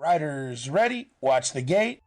Riders ready, watch the gate.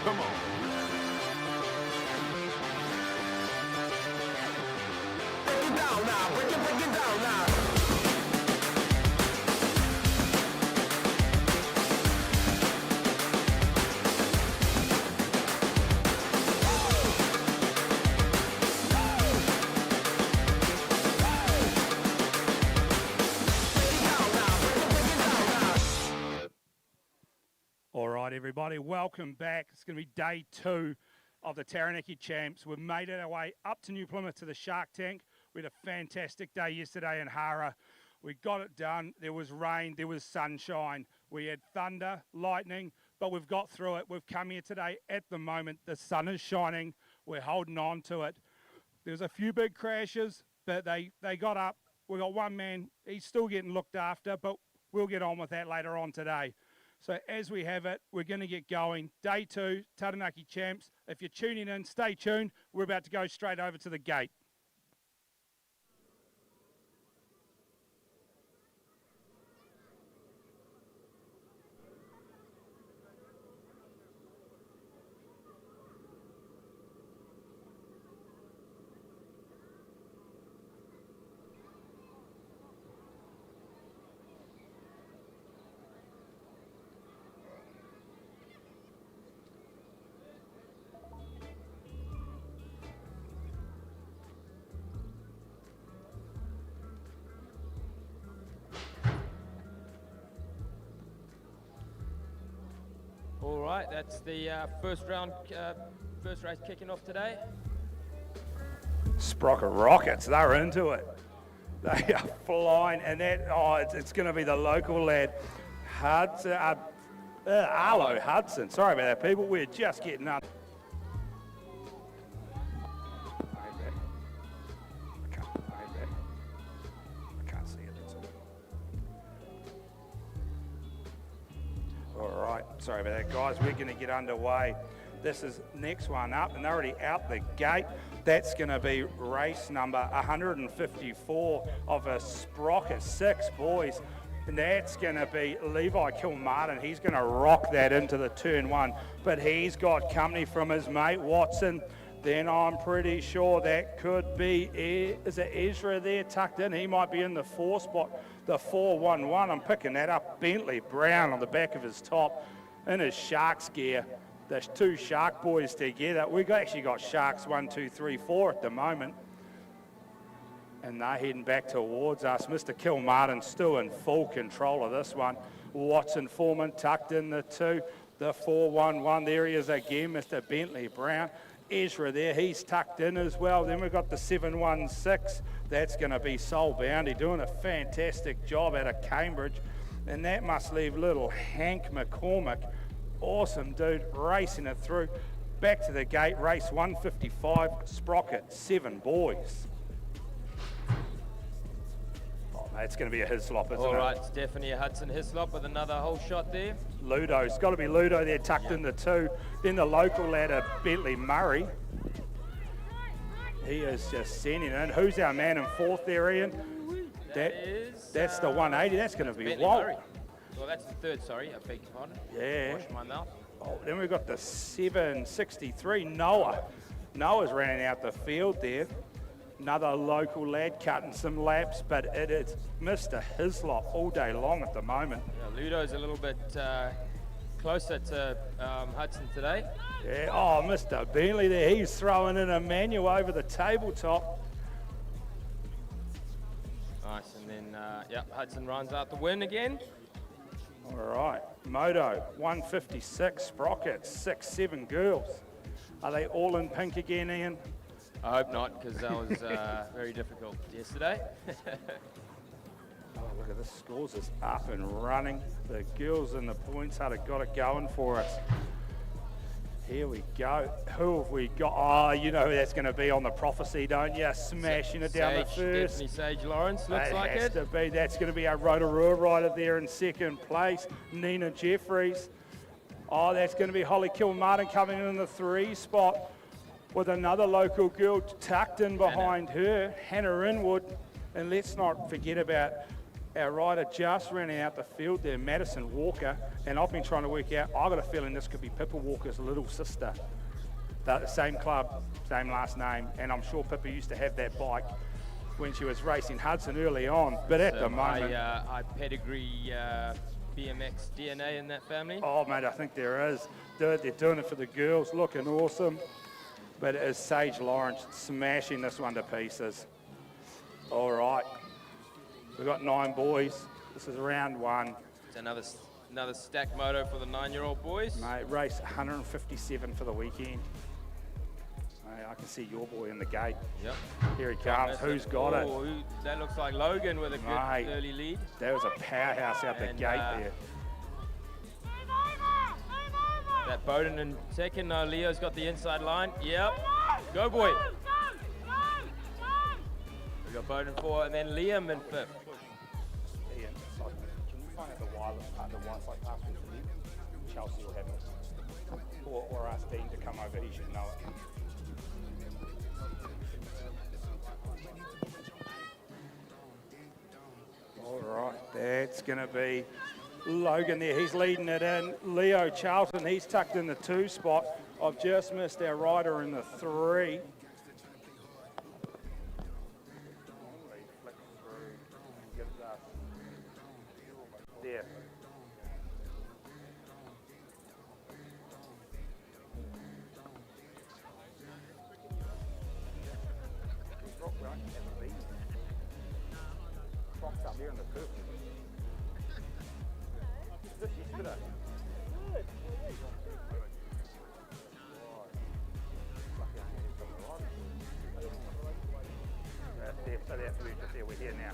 Come on. Break it down now. Break it down now. All right, everybody, welcome back. It's going to be day 2 of the Taranaki Champs. We've made it our way up to New Plymouth to the Shark Tank. We had a fantastic day yesterday in Hara. We got it done. There was rain, there was sunshine. We had thunder, lightning, but we've got through it. We've come here today. At the moment, the sun is shining. We're holding on to it. There's a few big crashes, but they got up. We got one man. He's still getting looked after, but we'll get on with that later on today. So as we have it, we're going to get going. Day 2, Taranaki Champs. If you're tuning in, stay tuned. We're about to go straight over to the gate. All right, that's the first race kicking off today. Sprocket Rockets, they're into it. They are flying, and it's going to be the local lad, Arlo Hudson. Sorry about that, people. We're just getting up. I can't see it. That's all. All right, sorry about that, guys. We're going to get underway. This is next one up, and they're already out the gate. That's going to be race number 154 of a Sprocket 6, boys. And that's going to be Levi Kilmartin. He's going to rock that into the turn 1. But he's got company from his mate Watson. Then I'm pretty sure that could be, is it Ezra there tucked in? He might be in the 4 spot, the 411. I'm picking that up. Bentley Brown on the back of his top in his Sharks gear. There's 2 Shark boys together. We've actually got Sharks 1, 2, 3, 4 at the moment. And they're heading back towards us. Mr. Kilmartin still in full control of this one. Watson Foreman tucked in the 2. The 411, there he is again, Mr. Bentley Brown. Ezra there, he's tucked in as well. Then we've got the 716. That's going to be Soul Bounty doing a fantastic job out of Cambridge. And that must leave little Hank McCormick. Awesome dude, racing it through. Back to the gate, race 155, Sprocket 7, boys. Oh, mate, it's going to be a hislop, isn't it? All right, it's definitely a Hudson hislop with another whole shot there. Ludo's got to be Ludo there, tucked in the 2. Then the local ladder, Bentley Murray. He is just sending it in. Who's our man in 4th there, Ian? That's the 180. That's going to be Bentley Walt. Murray. Well, that's the 3rd, sorry, I beg your pardon. Yeah. Wash my mouth. Oh, then we've got the 763, Noah. Noah's running out the field there. Another local lad cutting some laps, but it is Mr. Hislop all day long at the moment. Yeah, Ludo's a little bit closer to Hudson today. Yeah, oh, Mr. Bentley there, he's throwing in a manual over the tabletop. Nice, and then Hudson runs out the win again. All right, moto, 156, Sprocket, 6-7 girls. Are they all in pink again, Ian? I hope not, because that was very difficult yesterday. Oh, look at this, scores is up and running. The girls in the points hut have got it going for us. Here we go. Who have we got? Oh, you know who that's going to be on the prophecy, don't you? Smashing it down the first. Definitely Sage Lawrence, looks like Has it. to be. That's going to be our Rotorua rider there in second place. Nina Jeffries. Oh, that's going to be Holly Kilmartin coming in the 3 spot with another local girl tucked in behind her, Hannah Inwood. And let's not forget about our rider just running out the field there, Madison Walker. And I've been trying to work out, I've got a feeling this could be Pippa Walker's little sister. They're the same club, same last name. And I'm sure Pippa used to have that bike when she was racing Hudson early on. But at the moment... high pedigree BMX DNA in that family. Oh, mate, I think there is. They're doing it for the girls, looking awesome. But it is Sage Lawrence smashing this one to pieces. All right. We've got 9 boys. This is round 1. It's another stack moto for the 9-year-old boys. Mate, race 157 for the weekend. Mate, I can see your boy in the gate. Yep. Here he comes. Who's got it? That looks like Logan with a good Mate, early lead. That was a powerhouse out the And, gate there. That Bowden in second. No, Leo's got the inside line. Yep. Go, boy. We got Bowden 4 and then Liam in 5th. Ian, can you find out the Wi-Fi password for you? Chelsea will have it. Or ask Dean to come over, he should know it. All right, that's going to be Logan there. He's leading it in. Leo Charlton, he's tucked in the 2 spot. I've just missed our rider in the 3. There. Crocs up there in the purple. This yesterday. There, so that's just there. We're here now.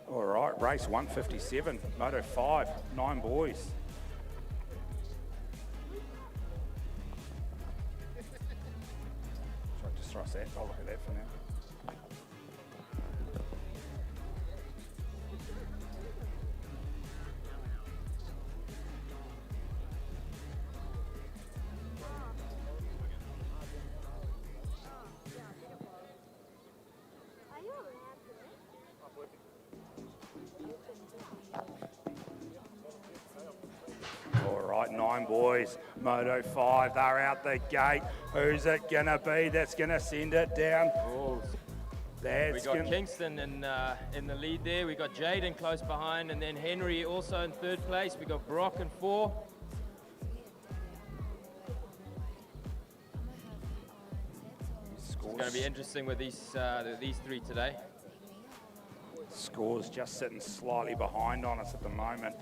All right, race 157, Moto 5, 9 boys. Sorry, just trust that. I'll look at that for now. All right, 9 boys, Moto 5, they're out the gate. Who's it gonna be that's gonna send it down? Oh, we got Kingston in the lead there. We got Jaden close behind, and then Henry also in 3rd place. We got Brock in 4. It's going to be interesting with these 3 today. Scores just sitting slightly behind on us at the moment.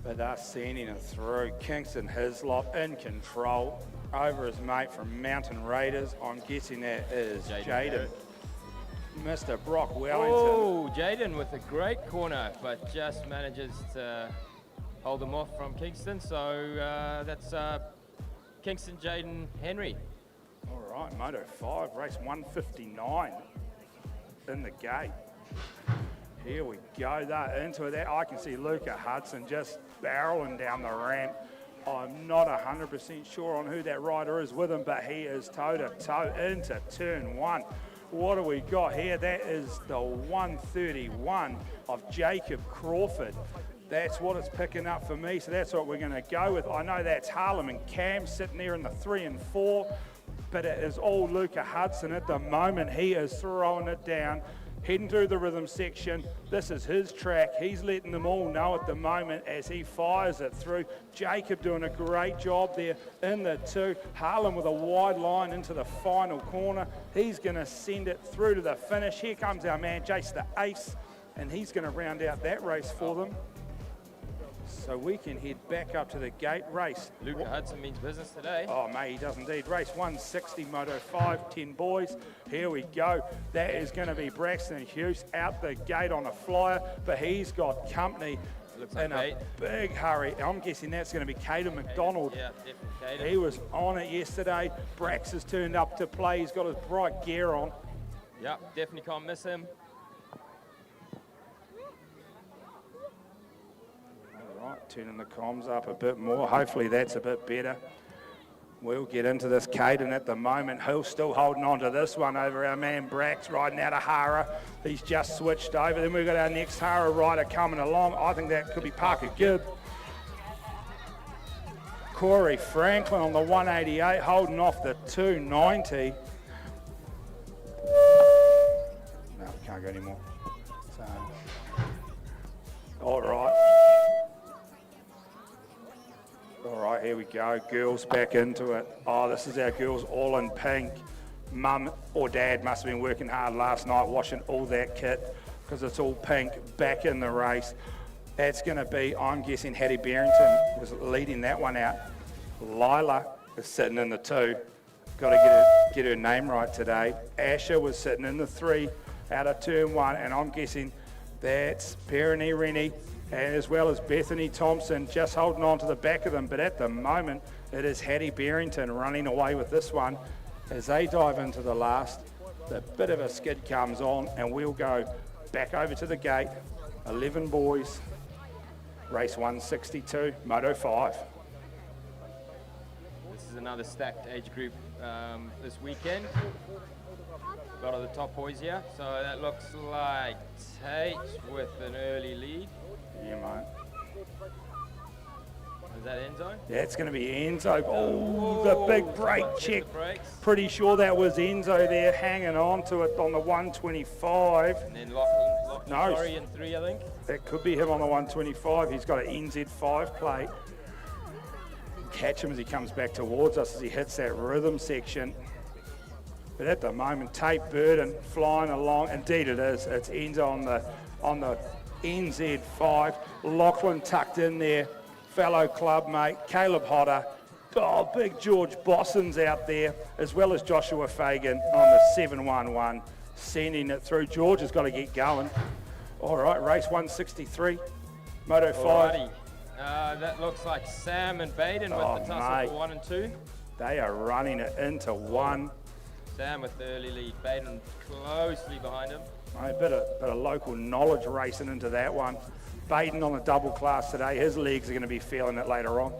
But they're sending it through. Kingston Hislop in control over his mate from Mountain Raiders. I'm guessing that is Jaden. Mr. Brock Wellington. Oh, Jaden with a great corner, but just manages to hold them off from Kingston. So that's Kingston, Jaden, Henry. All right, Moto 5, race 159 in the gate. Here we go, they're into it. I can see Luca Hudson just barreling down the ramp. I'm not 100% sure on who that rider is with him, but he is toe-to-toe into turn 1 What do we got here? That is the 131 of Jacob Crawford. That's what it's picking up for me, so that's what we're going to go with. I know that's Harlem and Cam sitting there in the 3 and 4, but it is all Luca Hudson at the moment. He is throwing it down, heading through the rhythm section. This is his track. He's letting them all know at the moment as he fires it through. Jacob doing a great job there in the 2. Harlem with a wide line into the final corner. He's going to send it through to the finish. Here comes our man, Jace the Ace, and he's going to round out that race for them. So we can head back up to the gate race. Luca Hudson means business today. Oh, mate, he does indeed. Race 160, Moto 5, 10 boys. Here we go. That is going to be Braxton Hughes out the gate on a flyer, but he's got company in a big hurry. I'm guessing that's going to be Caden McDonald. Yeah, definitely Caden. He was on it yesterday. Brax has turned up to play. He's got his bright gear on. Yeah, definitely can't miss him. Right, turning the comms up a bit more. Hopefully that's a bit better. We'll get into this. Caden at the moment, he's still holding on to this one over our man Brax, riding out of Hara. He's just switched over. Then we've got our next Hara rider coming along. I think that could be Parker Gibb. Corey Franklin on the 188, holding off the 290. No, we can't go anymore. So, all right. All right, here we go. Girls back into it. Oh, this is our girls all in pink. Mum or dad must have been working hard last night washing all that kit because it's all pink. Back in the race. That's going to be, I'm guessing, Hattie Barrington was leading that one out. Lila is sitting in the 2. Got to get her name right today. Asher was sitting in the 3 out of turn 1, and I'm guessing that's Perrine Rennie, as well as Bethany Thompson just holding on to the back of them. But at the moment, it is Hattie Barrington running away with this one. As they dive into the last, the bit of a skid comes on, and we'll go back over to the gate. 11 boys, race 162, Moto 5. This is another stacked age group this weekend. A lot of the top boys here. So that looks like Tate with an early lead. Yeah, mate. Is that Enzo? Yeah, it's going to be Enzo. Oh, the big brake check. Pretty sure that was Enzo there hanging on to it on the 125. And then Lachlan No. Sorry in 3, I think. That could be him on the 125. He's got an NZ5 plate. Catch him as he comes back towards us as he hits that rhythm section. But at the moment, Tate Burden flying along. Indeed it is. It's Enzo on the NZ5. Lachlan tucked in there. Fellow club mate, Caleb Hodder. Oh, big George Bosson's out there, as well as Joshua Fagan on the 711, sending it through. George has got to get going. All right, race 163, Moto 5. Alrighty. That looks like Sam and Baden with the tussle mate. for 1 and 2. They are running it into 1. Sam with the early lead, Baden closely behind him. A bit of local knowledge racing into that one. Baden on the double class today. His legs are going to be feeling it later on.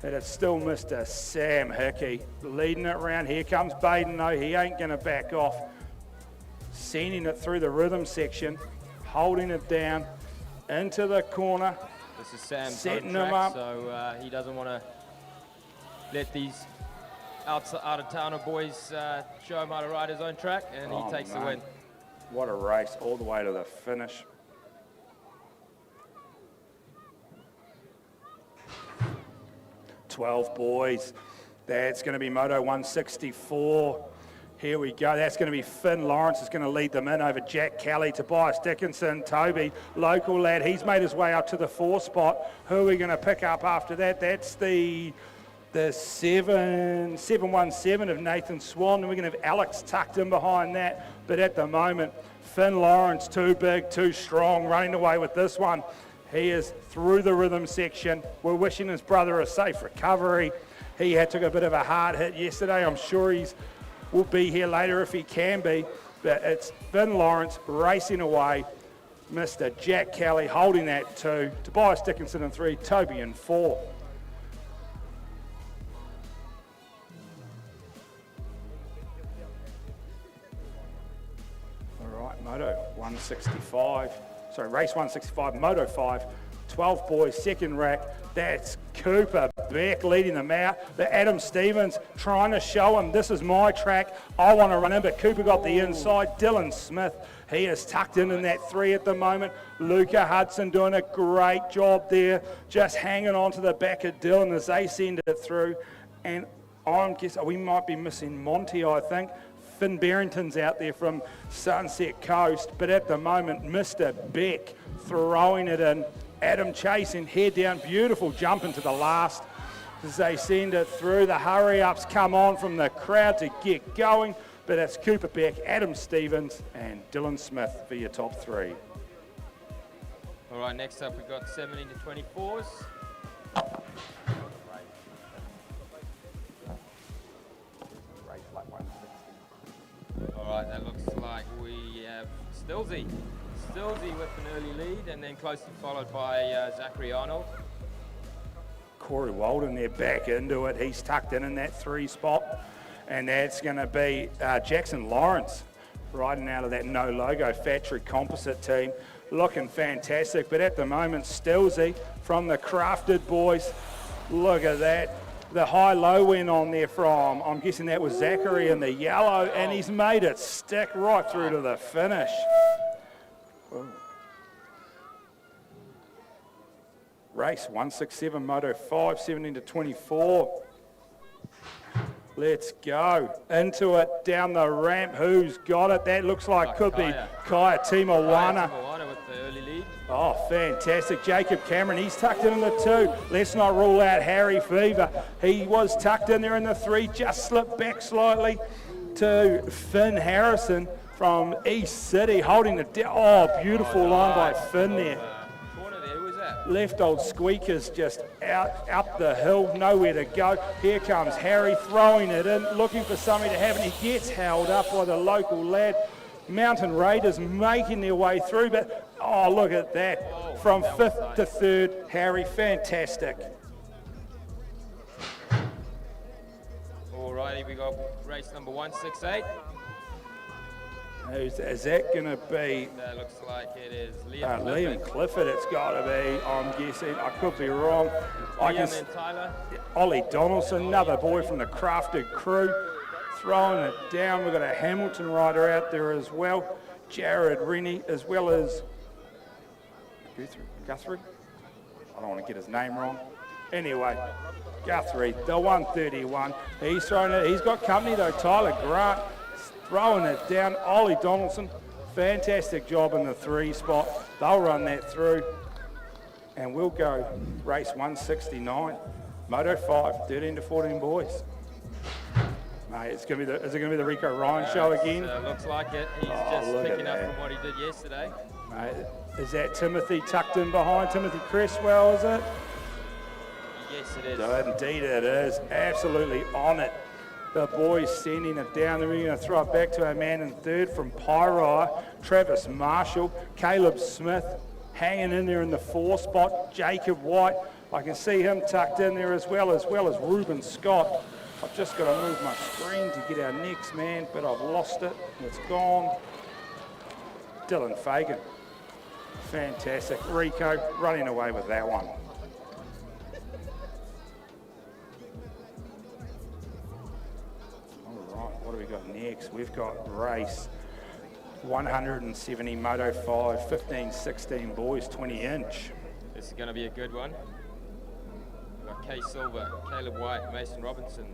And it's still Mr. Sam Hickey leading it round. Here comes Baden, though. He ain't going to back off. Sending it through the rhythm section, holding it down into the corner. This is Sam's Setting home him track, up. so he doesn't want to let these out-of-towner boys show him how to ride his own track, and he takes the win. What a race all the way to the finish. "12 boys. That's going to be Moto 164. Here we go. That's going to be Finn Lawrence is going to lead them in over Jack Kelly, Tobias Dickinson, Toby, local lad. He's made his way up to the 4 spot. Who are we going to pick up after that? That's the 717 of Nathan Swan. And we're going to have Alex tucked in behind that. But at the moment, Finn Lawrence, too big, too strong, running away with this one. He is through the rhythm section. We're wishing his brother a safe recovery. He took a bit of a hard hit yesterday. I'm sure will be here later if he can be. But it's Finn Lawrence racing away. Mr. Jack Kelly holding that 2. Tobias Dickinson in 3. Toby in 4. 165. Sorry, race 165, Moto 5. 12 boys, second rack. That's Cooper Beck leading them out. But Adam Stevens trying to show him, this is my track. I want to run in, but Cooper got the inside. Dylan Smith, he is tucked in that 3 at the moment. Luca Hudson doing a great job there, just hanging on to the back of Dylan as they send it through. And I'm guessing we might be missing Monty, I think. Finn Barrington's out there from Sunset Coast, but at the moment, Mr. Beck throwing it in. Adam chasing, head down, beautiful jump into the last as they send it through. The hurry-ups come on from the crowd to get going, but it's Cooper Beck, Adam Stevens, and Dylan Smith for your top 3. All right, next up we've got 17 to 24s. All right, that looks like we have Stillsy with an early lead, and then closely followed by Zachary Arnold. Corey Walden there back into it. He's tucked in that 3 spot, and that's going to be Jackson Lawrence riding out of that no logo factory composite team, looking fantastic. But at the moment, Stillsy from the Crafted boys, look at that. The high-low went on there from, I'm guessing that was Zachary in the yellow, and he's made it stick right through to the finish. Ooh. Race 167, Moto 5, 17 to 24. Let's go. Into it, down the ramp. Who's got it? That looks like could be Kaya Timawana. With the early lead. Oh, fantastic. Jacob Cameron, he's tucked in the 2. Let's not rule out Harry Fever. He was tucked in there in the 3, just slipped back slightly to Finn Harrison from East City, holding it down. Oh, beautiful line by Finn there. Corner there, who was that? Left old Squeakers just out up the hill, nowhere to go. Here comes Harry throwing it in, looking for something to happen. He gets held up by the local lad. Mountain Raiders making their way through, but oh, look at that. From 5th to 3rd, Harry, fantastic. Alrighty, we got race number 168. Is that going to be? That looks like it is Liam Clifford. It's got to be, I'm guessing. I could be wrong. Liam and Tyler. Ollie Donaldson, another boy from the Crafted crew, throwing it down. We've got a Hamilton rider out there as well. Jared Rennie, as well as Guthrie. I don't want to get his name wrong. Anyway, Guthrie, the 131. He's throwing it. He's got company though. Tyler Grant throwing it down. Ollie Donaldson, fantastic job in the 3 spot. They'll run that through, and we'll go race 169, Moto 5, 13 to 14 boys. Mate, is it going to be the Rico Ryan show again? Looks like it. He's just picking up from what he did yesterday. Mate, is that Timothy tucked in behind? Timothy Cresswell, is it? Yes, it is. Indeed it is. Absolutely on it. The boys sending it down. Then we're going to throw it back to our man in 3rd from Pyri, Travis Marshall, Caleb Smith hanging in there in the 4 spot. Jacob White, I can see him tucked in there as well as Ruben Scott. I've just got to move my screen to get our next man, but I've lost it. It's gone. Dylan Fagan. Fantastic. Rico running away with that one. What do we got next? We've got race 170 Moto 5, 15, 16 boys, 20 inch. This is going to be a good one. We've got Kay Silver, Caleb White, Mason Robinson,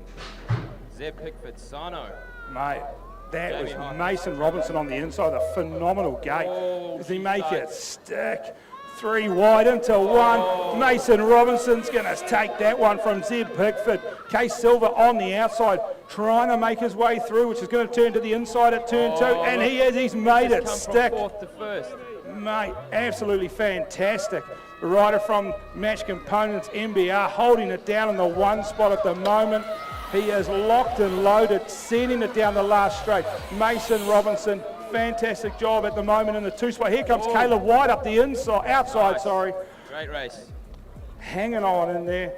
Zeb Pickford, Sano. Mate, that Jamie was Hart. Mason Robinson on the inside, a phenomenal gate. Does he make it stick? 3 wide into 1. Mason Robinson's going to take that one from Zeb Pickford. Case Silver on the outside, trying to make his way through, which is going to turn to the inside at turn 2, and he has. He's made it stick. From 4th to 1st. Mate, absolutely fantastic. The rider from Match Components MBR holding it down in the 1 spot at the moment. He is locked and loaded, sending it down the last straight. Mason Robinson, fantastic job at the moment in the 2 spot. Here comes Caleb White up the outside. Great race. Hanging on in there.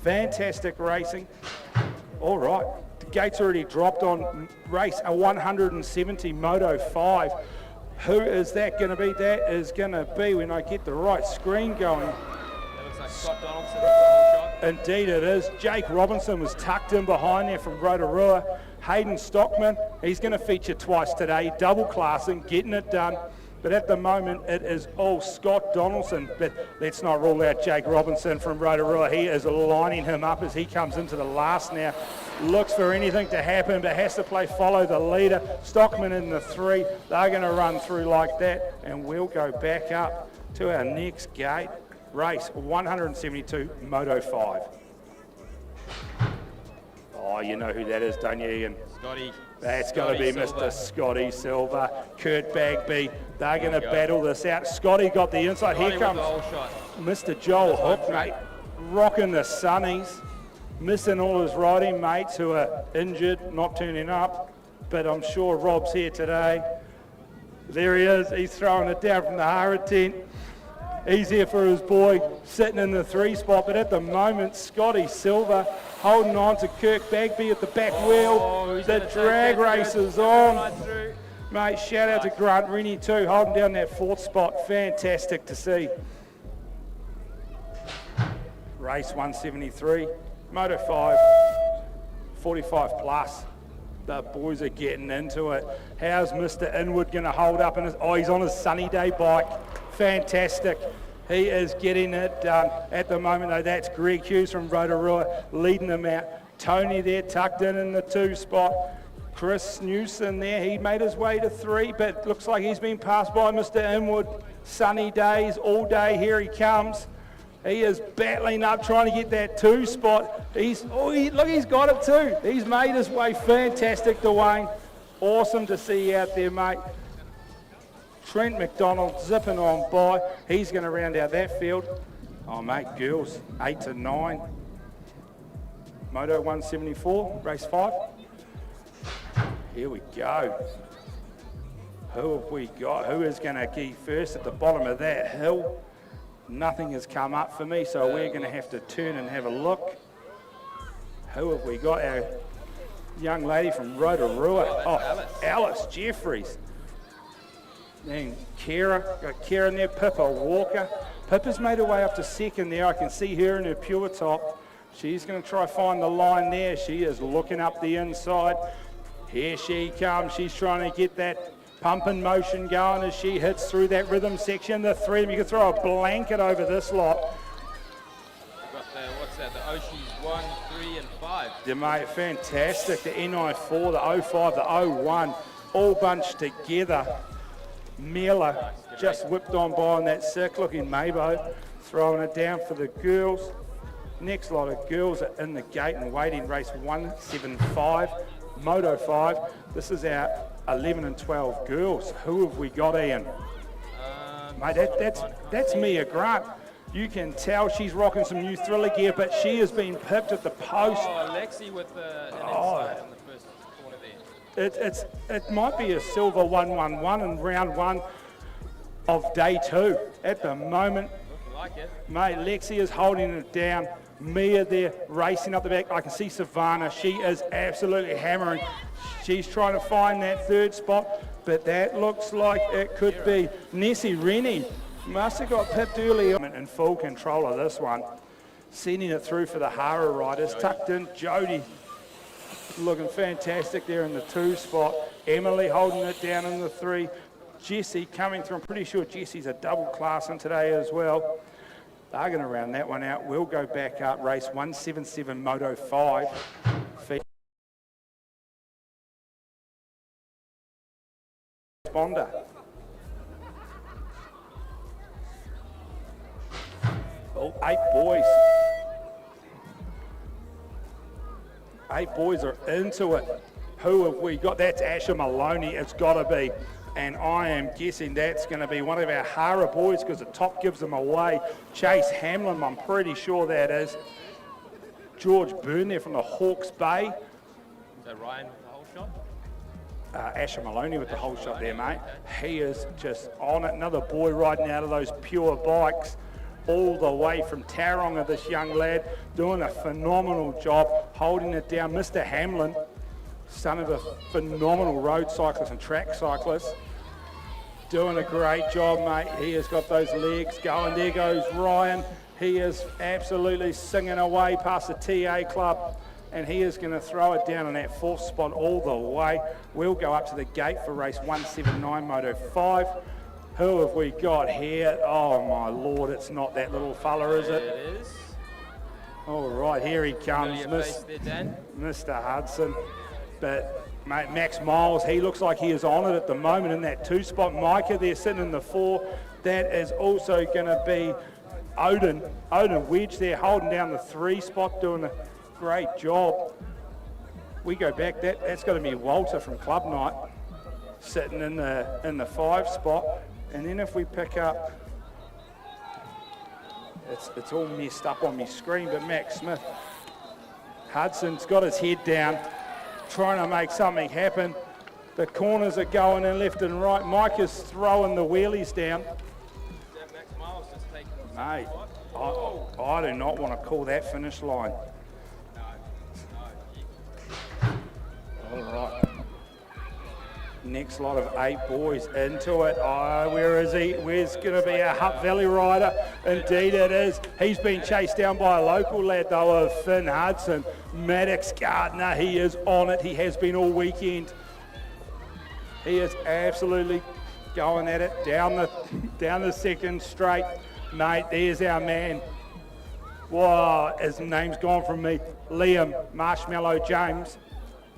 Fantastic racing. All right, the gate's already dropped on race a 170 Moto 5. Who is that going to be? That is going to be, when I get the right screen going. That looks like Scott Donaldson with the whole shot. Indeed it is. Jake Robinson was tucked in behind there from Rotorua. Hayden Stockman, he's going to feature twice today, double classing, getting it done. But at the moment, it is all Scott Donaldson. But let's not rule out Jake Robinson from Rotorua. He is lining him up as he comes into the last now. Looks for anything to happen, but has to play follow the leader. Stockman in the 3. They're going to run through like that. And we'll go back up to our next gate. Race 172, Moto 5. Oh, you know who that is, don't you, Ian? Scotty. That's got to be Mr. Scotty Silver. Kurt Bagby, they're going to battle this out. Scotty got the inside. Scotty Here comes with the whole shot. Mr. Joel Hook, mate, rocking the sunnies, missing all his riding mates who are injured, not turning up. But I'm sure Rob's here today. There he is. He's throwing it down from the Hara tent. He's here for his boy, sitting in the 3 spot. But at the moment, Scotty Silver holding on to Kirk Bagby at the back wheel. The drag race is on. Right through. Mate, shout out to Grant Rennie too, holding down that 4th spot. Fantastic to see. Race 173, Moto 5, 45 plus. The boys are getting into it. How's Mr. Inwood going to hold up? He's on his sunny day bike. Fantastic. He is getting it done. At the moment, though, that's Greg Hughes from Rotorua leading them out. Tony there tucked in the 2 spot. Chris Newson there, he made his way to 3, but looks like he's been passed by Mr. Inwood. Sunny days, all day, here he comes. He is battling up, trying to get that 2 spot. Look, he's got it too. He's made his way. Fantastic, Dwayne. Awesome to see you out there, mate. Trent McDonald zipping on by. He's going to round out that field. Oh, mate, girls, 8 to 9. Moto 174, race 5. Here we go. Who have we got? Who is going to be first at the bottom of that hill? Nothing has come up for me, so we're going to have to turn and have a look. Who have we got? Our young lady from Rotorua. Oh, Alice Jeffries. Then Kira, got Kira in there, Pippa Walker. Pippa's made her way up to 2nd there. I can see her in her pure top. She's going to try find the line there. She is looking up the inside. Here she comes. She's trying to get that pumping motion going as she hits through that rhythm section. The 3 of them, you can throw a blanket over this lot. We've got the, what's that, the Oshis 1, 3 and 5. Yeah, mate, fantastic. The NI4, the 05, the 01, all bunched together. Miller just whipped on by on that sick looking Maybo, throwing it down for the girls. Next lot of girls are in the gate and waiting. Race 175, Moto 5. This is our 11 and 12 girls. Who have we got, Ian? Mate, that's Mia Grant. You can tell she's rocking some new Thriller gear, but she has been pipped at the post. Oh, Lexi with the inside on the first corner there. It might be a silver 111 in round 1 of day 2. At the moment, Looking like it. mate, Lexi is holding it down. Mia there racing up the back. I can see Savannah. She is absolutely hammering. She's trying to find that 3rd spot, but that looks like it could be Nessie Rennie. Must have got pipped early on. In full control of this one. Sending it through for the Hara riders. Tucked in, Jody looking fantastic there in the 2 spot. Emily holding it down in the 3. Jessie coming through. I'm pretty sure Jessie's a double class in today as well. They're going to round that one out. We'll go back up. Race 177, Moto 5. Responder. Oh, 8 boys. 8 boys are into it. Who have we got? That's Asher Maloney. It's got to be. And I am guessing that's going to be one of our Hara boys because the top gives them away. Chase Hamlin, I'm pretty sure that is. George Byrne there from the Hawke's Bay. Is that Ryan with the whole shot? Asher Maloney with the whole shot there, mate. He is just on it. Another boy riding out of those pure bikes all the way from Taronga, this young lad, doing a phenomenal job, holding it down. Mr. Hamlin, son of a phenomenal road cyclist and track cyclist. Doing a great job, mate. He has got those legs going. There goes Ryan. He is absolutely singing away past the TA club, and he is going to throw it down in that 4th spot all the way. We'll go up to the gate for race 179 Moto 5. Who have we got here? Oh my Lord, it's not that little fella, is it? It is. All right, here he comes, Familiar face there, Dan. Mr. Hudson. But mate, Max Miles, he looks like he is on it at the moment in that 2 spot. Micah there sitting in the 4. That is also going to be Odin Wedge there holding down the 3 spot, doing a great job. We go back, that's got to be Walter from Club Night sitting in the 5 spot. And then if we pick up, it's all messed up on my screen, but Max Smith, Hudson's got his head down, trying to make something happen. The corners are going in left and right. Mike is throwing the wheelies down. Mate, I do not want to call that finish line. All right. Next lot of 8 boys into it. Oh, where is he? Where's going to be a Hutt Valley rider? Indeed it is. He's been chased down by a local lad though of Finn Hudson. Maddox Gardner, he is on it. He has been all weekend. He is absolutely going at it down the second straight. Mate, there's our man. Whoa, his name's gone from me. Liam Marshmallow James.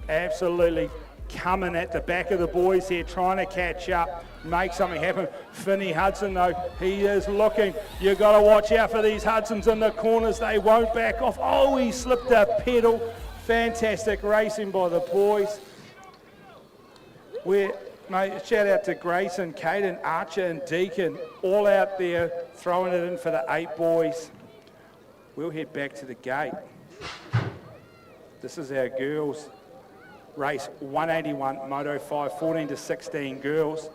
Absolutely coming at the back of the boys here, trying to catch up, make something happen. Finney Hudson, though, he is looking. You've got to watch out for these Hudsons in the corners. They won't back off. Oh, he slipped a pedal. Fantastic racing by the boys. Mate, shout out to Grayson, Caden, Archer and Deacon, all out there throwing it in for the 8 boys. We'll head back to the gate. This is our girls. Race 181, Moto 5, 14 to 16 girls.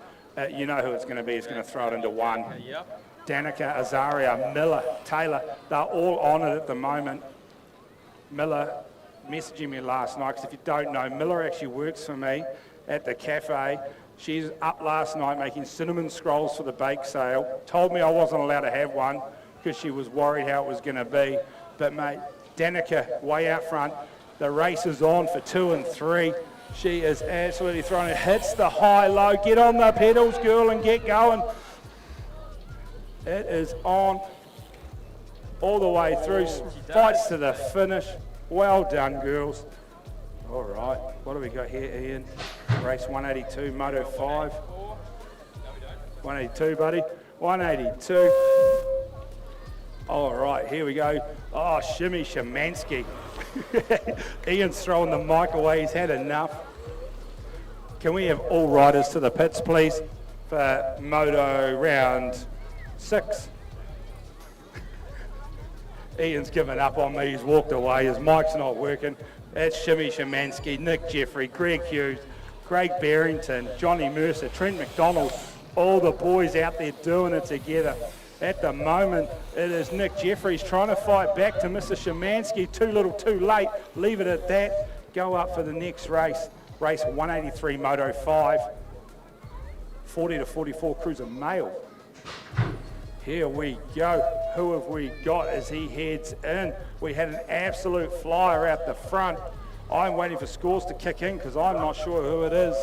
You know who it's going to be. It's going to throw it into 1. Yep. Danica, Azaria, Miller, Taylor, they're all on it at the moment. Miller messaging me last night, because if you don't know, Miller actually works for me at the cafe. She's up last night making cinnamon scrolls for the bake sale. Told me I wasn't allowed to have one because she was worried how it was going to be. But mate, Danica way out front. The race is on for 2 and 3. She is absolutely throwing it. Hits the high-low. Get on the pedals, girl, and get going. It is on all the way through. Fights to the finish. Well done, girls. All right. What do we got here, Ian? Race 182, Moto 5. 182, buddy. 182. All right, here we go. Oh, Shimmy Shemansky. Ian's throwing the mic away. He's had enough. Can we have all riders to the pits, please, for Moto round 6? Ian's given up on me. He's walked away. His mic's not working. That's Shimmy Shemansky, Nick Jeffrey, Greg Hughes, Craig Barrington, Johnny Mercer, Trent McDonald, all the boys out there doing it together. At the moment, it is Nick Jeffries trying to fight back to Mr. Shemansky. Too little, too late. Leave it at that. Go up for the next race. Race 183, Moto 5. 40 to 44 Cruiser Male. Here we go. Who have we got as he heads in? We had an absolute flyer out the front. I'm waiting for scores to kick in because I'm not sure who it is.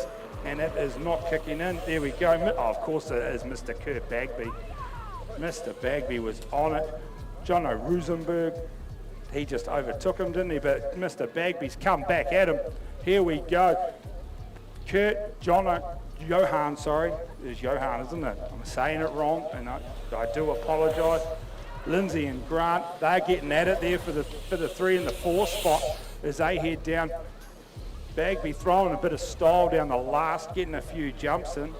And it is not kicking in. There we go. Oh, of course it is Mr. Kurt Bagby. Mr. Bagby was on it. Jono Rosenberg, he just overtook him, didn't he? But Mr. Bagby's come back at him. Here we go. Kurt, Johan, sorry. It's Johan, isn't it? I'm saying it wrong, and I do apologise. Lindsay and Grant, they're getting at it there for the 3 and the 4 spot as they head down. Bagby throwing a bit of style down the last, getting a few jumps in.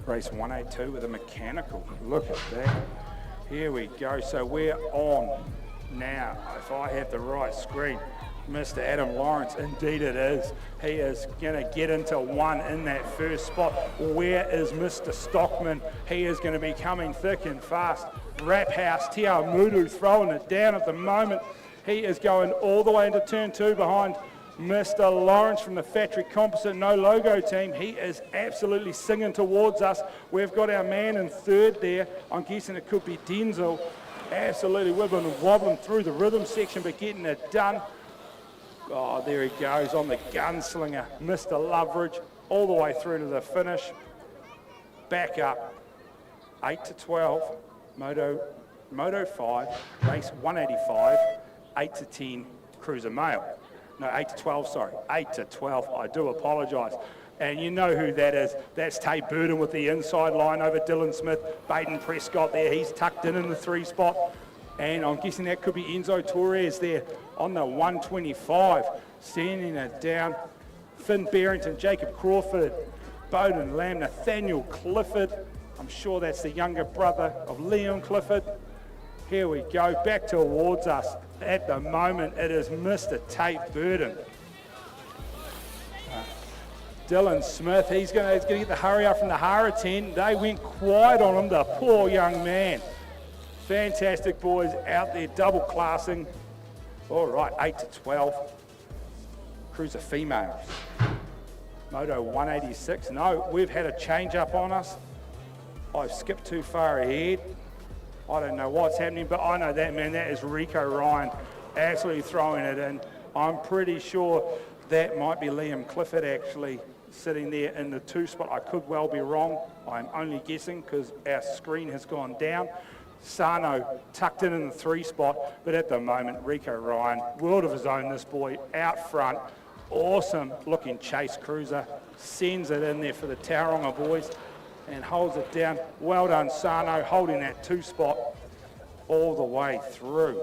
Race 182 with a mechanical. Look at that. Here we go. So we're on now. If I have the right screen, Mr. Adam Lawrence, indeed it is. He is going to get into 1 in that first spot. Where is Mr. Stockman? He is going to be coming thick and fast. Rap House, Tiamudu throwing it down at the moment. He is going all the way into turn 2 behind Mr. Lawrence from the Factory Composite No Logo team. He is absolutely singing towards us. We've got our man in third there. I'm guessing it could be Denzel. Absolutely wobbling through the rhythm section, but getting it done. Oh, there he goes on the gunslinger, Mr. Loveridge, all the way through to the finish. Back up, 8 to 12, Moto 5, race 185, 8 to 10, Cruiser Male. No, 8 to 12, sorry, 8 to 12, I do apologise. And you know who that is. That's Tate Burden with the inside line over Dylan Smith. Baden Prescott there, he's tucked in the 3 spot. And I'm guessing that could be Enzo Torres there on the 125, sending it down. Finn Barrington, Jacob Crawford, Bowden Lamb, Nathaniel Clifford. I'm sure that's the younger brother of Leon Clifford. Here we go, back towards us. At the moment, it is Mr. Tate Burden. Dylan Smith, he's going to get the hurry up from the Hara 10. They went quiet on him, the poor young man. Fantastic boys out there double classing. All right, 8 to 12. Cruiser females. Moto 186. No, we've had a change up on us. I've skipped too far ahead. I don't know what's happening, but I know that man, that is Rico Ryan absolutely throwing it in. I'm pretty sure that might be Liam Clifford actually sitting there in the 2 spot. I could well be wrong. I'm only guessing because our screen has gone down. Sano tucked in the 3 spot, but at the moment, Rico Ryan, world of his own, this boy, out front. Awesome looking chase cruiser, sends it in there for the Tauranga boys and holds it down. Well done, Sano, holding that 2 spot all the way through.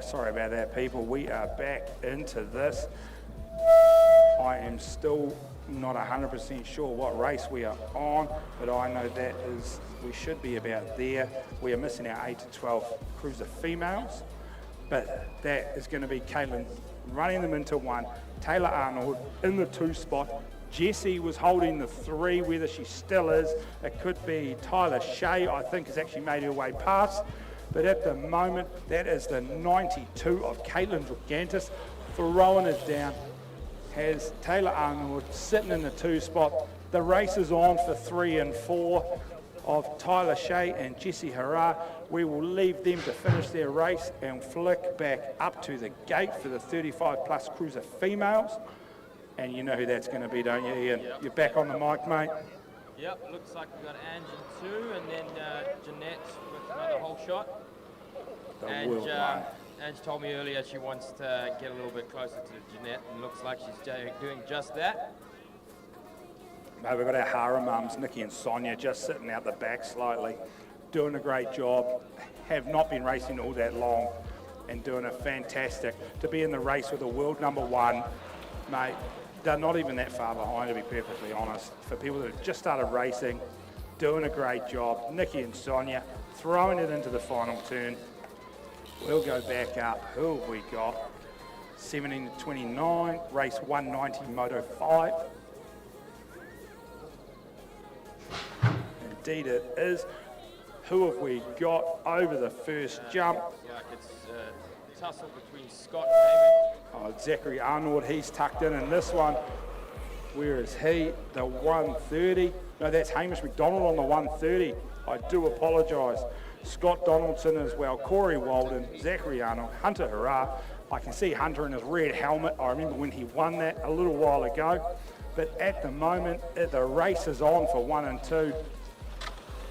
Sorry about that, people. We are back into this. I am still not 100% sure what race we are on, but I know that is, we should be about there. We are missing our 8 to 12 cruiser females, but that is going to be Caitlin running them into 1. Taylor Arnold in the 2 spot. Jessie was holding the 3, whether she still is. It could be Tyler Shea, I think, has actually made her way past. But at the moment, that is the 92 of Caitlin Gigantis throwing it down. Has Taylor Arnold sitting in the 2 spot. The race is on for 3 and 4 of Tyler Shea and Jesse Hara. We will leave them to finish their race and flick back up to the gate for the 35 plus cruiser females. And you know who that's going to be, don't you, Ian? Yep. You're back on the mic, mate. Yep, looks like we've got Ange in 2 and then Jeanette with another whole shot. Ange told me earlier she wants to get a little bit closer to Jeanette and looks like she's doing just that. Mate, we've got our Hara mums, Nikki and Sonia, just sitting out the back slightly, doing a great job, have not been racing all that long and doing a fantastic. To be in the race with a world number 1, mate, they're not even that far behind, to be perfectly honest. For people that have just started racing, doing a great job. Nikki and Sonia throwing it into the final turn. We'll go back up. Who have we got? 17 to 29, race 190, Moto 5. Indeed it is. Who have we got over the first jump? Like it's a tussle between Scott and Heyman. Oh, Zachary Arnold, he's tucked in this one. Where is he? The 130. No, that's Hamish McDonald on the 130. I do apologise. Scott Donaldson as well, Corey Walden, Zachary Arnold, Hunter Hurrah. I can see Hunter in his red helmet. I remember when he won that a little while ago. But at the moment, the race is on for 1 and 2.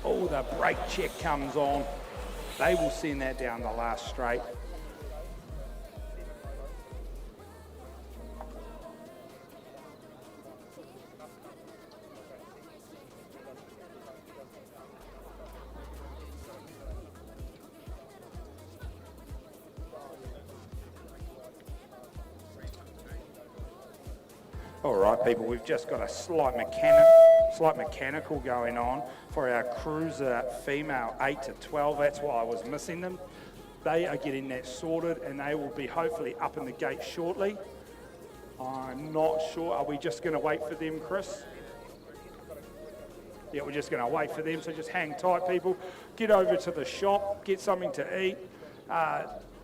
Oh, the brake check comes on. They will send that down the last straight. All right, people, we've just got a slight mechanical going on for our cruiser female 8 to 12. That's why I was missing them. They are getting that sorted and they will be hopefully up in the gate shortly. I'm not sure. Are we just going to wait for them, Chris? Yeah, we're just going to wait for them. So just hang tight, people. Get over to the shop, get something to eat.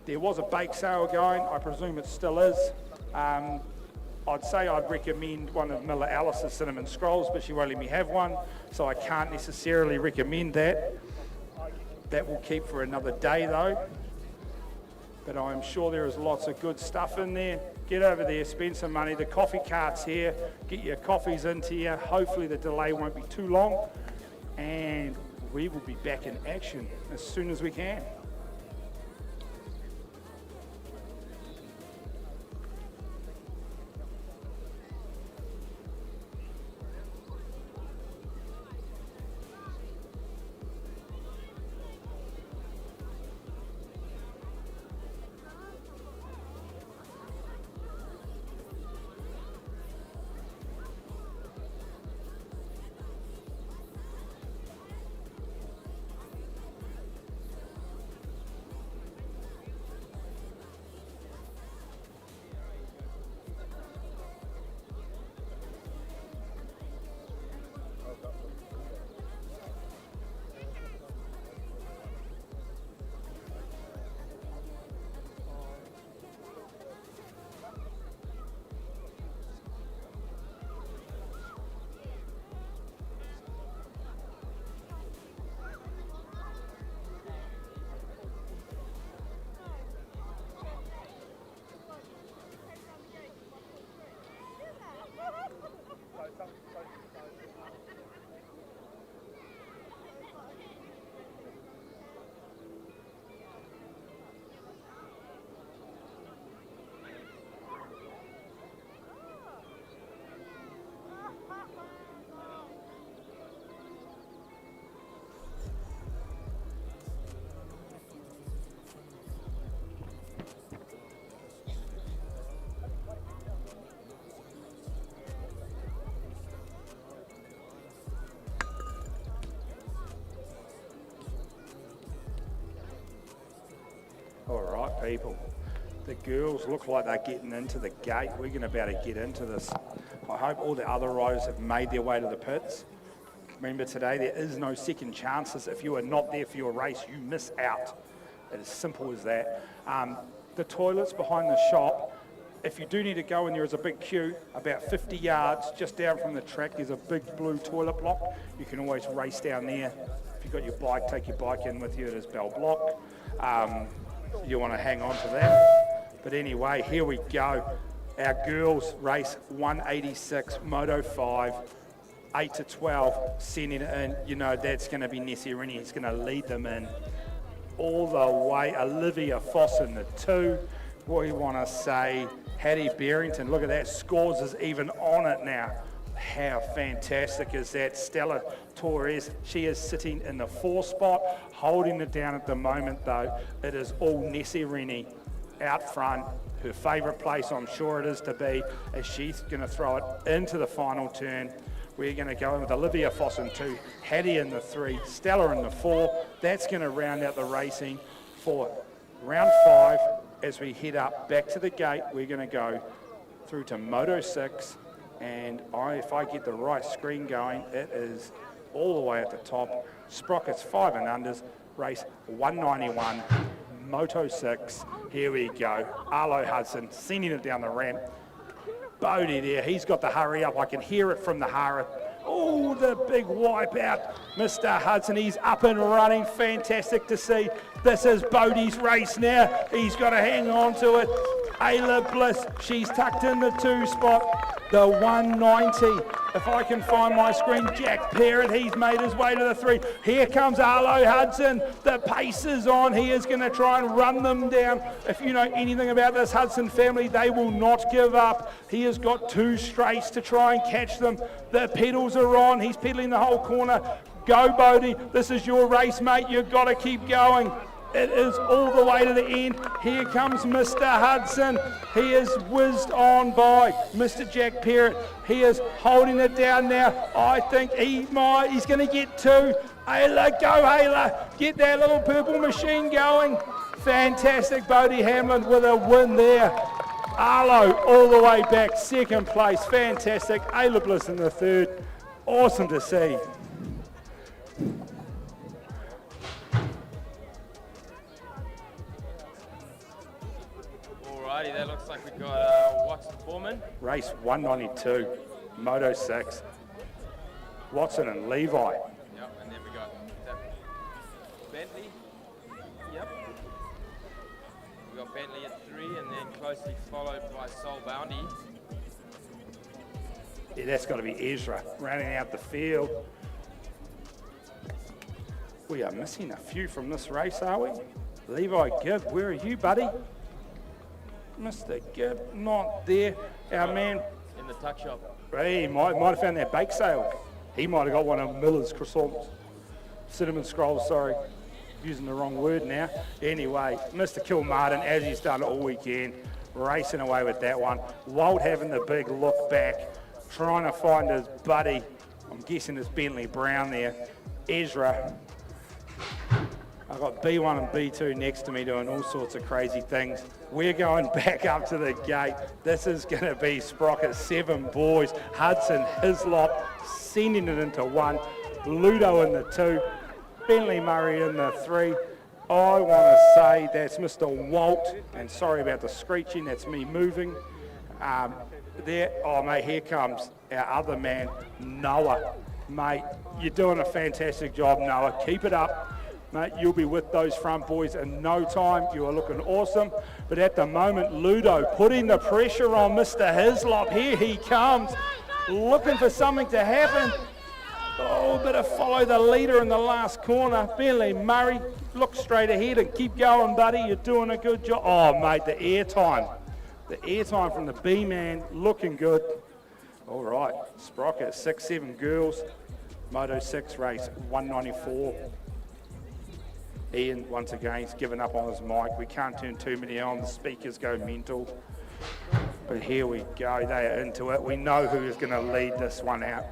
There was a bake sale going. I presume it still is. I'd say I'd recommend one of Miller Alice's cinnamon scrolls, but she won't let me have one, so I can't necessarily recommend that. That will keep for another day though. But I'm sure there is lots of good stuff in there. Get over there, spend some money. The coffee cart's here. Get your coffees into you. Hopefully the delay won't be too long. And we will be back in action as soon as we can. All right, people. The girls look like they're getting into the gate. We're going to be able to get into this. I hope all the other riders have made their way to the pits. Remember today, there is no second chances. If you are not there for your race, you miss out. It's as simple as that. The toilets behind the shop, if you do need to go and there is a big queue, about 50 yards just down from the track, there's a big blue toilet block. You can always race down there. If you've got your bike, take your bike in with you. It is bell block. You want to hang on to that. But anyway, here we go. Our girls race 186, Moto 5, 8 to 12, sending it in. You know that's going to be Nessie Rennie. He's going to lead them in all the way. Olivia Foss in the 2. We want to say Hattie Barrington. Look at that. Scores is even on it now. How fantastic is that? Stella Torres, she is sitting in the 4 spot, holding it down at the moment though. It is all Nessie Rennie out front. Her favourite place, I'm sure it is to be, as she's going to throw it into the final turn. We're going to go in with Olivia Foss in 2, Hattie in the 3, Stella in the 4. That's going to round out the racing for round 5. As we head up back to the gate, we're going to go through to Moto 6. And if I get the right screen going, it is all the way at the top. Sprockets 5 and unders, race 191, Moto 6. Here we go. Arlo Hudson sending it down the ramp. Bodie there, he's got the hurry up. I can hear it from the hurry. Oh, the big wipeout. Mr. Hudson, he's up and running. Fantastic to see. This is Bodie's race now. He's got to hang on to it. Ayla Bliss, she's tucked in the 2 spot. The 190, if I can find my screen, Jack Parrott, he's made his way to the 3. Here comes Arlo Hudson, the pace is on, he is going to try and run them down. If you know anything about this Hudson family, they will not give up. He has got 2 straights to try and catch them. The pedals are on, he's pedaling the whole corner. Go Bodie, this is your race mate, you've got to keep going. It is all the way to the end. Here comes Mr. Hudson. He is whizzed on by Mr. Jack Parrott. He is holding it down now. I think he's going to get 2. Ayla, go Ayla. Get that little purple machine going. Fantastic. Bodie Hamlin with a win there. Arlo all the way back, second place, fantastic. Ayla Bliss in the third, awesome to see. Alrighty, that looks like we've got Watson Foreman. Race 192, Moto 6, Watson and Levi. Yep, and then we got Bentley. Yep. We got Bentley at 3, and then closely followed by Soul Bounty. Yeah, that's got to be Ezra running out the field. We are missing a few from this race, are we? Levi Gibb, where are you, buddy? Mr. Gibb, not there. Our man, In the tuck shop. he might have found that bake sale. He might have got one of Miller's croissants. Cinnamon scrolls, sorry. Using the wrong word now. Anyway, Mr. Kilmartin, as he's done all weekend, racing away with that one. Walt having the big look back, trying to find his buddy. I'm guessing it's Bentley Brown there. Ezra. I've got B1 and B2 next to me doing all sorts of crazy things. We're going back up to the gate. This is going to be Sprocket, 7 boys. Hudson, Hislop, sending it into 1. Ludo in the 2. Bentley Murray in the 3. I want to say that's Mr. Walt, and sorry about the screeching, that's me moving. There, oh mate, here comes our other man, Noah. Mate, you're doing a fantastic job, Noah. Keep it up. Mate, you'll be with those front boys in no time. You are looking awesome. But at the moment, Ludo putting the pressure on Mr. Hislop. Here he comes, looking for something to happen. Oh, better follow the leader in the last corner. Bentley Murray, look straight ahead and keep going, buddy. You're doing a good job. Oh, mate, the airtime. The airtime from the B-man, looking good. All right, Sprocket, 6-7 girls. Moto 6 race, 194. Ian, once again, he's given up on his mic. We can't turn too many on. The speakers go mental. But here we go. They are into it. We know who is going to lead this one out.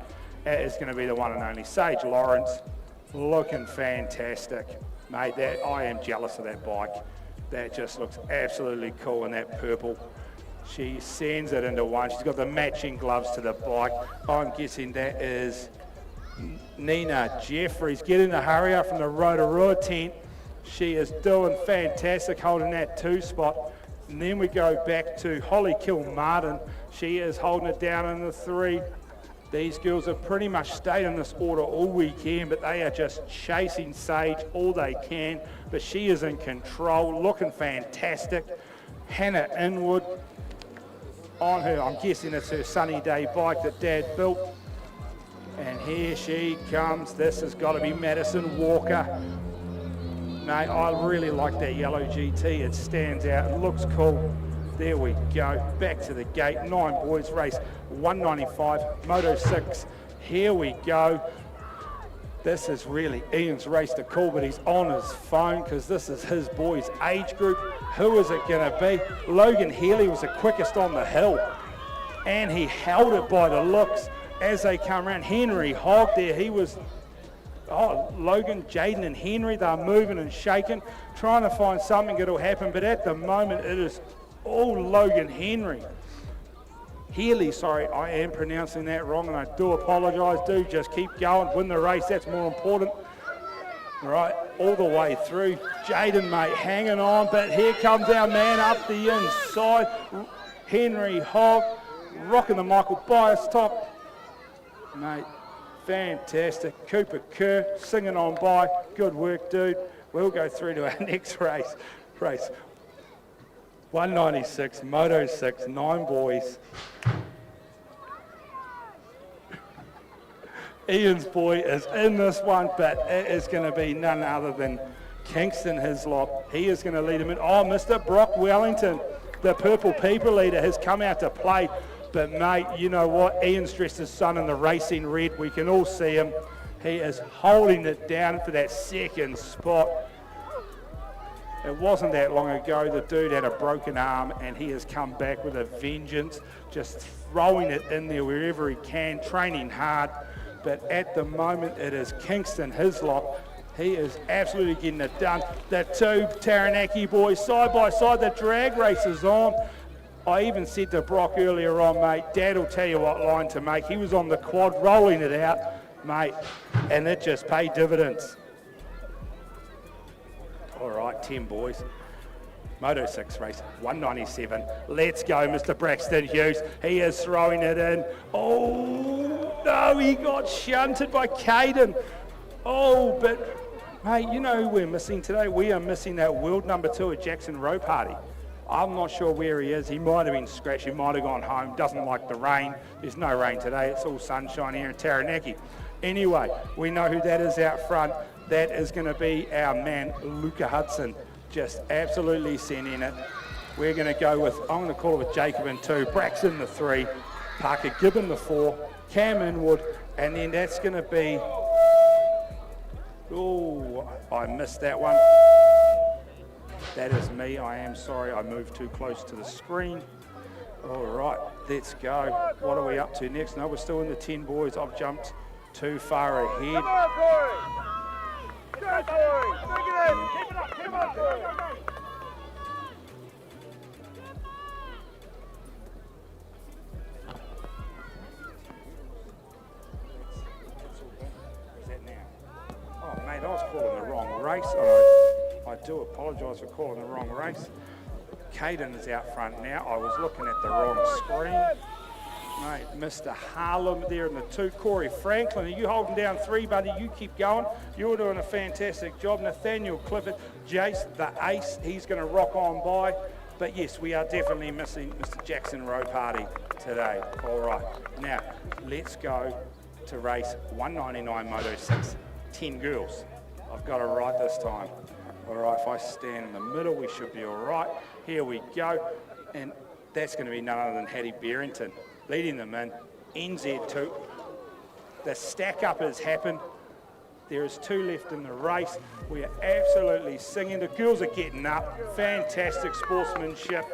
It is going to be the one and only Sage Lawrence. Looking fantastic. Mate, I am jealous of that bike. That just looks absolutely cool in that purple. She sends it into 1. She's got the matching gloves to the bike. I'm guessing that is Nina Jeffries. Getting the hurry up from the Rotorua tent. She is doing fantastic, holding that 2 spot. And then we go back to Holly Kilmartin. She is holding it down in the 3. These girls have pretty much stayed in this order all weekend, but they are just chasing Sage all they can. But she is in control, looking fantastic. Hannah Inwood on her, I'm guessing it's her sunny day bike that Dad built. And here she comes. This has got to be Madison Walker. Mate, I really like that yellow GT. It stands out. It looks cool. There we go. Back to the gate. 9 boys race 195. Moto 6. Here we go. This is really Ian's race to call, but he's on his phone because this is his boys' age group. Who is it going to be? Logan Healy was the quickest on the hill, and he held it by the looks as they come around. Henry Hogg there, he was, Logan, Jaden and Henry, they're moving and shaking, trying to find something that'll happen, but at the moment it is all Logan Henry. Healy, sorry, I am pronouncing that wrong and I do apologise. Do just keep going, win the race, that's more important. Right, all the way through. Jaden, mate, hanging on, but here comes our man up the inside. Henry Hogg, rocking the Michael Bias top. Mate, fantastic. Cooper Kerr singing on by. Good work, dude. We'll go through to our next race. 196, Moto 6, 9 boys. Ian's boy is in this one, but it is going to be none other than Kingston Hislop. He is going to lead him in. Oh, Mr. Brock Wellington, the Purple People leader, has come out to play. But, mate, you know what? Ian's dressed his son in the racing red. We can all see him. He is holding it down for that second spot. It wasn't that long ago the dude had a broken arm and he has come back with a vengeance, just throwing it in there wherever he can, training hard. But at the moment it is Kingston Hislop. He is absolutely getting it done. The 2 Taranaki boys side by side, the drag race is on. I even said to Brock earlier on, mate, Dad will tell you what line to make. He was on the quad rolling it out, mate, and it just paid dividends. All right, 10 boys. Moto 6 race, 197. Let's go, Mr. Braxton Hughes. He is throwing it in. Oh, no, he got shunted by Caden. Oh, but, mate, you know who we're missing today? We are missing that world number 2 at Jackson Row Party. I'm not sure where he is. He might have been scratched. He might have gone home. Doesn't like the rain. There's no rain today. It's all sunshine here in Taranaki. Anyway, we know who that is out front. That is going to be our man, Luca Hudson. Just absolutely sending it. We're going to go with, I'm going to call it with Jacob in 2, Braxton the 3, Parker Gibbon the 4, Cam Inwood, and then that's going to be, oh, I missed that one. That is me. I am sorry. I moved too close to the screen. All right, let's go. What are we up to next? No, we're still in the 10 boys. I've jumped too far ahead. Come on, Corey. Go, Corey. Bring it in. Keep it up. Come on, Corey. Is that now? Oh, mate, I was calling the wrong race. I do apologise for calling the wrong race. Caden is out front now. I was looking at the wrong screen. Mate, Mr. Harlem there in the 2. Corey Franklin, are you holding down 3, buddy? You keep going. You're doing a fantastic job. Nathaniel Clifford, Jace, the ace, he's going to rock on by. But yes, we are definitely missing Mr. Jackson Row Party today. All right, now let's go to race 199 Moto 6, 10 girls. I've got it right this time. All right, if I stand in the middle, we should be all right. Here we go. And that's going to be none other than Hattie Barrington leading them in. NZ2. The stack up has happened. There is 2 left in the race. We are absolutely singing. The girls are getting up. Fantastic sportsmanship.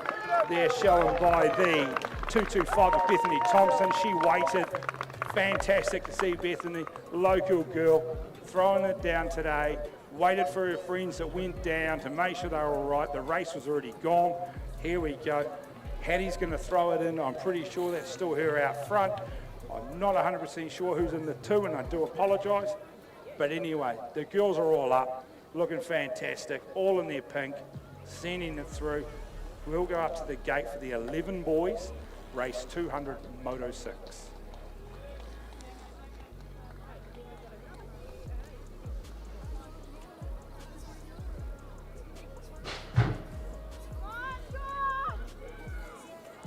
They're shown by the 225 of Bethany Thompson. She waited. Fantastic to see Bethany, local girl, throwing it down today. Waited for her friends that went down to make sure they were all right. The race was already gone. Here we go. Hattie's going to throw it in. I'm pretty sure that's still her out front. I'm not 100% sure who's in the 2, and I do apologise. But anyway, the girls are all up, looking fantastic, all in their pink, sending it through. We'll go up to the gate for the 11 boys, race 200 Moto 6.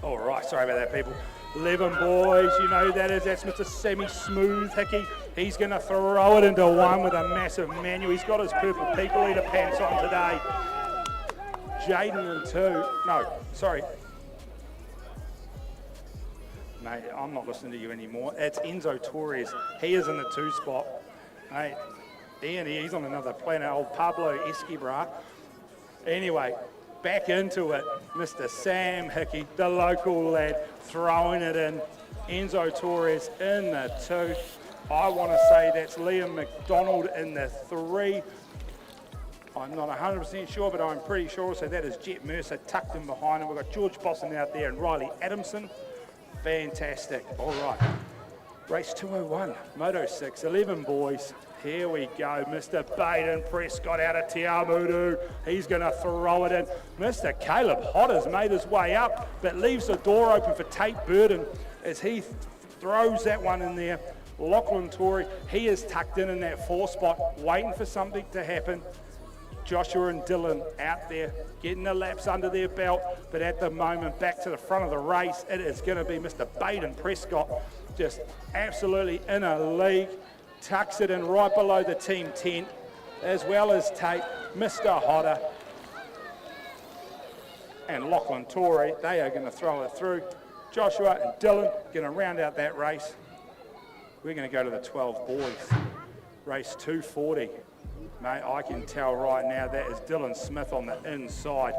All right, sorry about that, people. 11 boys, you know who that is. That's Mr. Semi Smooth Hickey. He's going to throw it into 1 with a massive manual. He's got his purple people eater pants on today. Jaden in 2. No, sorry. Mate, I'm not listening to you anymore. It's Enzo Torres. He is in the 2 spot. Mate, Ian, he's on another planet. Old Pablo Escobar. Anyway, back into it, Mr. Sam Hickey, the local lad, throwing it in. Enzo Torres in the 2. I want to say that's Liam McDonald in the 3. I'm not 100% sure, but I'm pretty sure. So that is Jet Mercer tucked in behind him. We've got George Boston out there and Riley Adamson. Fantastic. All right. Race 201, Moto 6, 11 boys. Here we go. Mr. Baden Prescott out of Te Amutu. He's going to throw it in. Mr. Caleb Hott has made his way up, but leaves the door open for Tate Burden as he throws that one in there. Lachlan Torrey, he is tucked in that 4 spot, waiting for something to happen. Joshua and Dylan out there getting the laps under their belt, but at the moment, back to the front of the race, it is going to be Mr. Baden Prescott, just absolutely in a league, tucks it in right below the team tent, as well as Tate, Mr. Hodder, and Lachlan Torrey. They are going to throw it through. Joshua and Dylan going to round out that race. We're going to go to the 12 boys, race 240. Mate, I can tell right now that is Dylan Smith on the inside.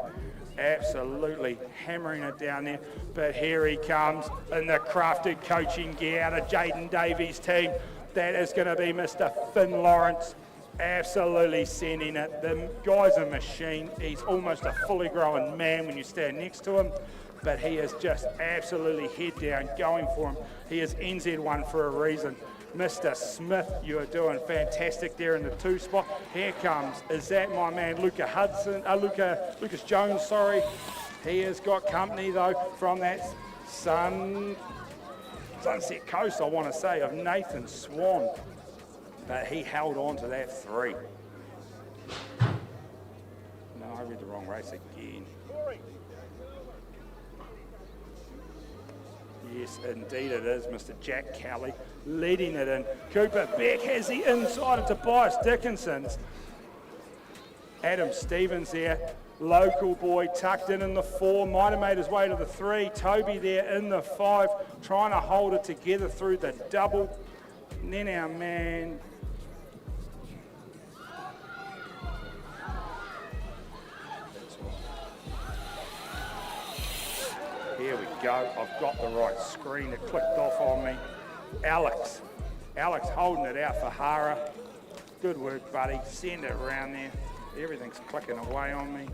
Absolutely hammering it down there. But here he comes in the crafted coaching gear out of Jaden Davies' team. That is going to be Mr. Finn Lawrence. Absolutely sending it. The guy's a machine. He's almost a fully grown man when you stand next to him. but he is just absolutely head down going for him. He is NZ1 for a reason. Mr. Smith, you are doing fantastic there in the 2 spot. Here comes, is that my man Lucas Jones, sorry. He has got company though from that Sunset Coast, I want to say, of Nathan Swan. But he held on to that 3. No, I read the wrong race again. Yes, indeed it is, Mr. Jack Kelly leading it in. Cooper Beck has the inside of Tobias Dickinson's. Adam Stevens there, local boy, tucked in the 4, might have made his way to the 3. Toby there in the 5, trying to hold it together through the double. And then our man, here we go. I've got the right screen. It clicked off on me. Alex holding it out for Hara. Good work, buddy. Send it around there. Everything's clicking away on me.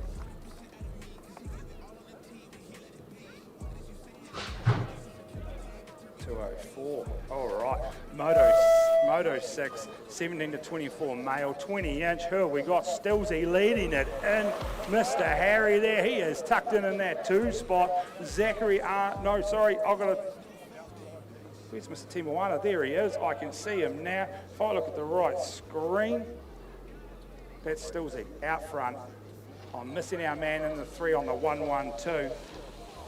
.204. All right. Moto 6, 17 to 24 male, 20 inch. Who we got? Stillsy leading it in. Mr. Harry there. He is tucked in that 2 spot. Zachary, I've got to. Where's Mr. Timawana? There he is. I can see him now. If I look at the right screen, that's Stillsy out front. I'm missing our man in the 3 on the 112.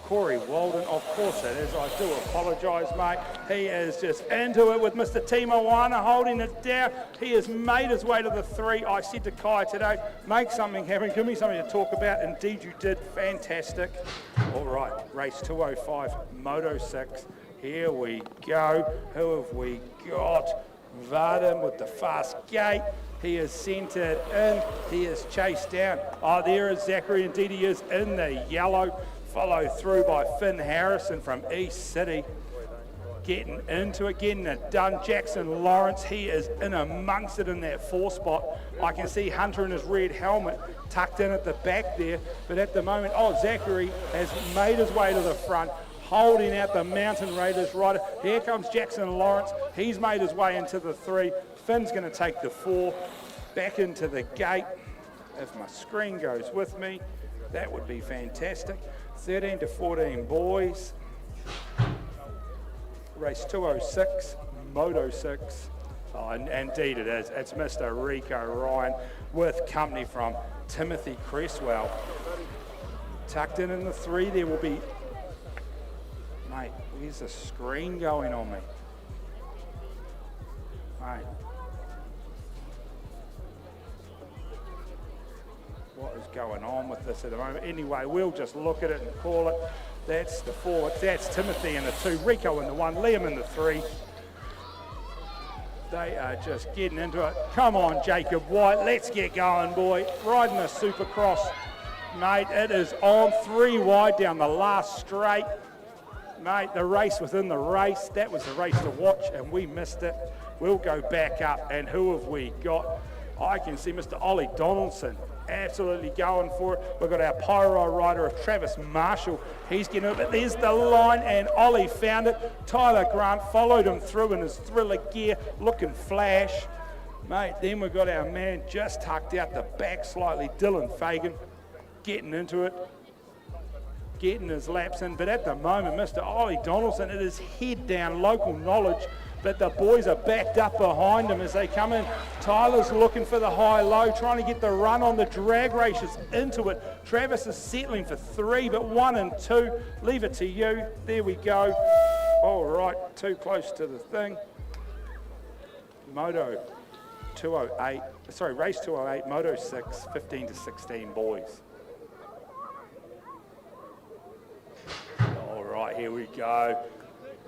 Corey Walden, of course it is. I do apologise, mate. He is just into it with Mr. Timawana holding it down. He has made his way to the 3. I said to Kai today, make something happen. Give me something to talk about. Indeed, you did. Fantastic. All right, race 205, Moto 6. Here we go. Who have we got? Varden with the fast gate. He is centred in. He is chased down. Oh, there is Zachary. Indeed, he is in the yellow. Followed through by Finn Harrison from East City. Getting into it, getting it done. Jackson Lawrence, he is in amongst it in that 4 spot. I can see Hunter in his red helmet tucked in at the back there. But at the moment, Zachary has made his way to the front, holding out the Mountain Raiders rider. Here comes Jackson Lawrence. He's made his way into the 3. Finn's going to take the 4 back into the gate. If my screen goes with me, that would be fantastic. 13 to 14 boys. Race 206, Moto 6. Oh, and indeed it is. It's Mr. Rico Ryan with company from Timothy Cresswell. Tucked in the 3, there will be... Mate, where's the screen going on me? Mate. What is going on with this at the moment? Anyway, we'll just look at it and call it. That's the 4. That's Timothy in the 2. Rico in the 1. Liam in the 3. They are just getting into it. Come on, Jacob White. Let's get going, boy. Riding a Supercross. Mate, it is on. 3 wide down the last straight. Mate, the race within the race. That was the race to watch, and we missed it. We'll go back up, and who have we got? I can see Mr. Ollie Donaldson absolutely going for it. We've got our Pyro rider of Travis Marshall. He's getting it, but there's the line, and Ollie found it. Tyler Grant followed him through in his Thriller gear, looking flash. Mate, then we've got our man just tucked out the back slightly, Dylan Fagan, getting into it, getting his laps in. But at the moment, Mr. Ollie Donaldson, it is head down, local knowledge, but the boys are backed up behind him as they come in. Tyler's looking for the high-low, trying to get the run on the drag races into it. Travis is settling for 3, but 1 and 2. Leave it to you. There we go. All right, too close to the thing. Moto 208, sorry, race 208, Moto 6, 15 to 16 boys. All right, here we go.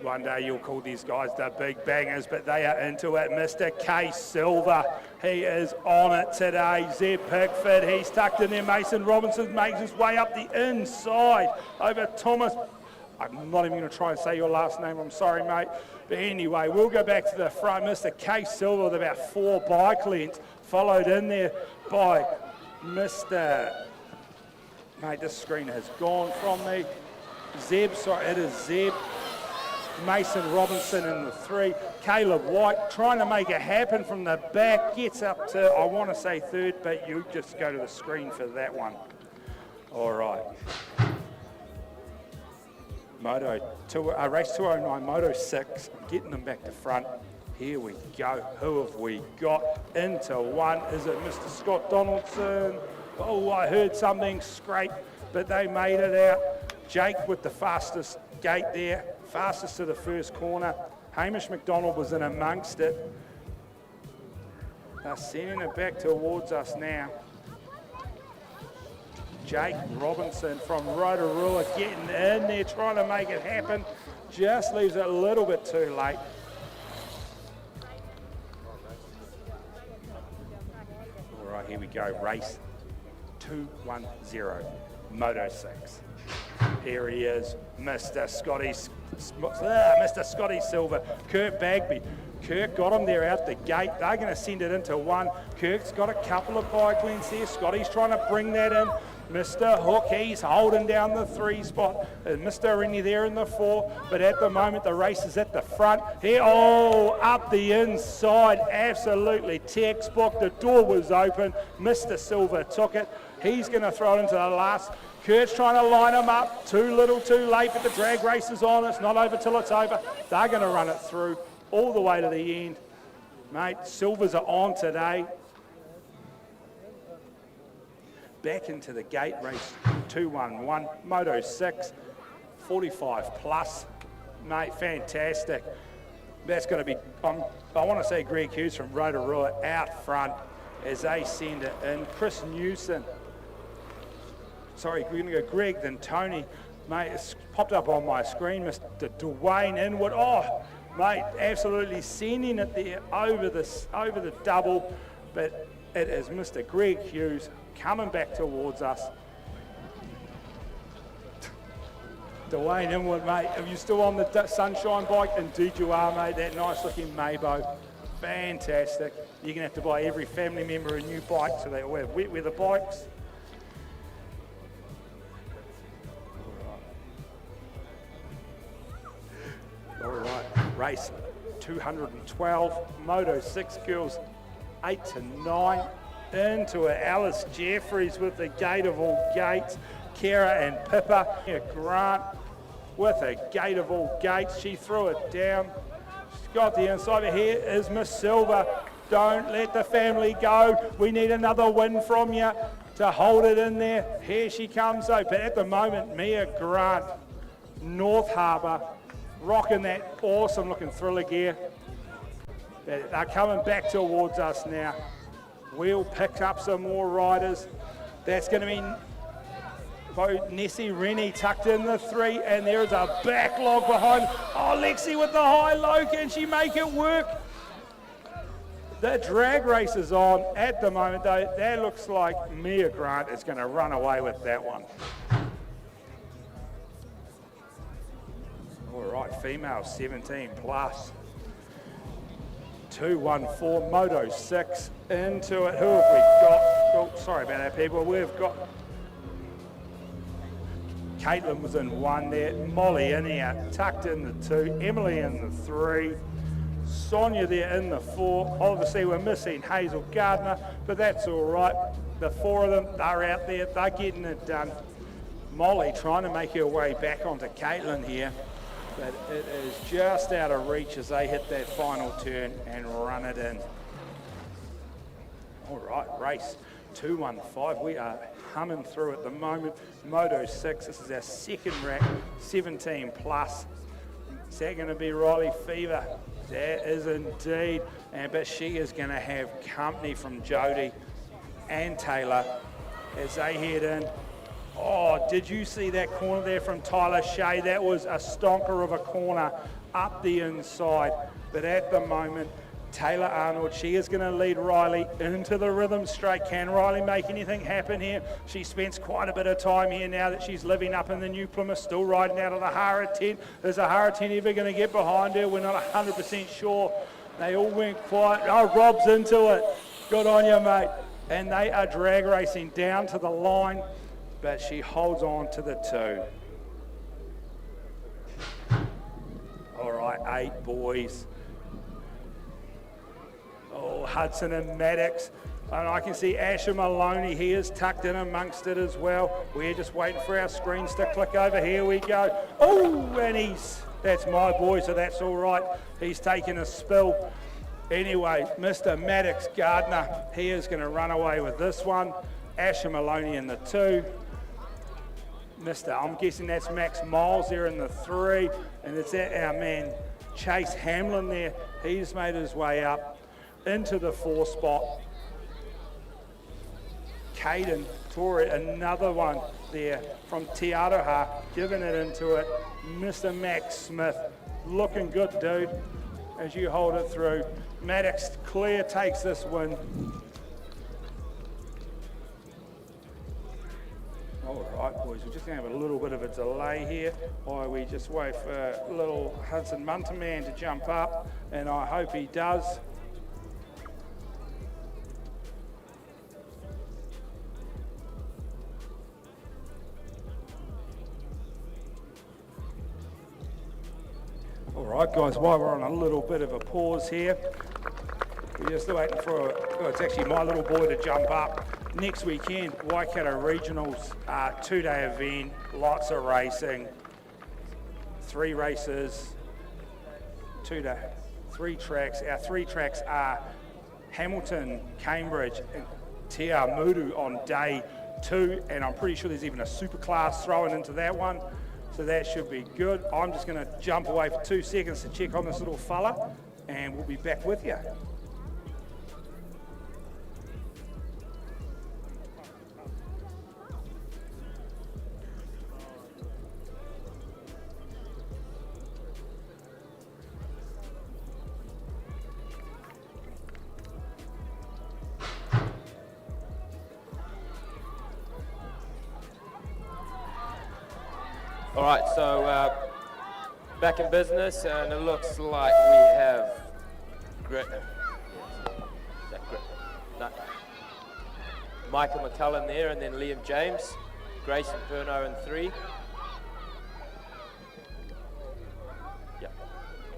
One day you'll call these guys the big bangers, but they are into it. Mr. K. Silver, he is on it today. Zeb Pickford, he's tucked in there. Mason Robinson makes his way up the inside over Thomas. I'm not even going to try and say your last name, I'm sorry, mate. But anyway, we'll go back to the front. Mr. K. Silver with about 4 bike lengths, followed in there by Mr. Mate, this screen has gone from me. it is Zeb. Mason Robinson in the 3. Caleb White trying to make it happen from the back. Gets up to, I want to say 3rd, but you just go to the screen for that one. All right. Race 209, Moto 6. I'm getting them back to front. Here we go. Who have we got into 1? Is it Mr. Scott Donaldson? Oh, I heard something scrape, but they made it out. Jake with the fastest gate there, fastest to the first corner. Hamish McDonald was in amongst it. They're sending it back towards us now. Jake Robinson from Rotorua getting in there, trying to make it happen. Just leaves it a little bit too late. All right, here we go. Race 210, Moto 6. Here he is, Mr. Scotty Silver, Kurt Bagby. Kirk got him there out the gate. They're going to send it into 1. Kirk's got a couple of bike wins there. Scotty's trying to bring that in. Mr. Hook, he's holding down the 3 spot. Mr. Rennie there in the 4, but at the moment the race is at the front. Here, up the inside, absolutely textbook. The door was open. Mr. Silver took it. He's going to throw it into the last. Kurt's trying to line him up. Too little, too late, but the drag race is on. It's not over till it's over. They're going to run it through all the way to the end. Mate, Silvers are on today. Back into the gate, race 211, Moto 6, 45 plus. Mate, fantastic. That's going to be, I want to say Greg Hughes from Rotorua out front as they send it in. Chris Newson. Sorry, we're going to go Greg, then Tony. Mate, it's popped up on my screen, Mr. Dwayne Inwood. Oh, mate, absolutely sending it there over the double. But it is Mr. Greg Hughes coming back towards us. Dwayne Inwood, mate, are you still on the Sunshine bike? Indeed you are, mate. That nice looking Maybo. Fantastic. You're going to have to buy every family member a new bike so they all have wet weather bikes. All right, race 212, Moto 6 girls 8 to 9. Into it, Alice Jeffries with the gate of all gates. Kara and Pippa. Grant with a gate of all gates. She threw it down. She's got the inside. But here is Miss Silver. Don't let the family go. We need another win from you to hold it in there. Here she comes though. But at the moment, Mia Grant, North Harbour, rocking that awesome looking thriller gear. They're coming back towards us now. We'll pick up some more riders. That's going to be Nessie Rennie tucked in the 3, and there is a backlog behind. Oh, Lexi with the high-low, can she make it work? The drag race is on at the moment, though. That looks like Mia Grant is going to run away with that one. All right, female 17 plus. 214, Moto 6 into it. Who have we got? Oh, sorry about that, people. We've got Caitlin was in 1 there. Molly in here, tucked in the 2. Emily in the 3. Sonia there in the 4. Obviously, we're missing Hazel Gardner, but that's all right. The 4 of them, they're out there. They're getting it done. Molly trying to make her way back onto Caitlin here. But it is just out of reach as they hit that final turn and run it in. All right, race 215. We are humming through at the moment. Moto 6, this is our second rack, 17 plus. Is that going to be Riley Fever? That is indeed. But she is going to have company from Jody and Taylor as they head in. Oh, did you see that corner there from Tyler Shea? That was a stonker of a corner up the inside. But at the moment, Taylor Arnold, she is going to lead Riley into the rhythm straight. Can Riley make anything happen here? She spends quite a bit of time here now that she's living up in the new Plymouth, still riding out of the Hara tent. Is the Hara tent ever going to get behind her? We're not 100% sure. They all went quiet. Oh, Rob's into it. Good on you, mate. And they are drag racing down to the line, but she holds on to the 2. 8 boys. Oh, Hudson and Maddox. And I can see Asher Maloney, he is tucked in amongst it as well. We're just waiting for our screens to click over. Here we go. Oh, and that's my boy, so that's all right. He's taken a spill. Anyway, Mr. Maddox Gardner, he is going to run away with this one. Asher Maloney in the 2. I'm guessing that's Max Miles there in the 3. And it's our man Chase Hamlin there. He's made his way up into the 4 spot. Caden Torre, another one there from Te Aroha, giving it into it. Mr. Max Smith, looking good, dude, as you hold it through. Maddox Clear takes this win. All right, boys, we're just going to have a little bit of a delay here while we just wait for little Hudson Munterman to jump up, and I hope he does. All right, guys, while we're on a little bit of a pause here, we're just waiting for, it's actually my little boy to jump up. Next weekend, Waikato Regionals, 2-day event, lots of racing, 3 races, 3 tracks. Our 3 tracks are Hamilton, Cambridge, and Te Amutu on day 2, and I'm pretty sure there's even a super class thrown into that one. So that should be good. I'm just going to jump away for 2 seconds to check on this little fella, and we'll be back with you. All right, so back in business, and it looks like we have Michael McCullen there, and then Liam James, Grayson Perno in 3. Yeah,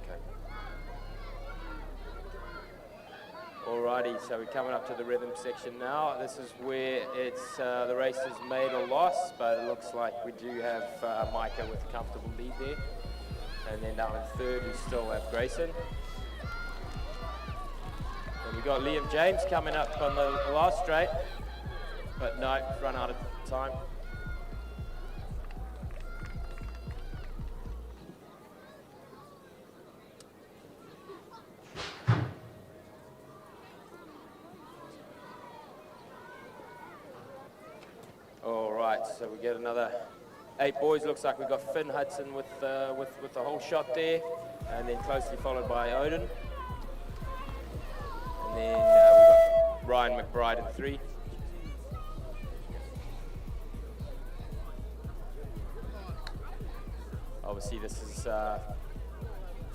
okay. Alrighty, so we're coming up to the rhythm section now. This is where it's the race is made or lost, but it looks like we do have Micah with a comfortable lead there. And then down in 3rd, we still have Grayson. And we've got Liam James coming up on the last straight, but no, run out of time. All right, so we get another 8 boys. Looks like we've got Finn Hudson with the whole shot there, and then closely followed by Odin. And then we've got Ryan McBride in 3. Obviously, this is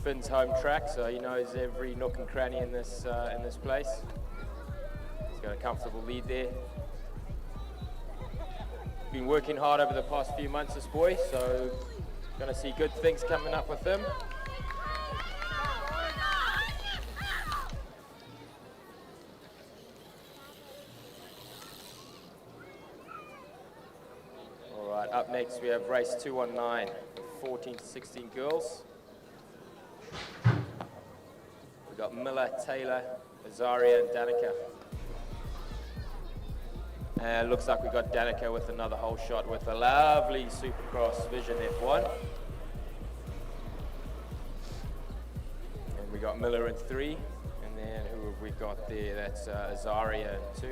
Finn's home track, so he knows every nook and cranny in this place. He's got a comfortable lead there. Been working hard over the past few months, this boy, so gonna see good things coming up with him. All right, up next we have race 219, 14 to 16 girls. We've got Miller, Taylor, Azaria, and Danica. And looks like we got Danica with another whole shot with a lovely Supercross Vision F1. And we got Miller in 3. And then who have we got there? That's Azaria in 2.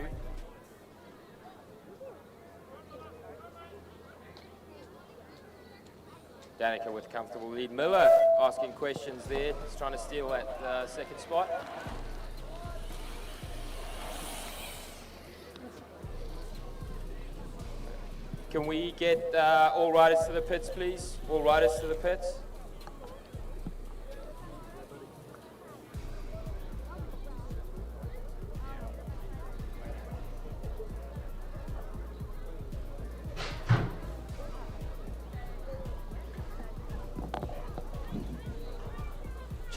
Danica with comfortable lead. Miller asking questions there. He's trying to steal that second spot. Can we get all riders to the pits, please? All riders to the pits.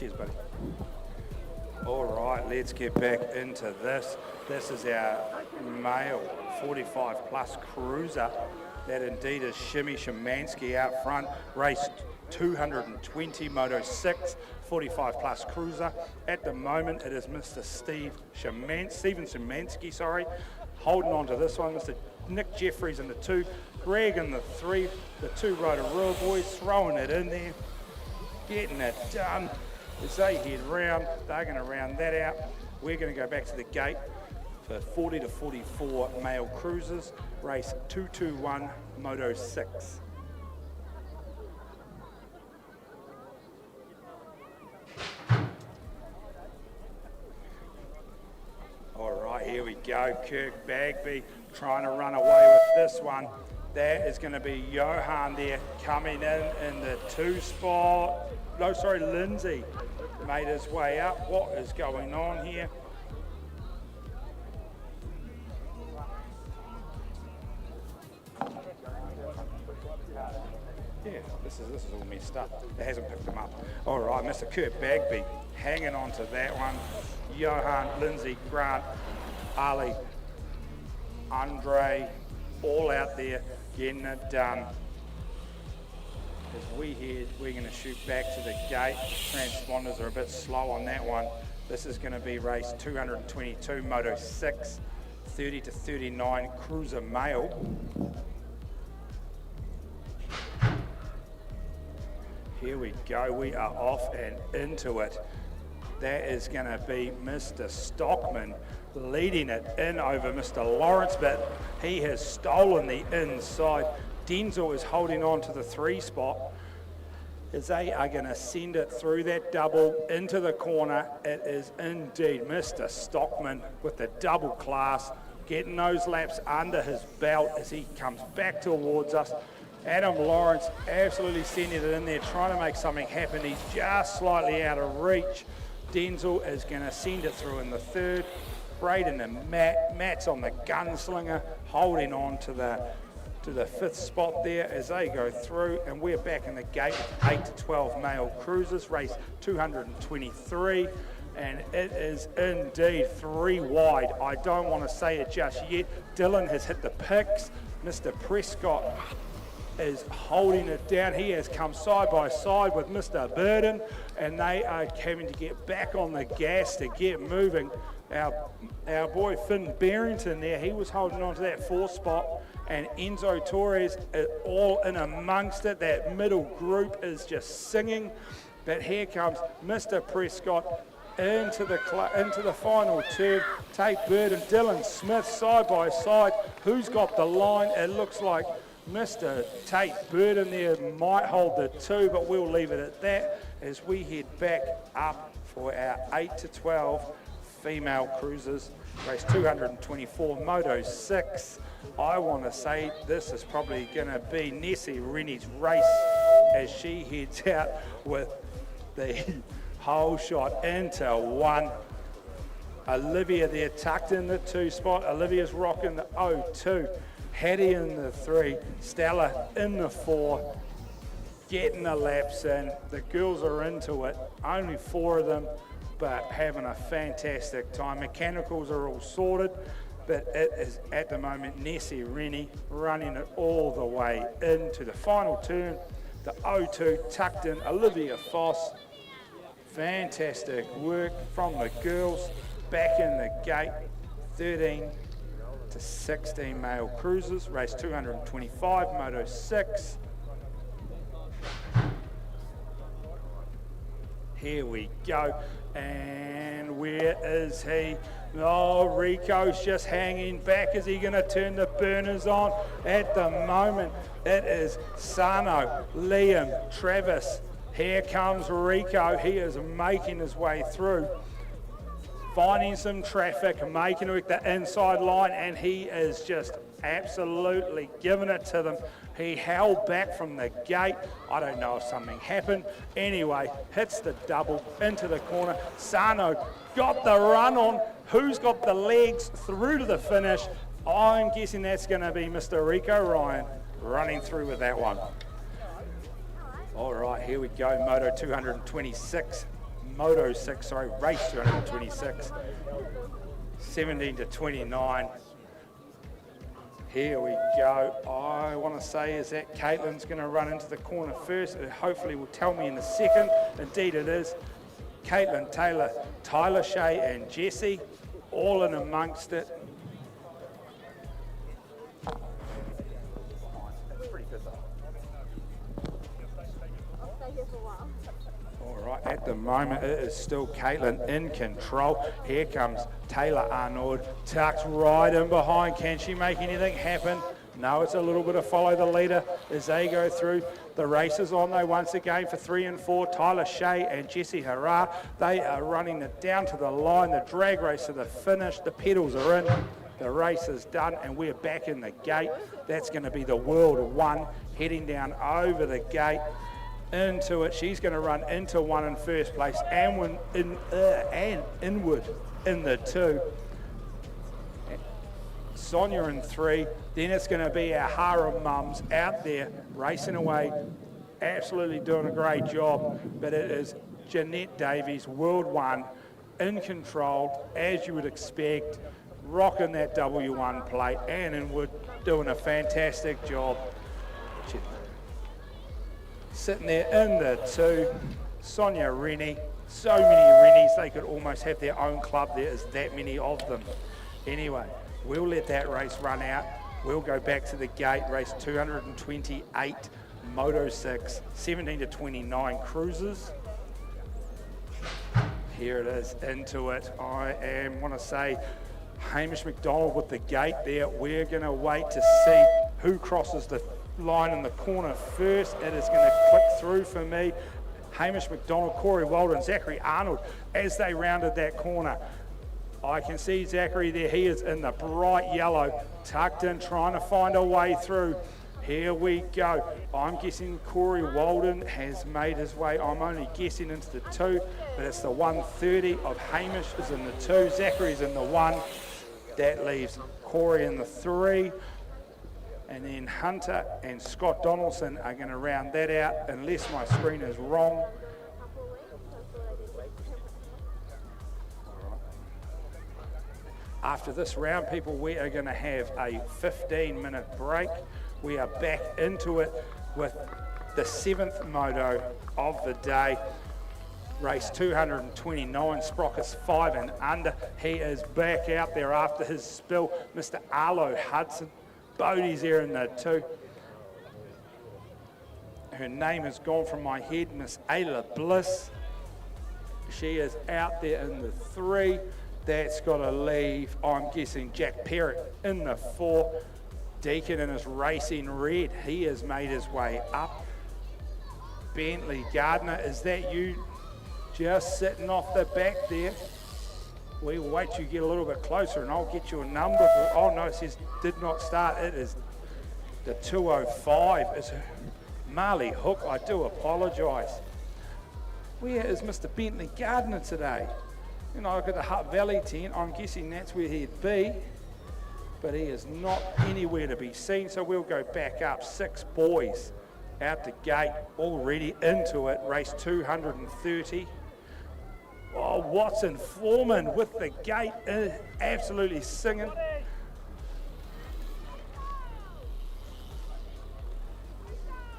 Cheers, buddy. All right, let's get back into this. This is our male 45 plus cruiser. That indeed is Shimmy Szymanski out front. Race 220, Moto 6, 45 plus cruiser. At the moment, it is Mr. Steven Szymanski, holding on to this one. Mr. Nick Jeffries in the 2, Greg in the 3, the 2 Rotorua boys throwing it in there, getting it done. As they head round, they're going to round that out. We're going to go back to the gate for 40 to 44 male cruisers, race 221, Moto 6. All right, here we go. Kirk Bagby trying to run away with this one. That is going to be Johan there coming in the 2 spot. No, sorry, Lindsay made his way up. What is going on here? Yeah, this is all messed up. It hasn't picked them up. All right, Mr. Kurt Bagby hanging on to that one. Johan, Lindsay, Grant, Ali, Andre, all out there getting it done. As we head, we're going to shoot back to the gate. Transponders are a bit slow on that one. This is going to be race 222, Moto 6, 30 to 39, cruiser male. Here we go, we are off and into it. That is going to be Mr. Stockman leading it in over Mr. Lawrence, but he has stolen the inside. Denzel is holding on to the 3 spot as they are going to send it through that double into the corner. It is indeed Mr. Stockman with the double class, getting those laps under his belt as he comes back towards us. Adam Lawrence absolutely sending it in there, trying to make something happen. He's just slightly out of reach. Denzel is going to send it through in the 3rd. Braden and Matt's on the gunslinger, holding on to the 5th spot there as they go through, and we're back in the gate with 8 to 12 male cruisers, race 223, and it is indeed 3 wide. I don't want to say it just yet. Dylan has hit the picks. Mr. Prescott is holding it down. He has come side by side with Mr. Burden, and they are having to get back on the gas to get moving. Our boy Finn Barrington there, he was holding on to that 4th spot, and Enzo Torres is all in amongst it. That middle group is just singing. But here comes Mr. Prescott into the final turn. Tate Burden, Dylan Smith side by side. Who's got the line? It looks like Mr. Tate Burden there might hold the 2, but we'll leave it at that as we head back up for our 8 to 12 female cruisers, race 224, Moto 6. I want to say this is probably going to be Nessie Rennie's race as she heads out with the whole shot into 1. Olivia there tucked in the 2 spot. Olivia's rocking the 0-2. Hattie in the 3. Stella in the 4. Getting the laps in. The girls are into it. Only 4 of them, but having a fantastic time. Mechanicals are all sorted, but it is at the moment Nessie Rennie running it all the way into the final turn. The 0-2 tucked in. Olivia Foss. Fantastic work from the girls. Back in the gate. 13 to 16 male cruisers. Race 225, Moto 6. Here we go. And where is he? Oh, Rico's just hanging back. Is he going to turn the burners on? At the moment, it is Sano, Liam, Travis. Here comes Rico. He is making his way through, finding some traffic, making it with the inside line, and he is just absolutely giving it to them. He held back from the gate. I don't know if something happened. Anyway, hits the double into the corner. Sano got the run on. Who's got the legs through to the finish? I'm guessing that's going to be Mr. Rico Ryan running through with that one. All right, here we go. Moto 226, moto 6, sorry, race 226, 17 to 29. Here we go. I want to say is that Caitlin's going to run into the corner first. It hopefully will tell me in a second. Indeed it is. Caitlin, Taylor, Tyler Shea and Jessie all in amongst it. All right, at the moment it is still Caitlin in control. Here comes Taylor Arnold, tucked right in behind. Can she make anything happen? No, it's a little bit of follow the leader as they go through. The race is on though once again for 3 and 4. Tyler Shea and Jessie Hurrah. They are running it down to the line. The drag race to the finish. The pedals are in. The race is done and we're back in the gate. That's going to be the World 1 heading down over the gate into it. She's going to run into 1 in first place and inward in the 2. Sonia in 3. Then it's going to be our harem mums out there racing away, absolutely doing a great job. But it is Jeanette Davies, World 1, in control, as you would expect, rocking that W1 plate. Anne Inwood doing a fantastic job. Sitting there in the 2, Sonia Rennie. So many Rennies, they could almost have their own club. There is that many of them. Anyway, we'll let that race run out. We'll go back to the gate, race 228, Moto 6, 17 to 29 cruisers. Here it is, into it. I want to say Hamish McDonald with the gate there. We're going to wait to see who crosses the line in the corner first. It is going to click through for me. Hamish McDonald, Corey Walden, Zachary Arnold as they rounded that corner. I can see Zachary there. He is in the bright yellow, tucked in, trying to find a way through. Here we go. I'm guessing Corey Walden has made his way. I'm only guessing into the 2, but it's the 130 of Hamish is in the 2. Zachary's in the 1. That leaves Corey in the 3. And then Hunter and Scott Donaldson are going to round that out, unless my screen is wrong. After this round, people, we are going to have a 15-minute break. We are back into it with the 7th moto of the day. Race 229, Sprocket's 5 and under. He is back out there after his spill. Mr. Arlo Hudson. Bodie's there in the 2. Her name has gone from my head, Miss Ayla Bliss. She is out there in the 3. That's got to leave, I'm guessing, Jack Perrott in the 4. Deacon in his racing red. He has made his way up. Bentley Gardner, is that you just sitting off the back there? We will wait till you get a little bit closer and I'll get you a number. Oh no, it says did not start. It is the 205. It's Marley Hook. I do apologise. Where is Mr. Bentley Gardner today? You know, look at the Hutt Valley tent. I'm guessing that's where he'd be. But he is not anywhere to be seen. So we'll go back up. 6 boys out the gate, already into it. Race 230. Oh, Watson Foreman with the gate, absolutely singing.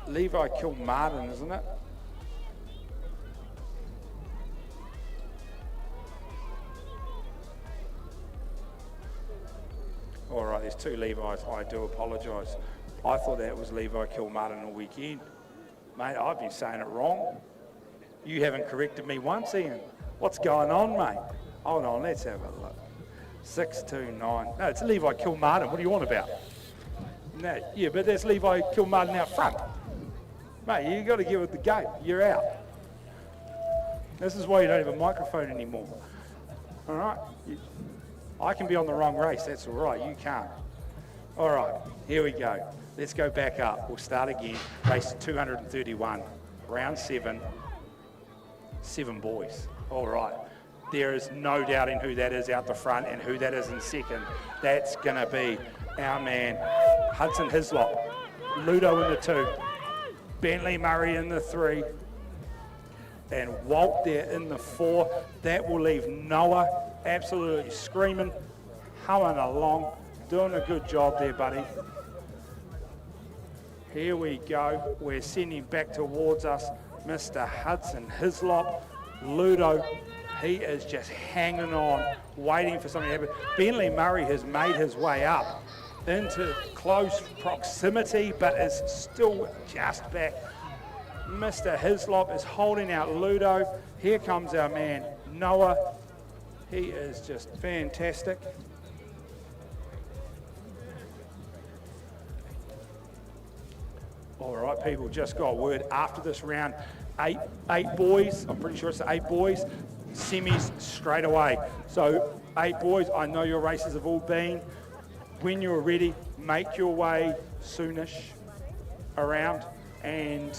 Levi Kilmartin, isn't it? All right, there's 2 Levi's. I do apologise. I thought that was Levi Kilmartin all weekend. Mate, I've been saying it wrong. You haven't corrected me once, Ian. What's going on, mate? Hold on, let's have a look. 629. No, it's Levi Kilmartin. What do you want about? No, yeah, but that's Levi Kilmartin out front. Mate, you got to get with the gate. You're out. This is why you don't have a microphone anymore. All right? I can be on the wrong race. That's all right. You can't. All right, here we go. Let's go back up. We'll start again. Race 231, round 7. 7 boys. All right. There is no doubting who that is out the front and who that is in second. That's going to be our man, Hudson Hislop. Ludo in the 2. Bentley Murray in the 3. and Walt there in the 4. That will leave Noah absolutely screaming, humming along, doing a good job there, buddy. Here we go. We're sending back towards us Mr. Hudson Hislop. Ludo, he is just hanging on, waiting for something to happen. Bentley Murray has made his way up into close proximity, but is still just back. Mr. Hislop is holding out Ludo. Here comes our man, Noah. He is just fantastic. All right, people, just got word after this round, eight boys, I'm pretty sure it's 8 boys, semis straight away. So 8 boys, I know your races have all been. When you're ready, make your way soonish around, and,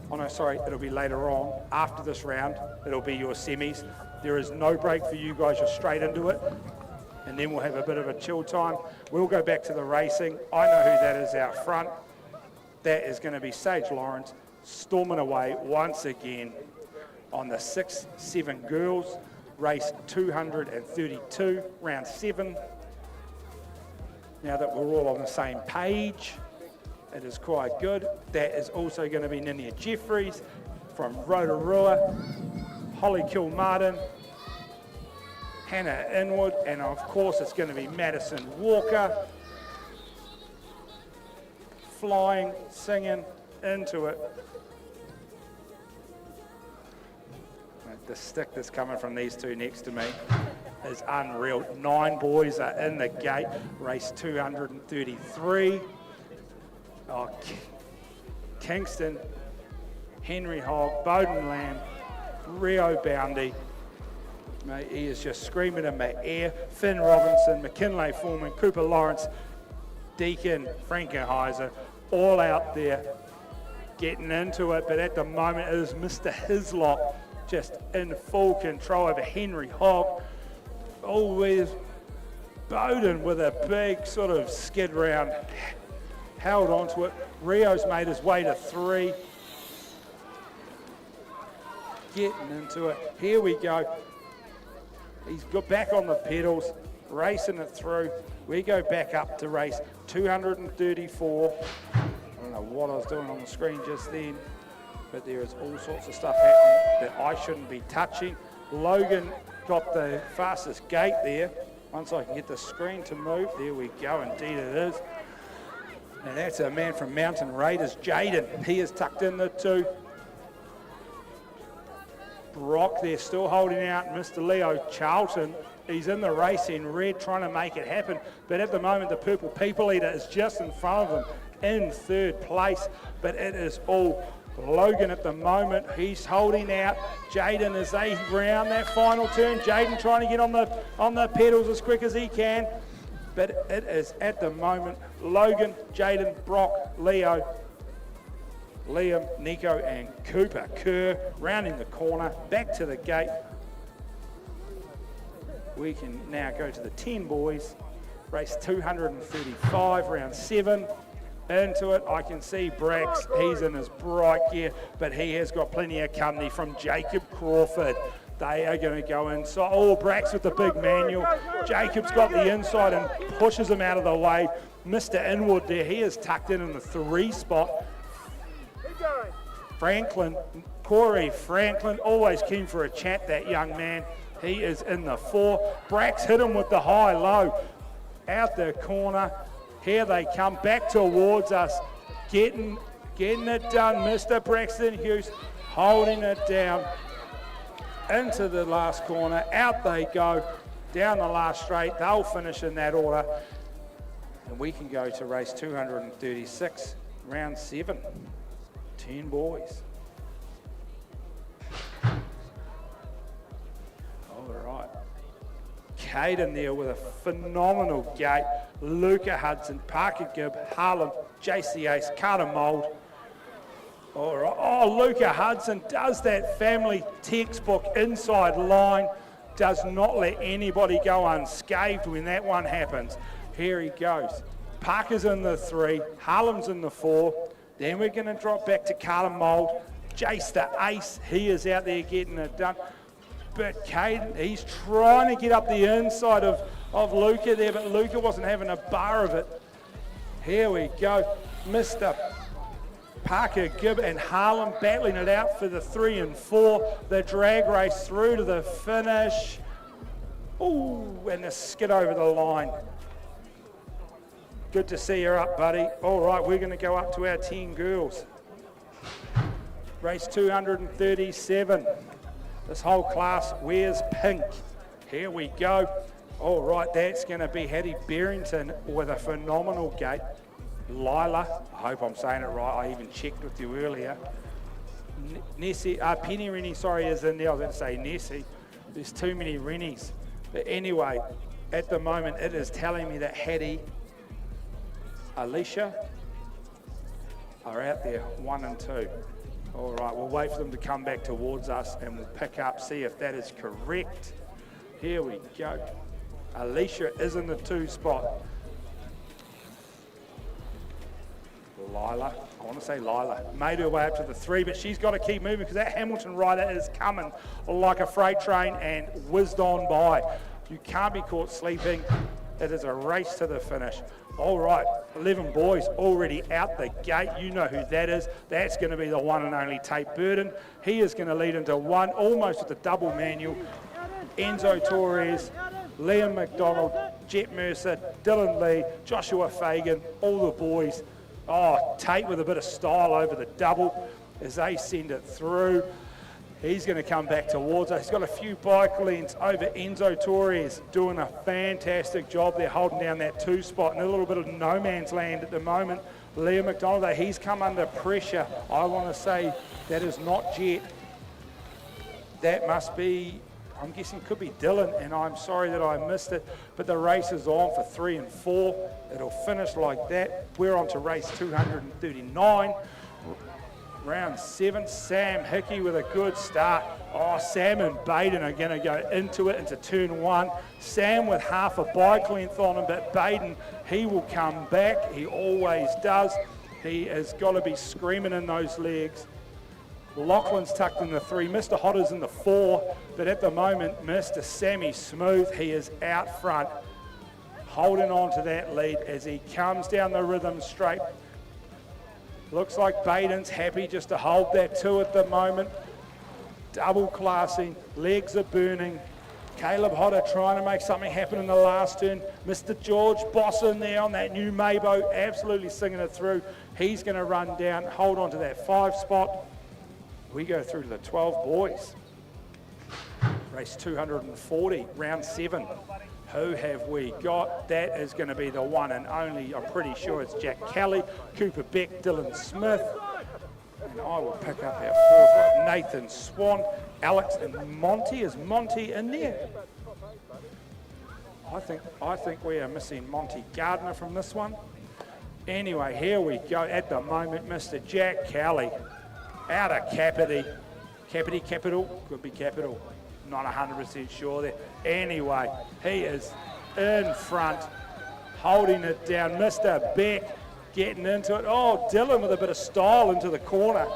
oh no, sorry, it'll be later on. After this round, it'll be your semis. There is no break for you guys, you're straight into it. And then we'll have a bit of a chill time. We'll go back to the racing. I know who that is out front. That is going to be Sage Lawrence storming away once again on the 6-7 girls, race 232, round 7. Now that we're all on the same page, it is quite good. That is also going to be Ninia Jeffries from Rotorua, Holly Kilmartin, Hannah Inwood, and of course it's going to be Madison Walker. Flying, singing into it. The stick that's coming from these two next to me is unreal. 9 boys are in the gate, race 233. Oh, Kingston, Henry Hogg, Bowden Lamb, Rio Boundy. Mate, he is just screaming in my ear. Finn Robinson, McKinley Foreman, Cooper Lawrence, Deacon, Frankenheiser, all out there getting into it, but at the moment it is Mr. Hislop just in full control over Henry Hogg. Always Bowden with a big sort of skid round, held onto it. Rio's made his way to 3. Getting into it. Here we go. He's got back on the pedals, racing it through. We go back up to race 234. I don't know what I was doing on the screen just then, but there is all sorts of stuff happening that I shouldn't be touching. Logan got the fastest gate there. Once I can get the screen to move, there we go, indeed it is. And that's a man from Mountain Raiders, Jaden. He is tucked in the 2. Brock there still holding out. Mr. Leo Charlton, he's in the race in red trying to make it happen, but at the moment the Purple People Eater is just in front of him in 3rd place, but it is all Logan at the moment. He's holding out. Jaden as they round that final turn. Jaden trying to get on the pedals as quick as he can, but it is at the moment Logan, Jaden, Brock, Leo, Liam, Nico and Cooper Kerr rounding the corner, back to the gate. We can now go to the 10 boys, race 235, round 7. Into it, I can see Brax, he's in his bright gear, but he has got plenty of company from Jacob Crawford. They are going to go inside. Oh, Brax with the big manual. Jacob's got the inside and pushes him out of the way. Mr. Inwood there, he is tucked in the 3 spot. Franklin, Corey Franklin, always keen for a chat, that young man. He is in the 4. Brax hit him with the high-low. Out the corner. Here they come back towards us. Getting it done. Mr. Braxton Hughes holding it down. Into the last corner. Out they go. Down the last straight. They'll finish in that order. And we can go to race 236, round 7. 10 boys. All right. Caden there with a phenomenal gate. Luca Hudson, Parker Gibb, Harlem, JC Ace, Carter Mould. All right. Oh, Luca Hudson does that family textbook inside line. Does not let anybody go unscathed when that one happens. Here he goes. Parker's in the 3, Harlem's in the 4. Then we're going to drop back to Carter Mould. Jace the Ace, he is out there getting it done. But Caden, he's trying to get up the inside of Luca there, but Luca wasn't having a bar of it. Here we go. Mr. Parker Gibb and Harlem battling it out for the 3 and 4. The drag race through to the finish. Ooh, and a skid over the line. Good to see you up, buddy. All right, we're going to go up to our 10 girls. Race 237. This whole class wears pink. Here we go. All right, that's going to be Hattie Barrington with a phenomenal gate. Lila, I hope I'm saying it right. I even checked with you earlier. Nessie, Penny Rennie, sorry, is in there. I was going to say Nessie. There's too many Rennies. But anyway, at the moment, it is telling me that Hattie, Alicia are out there 1 and 2. All right, we'll wait for them to come back towards us and we'll pick up, see if that is correct. Here we go. Alicia is in the 2 spot. Lila, I want to say Lila, made her way up to the 3, but she's got to keep moving because that Hamilton rider is coming like a freight train and whizzed on by. You can't be caught sleeping. It is a race to the finish. All right, 11 boys already out the gate. You know who that is. That's going to be the one and only Tate Burden. He is going to lead into 1, almost with a double manual. Enzo Torres, Liam McDonald, Jet Mercer, Dylan Lee, Joshua Fagan, all the boys. Oh, Tate with a bit of style over the double as they send it through. He's going to come back towards us. He's got a few bike lengths over Enzo Torres, doing a fantastic job there, holding down that 2 spot in a little bit of no man's land at the moment. Liam McDonald, he's come under pressure. I want to say that is not Jet. That must be, I'm guessing could be Dylan, and I'm sorry that I missed it, but the race is on for 3 and 4. It'll finish like that. We're on to race 239. Round 7, Sam Hickey with a good start. Oh, Sam and Baden are going to go into it, into turn 1. Sam with half a bike length on him, but Baden, he will come back. He always does. He has got to be screaming in those legs. Lachlan's tucked in the 3. Mr. Hodder's in the 4, but at the moment, Mr. Sammy Smooth, he is out front, holding on to that lead as he comes down the rhythm straight. Looks like Baden's happy just to hold that 2 at the moment. Double classing, legs are burning. Caleb Hodder trying to make something happen in the last turn. Mr. George Bosson there on that new Maybo, absolutely singing it through. He's going to run down, hold on to that 5 spot. We go through to the 12 boys. Race 240, round 7. Who have we got? That is going to be the one and only, I'm pretty sure it's Jack Kelly, Cooper Beck, Dylan Smith. And I will pick up our 4th, Nathan Swan, Alex and Monty. Is Monty in there? I think we are missing Monty Gardner from this one. Anyway, here we go. At the moment, Mr. Jack Kelly out of Capity. Capital? Could be Capital. Not 100% sure there. Anyway, he is in front, holding it down. Mr. Beck getting into it. Oh, Dylan with a bit of style into the corner.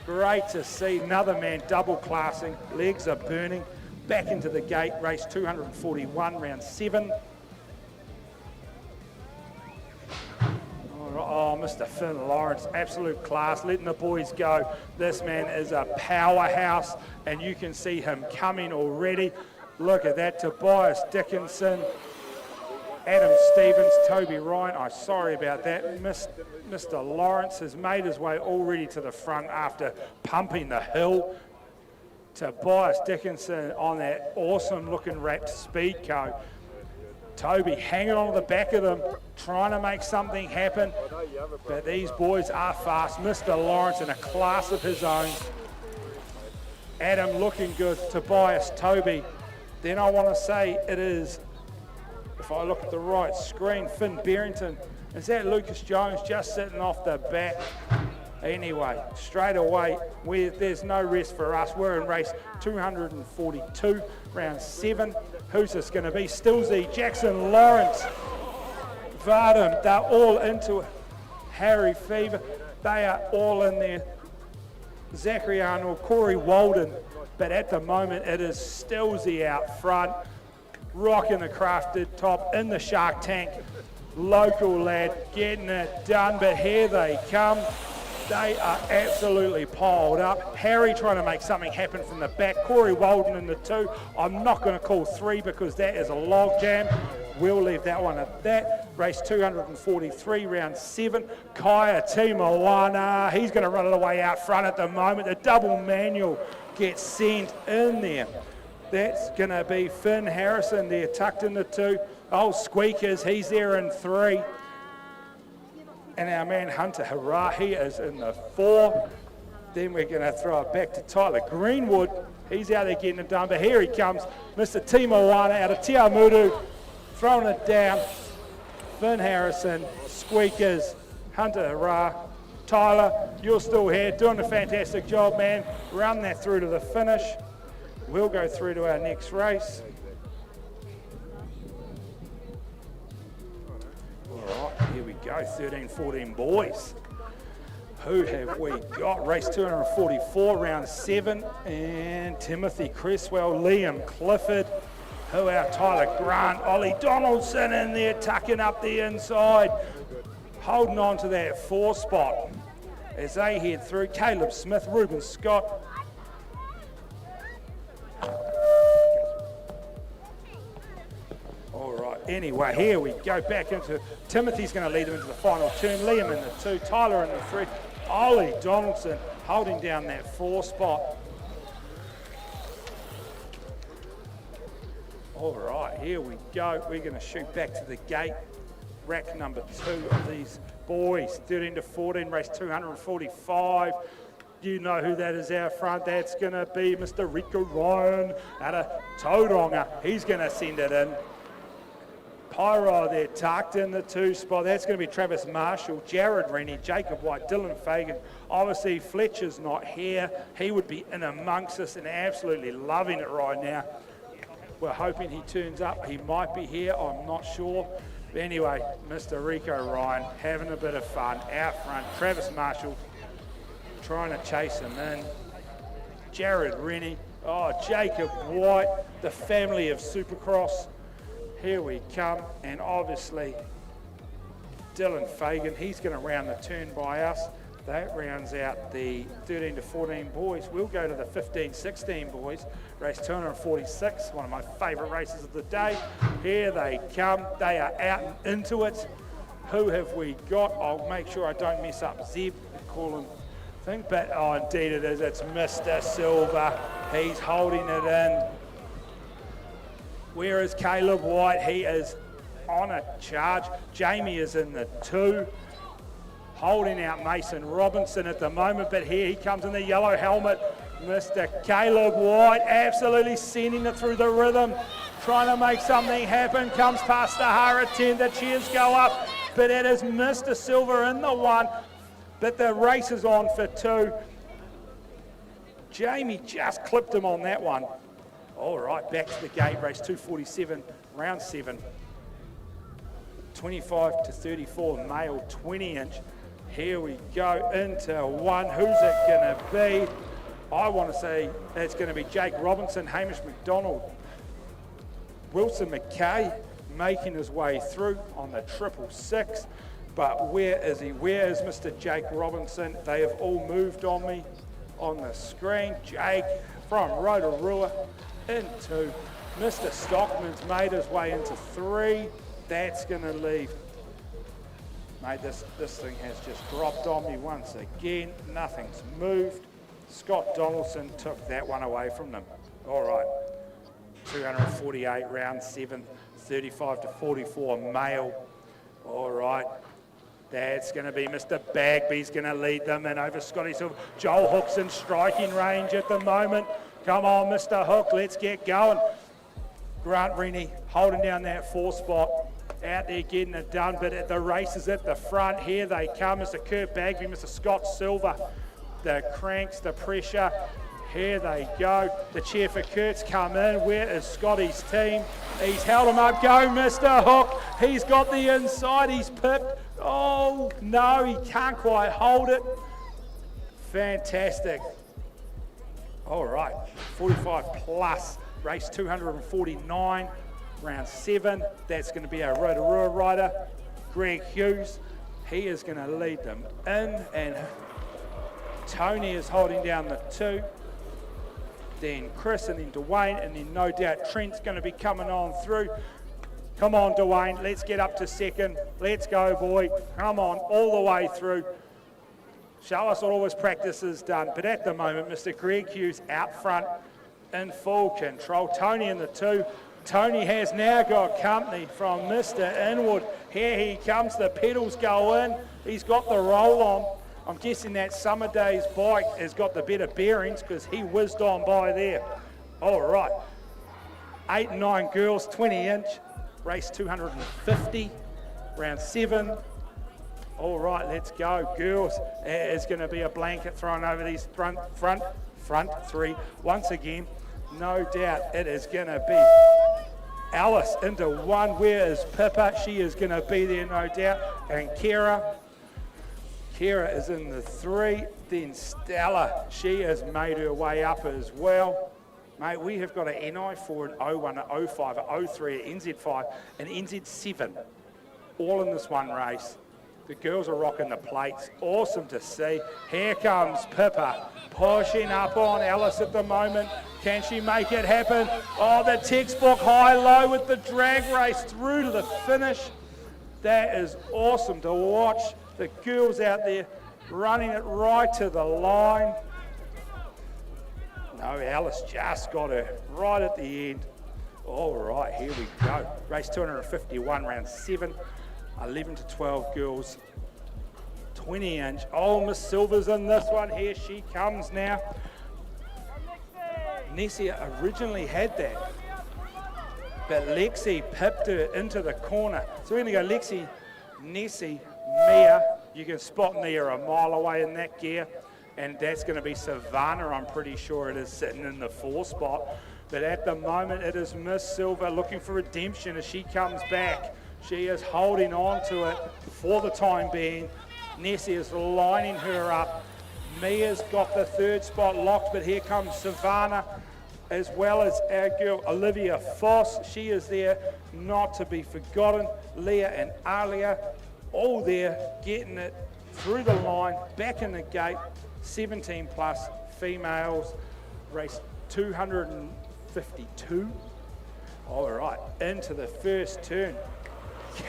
Great to see. Another man double classing. Legs are burning. Back into the gate. Race 241, round 7. Oh, Mr. Finn Lawrence, absolute class, letting the boys go. This man is a powerhouse, and you can see him coming already. Look at that, Tobias Dickinson, Adam Stevens, Toby Ryan. I'm sorry about that. Mr. Lawrence has made his way already to the front after pumping the hill. Tobias Dickinson on that awesome-looking wrapped Speedco. Toby hanging on to the back of them, trying to make something happen. But these boys are fast. Mr. Lawrence in a class of his own. Adam looking good. Tobias, Toby. Then I want to say it is, if I look at the right screen, Finn Barrington. Is that Lucas Jones just sitting off the back? Anyway, straight away, there's no rest for us. We're in race 242, round 7. Who's this going to be? Stillsy, Jackson Lawrence, Vardham, they're all into it. Harry Fever, they are all in there. Zachary Arnold, Corey Walden, but at the moment it is Stilsey out front, rocking the crafted top in the shark tank. Local lad getting it done, but here they come. They are absolutely piled up. Harry trying to make something happen from the back. Corey Walden in the 2. I'm not going to call 3 because that is a log jam. We'll leave that one at that. Race 243, round 7. Kaya Timawana, he's going to run it away out front at the moment. The double manual gets sent in there. That's going to be Finn Harrison there, tucked in the 2. Oh, Squeakers, he's there in 3. And our man Hunter Hurrah, he is in the 4. Then we're going to throw it back to Tyler Greenwood. He's out there getting it done, but here he comes, Mr. Timawana out of Tiamutu, throwing it down. Finn Harrison, Squeakers, Hunter Hurrah. Tyler, you're still here, doing a fantastic job, man. Run that through to the finish. We'll go through to our next race. All right, here we go, 13-14 boys. Who have we got? Race 244, round 7, and Timothy Cresswell, Liam Clifford, who our Tyler Grant, Ollie Donaldson in there, tucking up the inside, holding on to that 4 spot as they head through. Caleb Smith, Ruben Scott. All right, anyway, here we go back into, Timothy's going to lead them into the final turn. Liam in the 2, Tyler in the 3, Ollie Donaldson holding down that 4 spot. All right, here we go. We're going to shoot back to the gate. Rack number 2 of these boys, 13-14, race 245. You know who that is out front. That's going to be Mr. Rico Ryan out of Tauranga. He's going to send it in. Pyro there, tucked in the 2 spot. That's going to be Travis Marshall, Jared Rennie, Jacob White, Dylan Fagan. Obviously, Fletcher's not here. He would be in amongst us and absolutely loving it right now. We're hoping he turns up. He might be here, I'm not sure. But anyway, Mr. Rico Ryan having a bit of fun out front. Travis Marshall trying to chase him in. Jared Rennie. Oh, Jacob White, the family of Supercross. Here we come, and obviously Dylan Fagan, he's going to round the turn by us. That rounds out the 13-14 boys. We'll go to the 15-16 boys, race 246, one of my favourite races of the day. Here they come, they are out and into it. Who have we got? I'll make sure I don't mess up Zeb and call him thing, but oh, indeed it is, it's Mr. Silver. He's holding it in. Where is Caleb White? He is on a charge. Jamie is in the 2, holding out Mason Robinson at the moment, but here he comes in the yellow helmet. Mr. Caleb White absolutely sending it through the rhythm, trying to make something happen. Comes past the Hara 10, the cheers go up, but it is Mr. Silver in the 1, but the race is on for 2. Jamie just clipped him on that one. All right, back to the gate, race 247, round 7. 25-34 male 20-inch. Here we go into 1. Who's it going to be? I want to say it's going to be Jake Robinson, Hamish McDonald, Wilson McKay making his way through on the 666. But where is he? Where is Mr. Jake Robinson? They have all moved on me on the screen. Jake from Rotorua into Mr. Stockman's made his way into 3. That's going to leave. Mate, this thing has just dropped on me once again. Nothing's moved. Scott Donaldson took that one away from them. All right, 248, round 7, 35-44 male. All right, that's going to be Mr. Bagby's going to lead them in over Scotty Silver. Joel Hook's in striking range at the moment. Come on, Mr. Hook, let's get going. Grant Rennie holding down that 4 spot. Out there getting it done, but at the race is at the front. Here they come, Mr. Kurt Bagby, Mr. Scott Silver. The cranks, the pressure. Here they go. The cheer for Kurt's come in. Where is Scotty's team? He's held him up. Go, Mr. Hook. He's got the inside. He's pipped. Oh, no, he can't quite hold it. Fantastic. All right, 45 plus, race 249, round 7. That's going to be our Rotorua rider, Greg Hughes. He is going to lead them in, and Tony is holding down the 2. Then Chris, and then Dwayne, and then no doubt Trent's going to be coming on through. Come on, Dwayne, let's get up to second. Let's go, boy. Come on, all the way through. Show us what all his practice has done. But at the moment, Mr. Greg Hughes out front in full control. Tony in the 2. Tony has now got company from Mr. Inwood. Here he comes, the pedals go in. He's got the roll on. I'm guessing that Summer Days bike has got the better bearings because he whizzed on by there. All right, 8 and 9 girls, 20-inch, race 250, round 7. All right, let's go. Girls, it's going to be a blanket thrown over these front 3. Once again, no doubt it is going to be Alice into 1. Where is Pippa? She is going to be there, no doubt. And Kira is in the 3. Then Stella, she has made her way up as well. Mate, we have got an NI4, an 01, an 05, an 03, an NZ5, an NZ7, all in this one race. The girls are rocking the plates. Awesome to see. Here comes Pippa, pushing up on Alice at the moment. Can she make it happen? Oh, the textbook high-low with the drag race through to the finish. That is awesome to watch. The girls out there running it right to the line. No, Alice just got her right at the end. All right, here we go. Race 251, round 7. 11 to 12 girls, 20-inch. Oh, Miss Silver's in this one. Here she comes now. Nessie originally had that, but Lexi pipped her into the corner. So we're going to go Lexi, Nessie, Mia. You can spot Mia a mile away in that gear, and that's going to be Savannah. I'm pretty sure it is sitting in the 4 spot. But at the moment, it is Miss Silver looking for redemption as she comes back. She is holding on to it for the time being. Nessie is lining her up. Mia's got the 3rd spot locked, but here comes Savannah, as well as our girl Olivia Foss. She is there, not to be forgotten. Leah and Alia, all there, getting it through the line, back in the gate. 17 plus females, race 252. All right, into the first turn.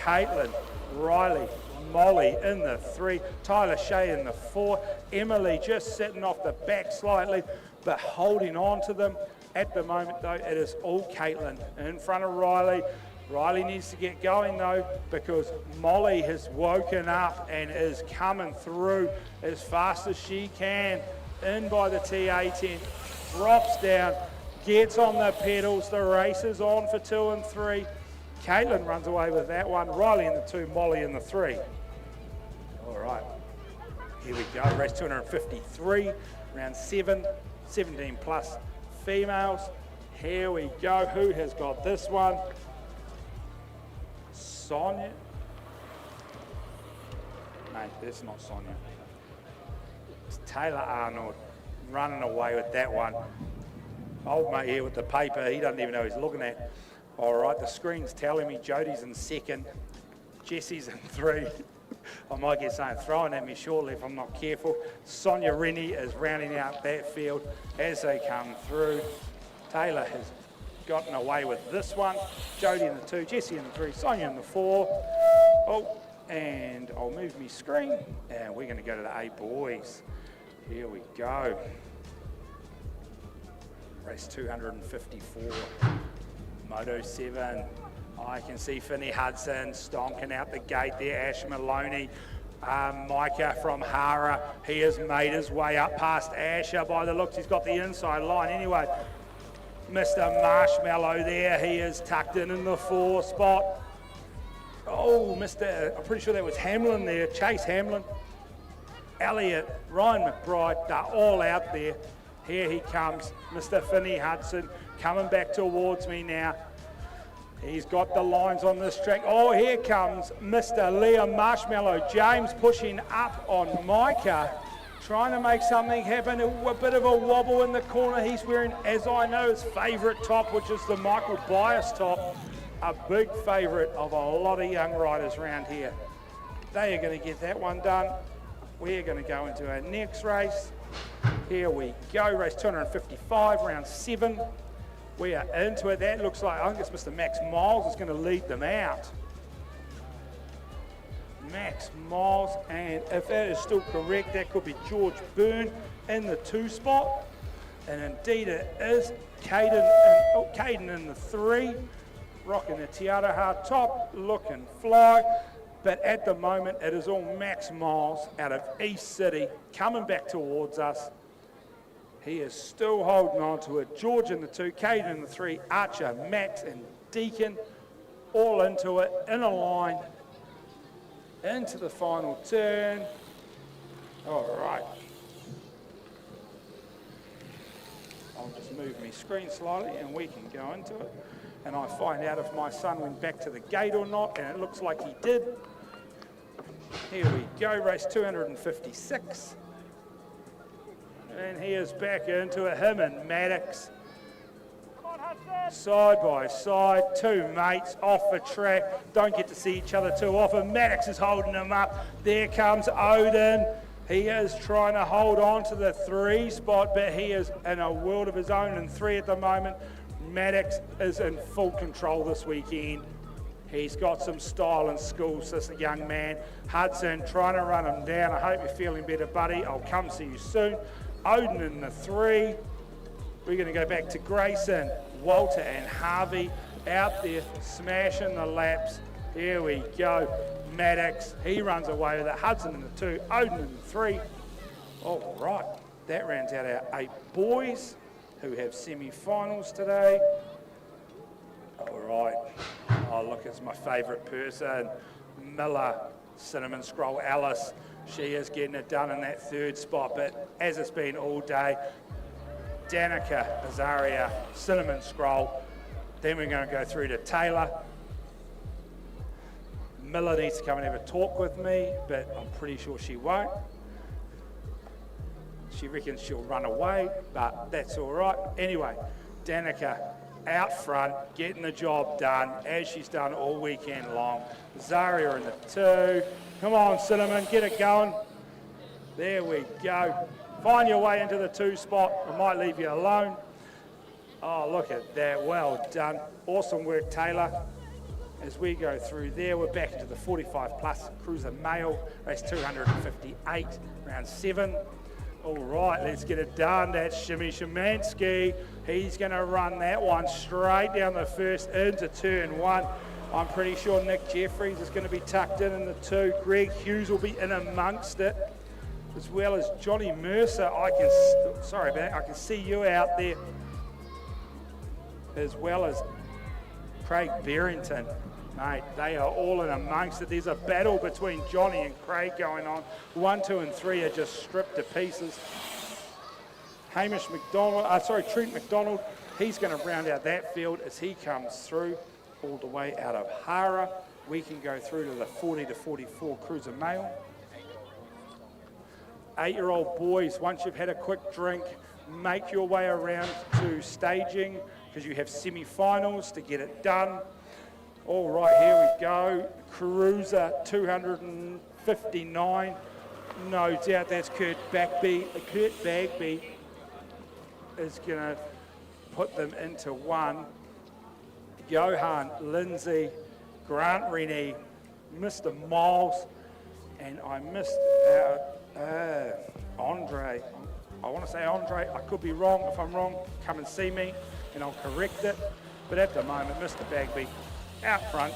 Caitlin, Riley, Molly in the 3, Tyler Shea in the 4, Emily just sitting off the back slightly, but holding on to them. At the moment, though, it is all Caitlin in front of Riley. Riley needs to get going, though, because Molly has woken up and is coming through as fast as she can. In by the T18, drops down, gets on the pedals. The race is on for 2 and 3. Caitlin runs away with that one. Riley in the 2, Molly in the 3. All right, here we go. Race 253, round 7, 17 plus females. Here we go. Who has got this one? Sonia? Mate, that's not Sonia. It's Taylor Arnold running away with that one. Old mate here with the paper, he doesn't even know he's looking at. All right, the screen's telling me Jodie's in 2nd, Jessie's in 3. I might get something thrown at me shortly if I'm not careful. Sonia Rennie is rounding out that field as they come through. Taylor has gotten away with this one. Jodie in the 2, Jessie in the 3, Sonia in the 4. Oh, and I'll move my screen, and we're going to go to the A boys. Here we go. Race 254. Moto 7, I can see Finney Hudson stonking out the gate there. Ash Maloney, Micah from Hara, he has made his way up past Asher. By the looks, he's got the inside line anyway. Mr. Marshmallow there, he is tucked in the 4 spot. Oh, I'm pretty sure that was Hamlin there, Chase Hamlin. Elliot, Ryan McBride, they're all out there. Here he comes, Mr. Finney Hudson, coming back towards me now. He's got the lines on this track. Oh, here comes Mr. Liam Marshmallow James pushing up on Micah. trying to make something happen. A bit of a wobble in the corner. He's wearing, as I know, his favourite top, which is the Michael Bias top. A big favourite of a lot of young riders around here. They are going to get that one done. We're going to go into our next race. Here we go, race 255, round 7. We are into it. That looks like, I think it's Mr. Max Miles is going to lead them out. Max Miles, and if that is still correct, that could be George Byrne in the 2 spot. And indeed it is. Caden in the 3, rocking the Tiara hard top, looking fly. But at the moment, it is all Max Miles out of East City coming back towards us. He is still holding on to it. George in the 2, Caden in the 3, Archer, Max, and Deacon all into it, in a line, into the final turn. All right. I'll just move my screen slightly and we can go into it. And I find out if my son went back to the gate or not, and it looks like he did. Here we go, race 256. And he is back into it, him and Maddox. Side by side, 2 mates off the track. Don't get to see each other too often. Maddox is holding him up. There comes Odin. He is trying to hold on to the 3 spot, but he is in a world of his own in 3 at the moment. Maddox is in full control this weekend. He's got some style and skills, this young man. Hudson trying to run him down. I hope you're feeling better, buddy. I'll come see you soon. Odin in the 3. We're going to go back to Grayson, Walter and Harvey out there smashing the laps. Here we go. Maddox, he runs away with it. Hudson in the 2, Odin in the 3. All right, that rounds out our 8 boys who have semi-finals today. All right. Oh, look, it's my favourite person. Miller, Cinnamon Scroll, Alice. She is getting it done in that 3rd spot, but as it's been all day, Danica, Azaria, Cinnamon Scroll. Then we're going to go through to Taylor. Miller needs to come and have a talk with me, but I'm pretty sure she won't. She reckons she'll run away, but that's all right. Anyway, Danica out front, getting the job done, as she's done all weekend long. Zaria in the 2. Come on, Cinnamon, get it going. There we go. Find your way into the 2 spot. I might leave you alone. Oh, look at that. Well done. Awesome work, Taylor. As we go through there, we're back into the 45 plus cruiser male, race 258, round 7. All right, let's get it done. That's Shimmy Szymanski. He's going to run that one straight down the first into turn 1. I'm pretty sure Nick Jeffries is going to be tucked in the 2. Greg Hughes will be in amongst it, as well as Johnny Mercer. I can see you out there, as well as Craig Barrington. Mate, they are all in amongst it. There's a battle between Johnny and Craig going on. 1, 2, and 3 are just stripped to pieces. Trent McDonald, he's going to round out that field as he comes through all the way out of Hara. We can go through to the 40 to 44 cruiser male. 8-year-old boys, once you've had a quick drink, make your way around to staging because you have semi-finals to get it done. All right, here we go. Cruiser 259. No doubt that's Kurt Bagby. Kurt Bagby is going to put them into 1. Johan Lindsay, Grant Rennie, Mr. Miles, and I missed Andre. I want to say Andre. I could be wrong. If I'm wrong, come and see me and I'll correct it. But at the moment, Mr. Bagby out front,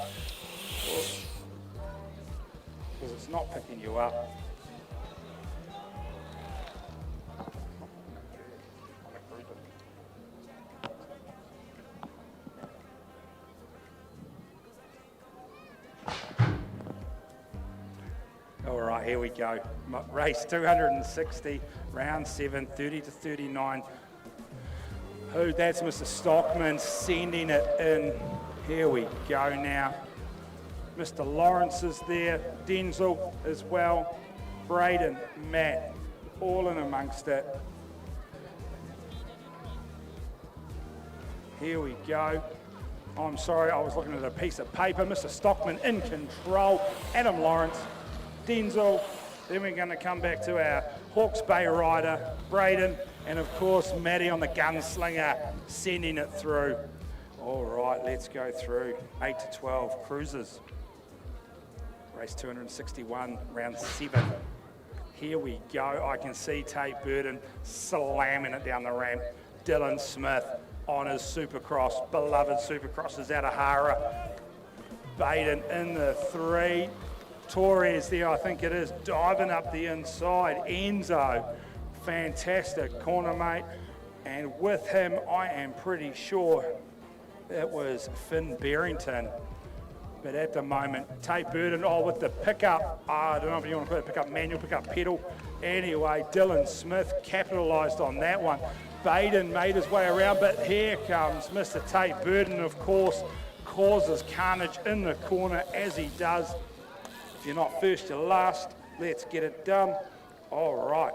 because it's not picking you up. All right, here we go. Race 260, round 7, 30 to 39. Oh, that's Mr. Stockman sending it in. Here we go now. Mr. Lawrence is there, Denzel as well, Braden, Matt, all in amongst it. Here we go. I'm sorry, I was looking at a piece of paper. Mr. Stockman in control. Adam Lawrence, Denzel. Then we're going to come back to our Hawke's Bay rider, Braden, and of course, Maddie on the gunslinger, sending it through. All right, let's go through 8 to 12 cruisers. Race 261, round 7. Here we go. I can see Tate Burden slamming it down the ramp. Dylan Smith on his Supercross, beloved Supercross is out of Hara. Baden in the 3. Torres there, I think it is, diving up the inside. Enzo, fantastic corner mate. And with him, I am pretty sure it was Finn Barrington. But at the moment, Tate Burden, with the pickup, I don't know if you want to put a pickup manual, pickup pedal. Anyway, Dylan Smith capitalised on that one. Baden made his way around, but here comes Mr. Tate Burden, of course, causes carnage in the corner as he does. If you're not first, you're last. Let's get it done. All right,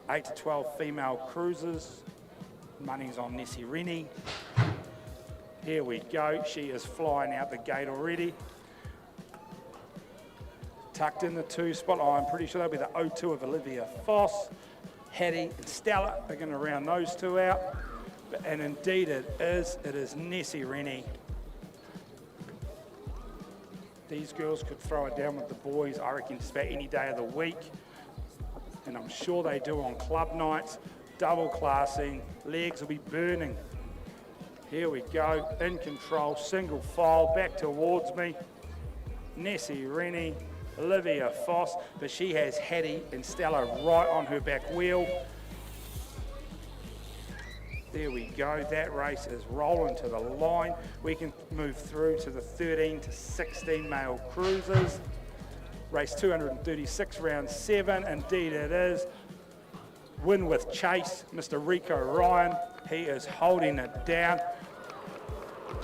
8 to 12 female cruisers. Money's on Nessie Rennie. Here we go. She is flying out the gate already. Tucked in the 2 spot. I'm pretty sure that'll be the O2 of Olivia Foss. Hattie and Stella are going to round those 2 out. And indeed it is Nessie Rennie. These girls could throw it down with the boys, I reckon, just about any day of the week. And I'm sure they do on club nights. Double classing, legs will be burning. Here we go, in control, single file, back towards me. Nessie Rennie, Olivia Foss, but she has Hattie and Stella right on her back wheel. There we go, that race is rolling to the line. We can move through to the 13 to 16 male cruisers. Race 236, round 7, indeed it is. Win with chase, Mr. Rico Ryan. He is holding it down.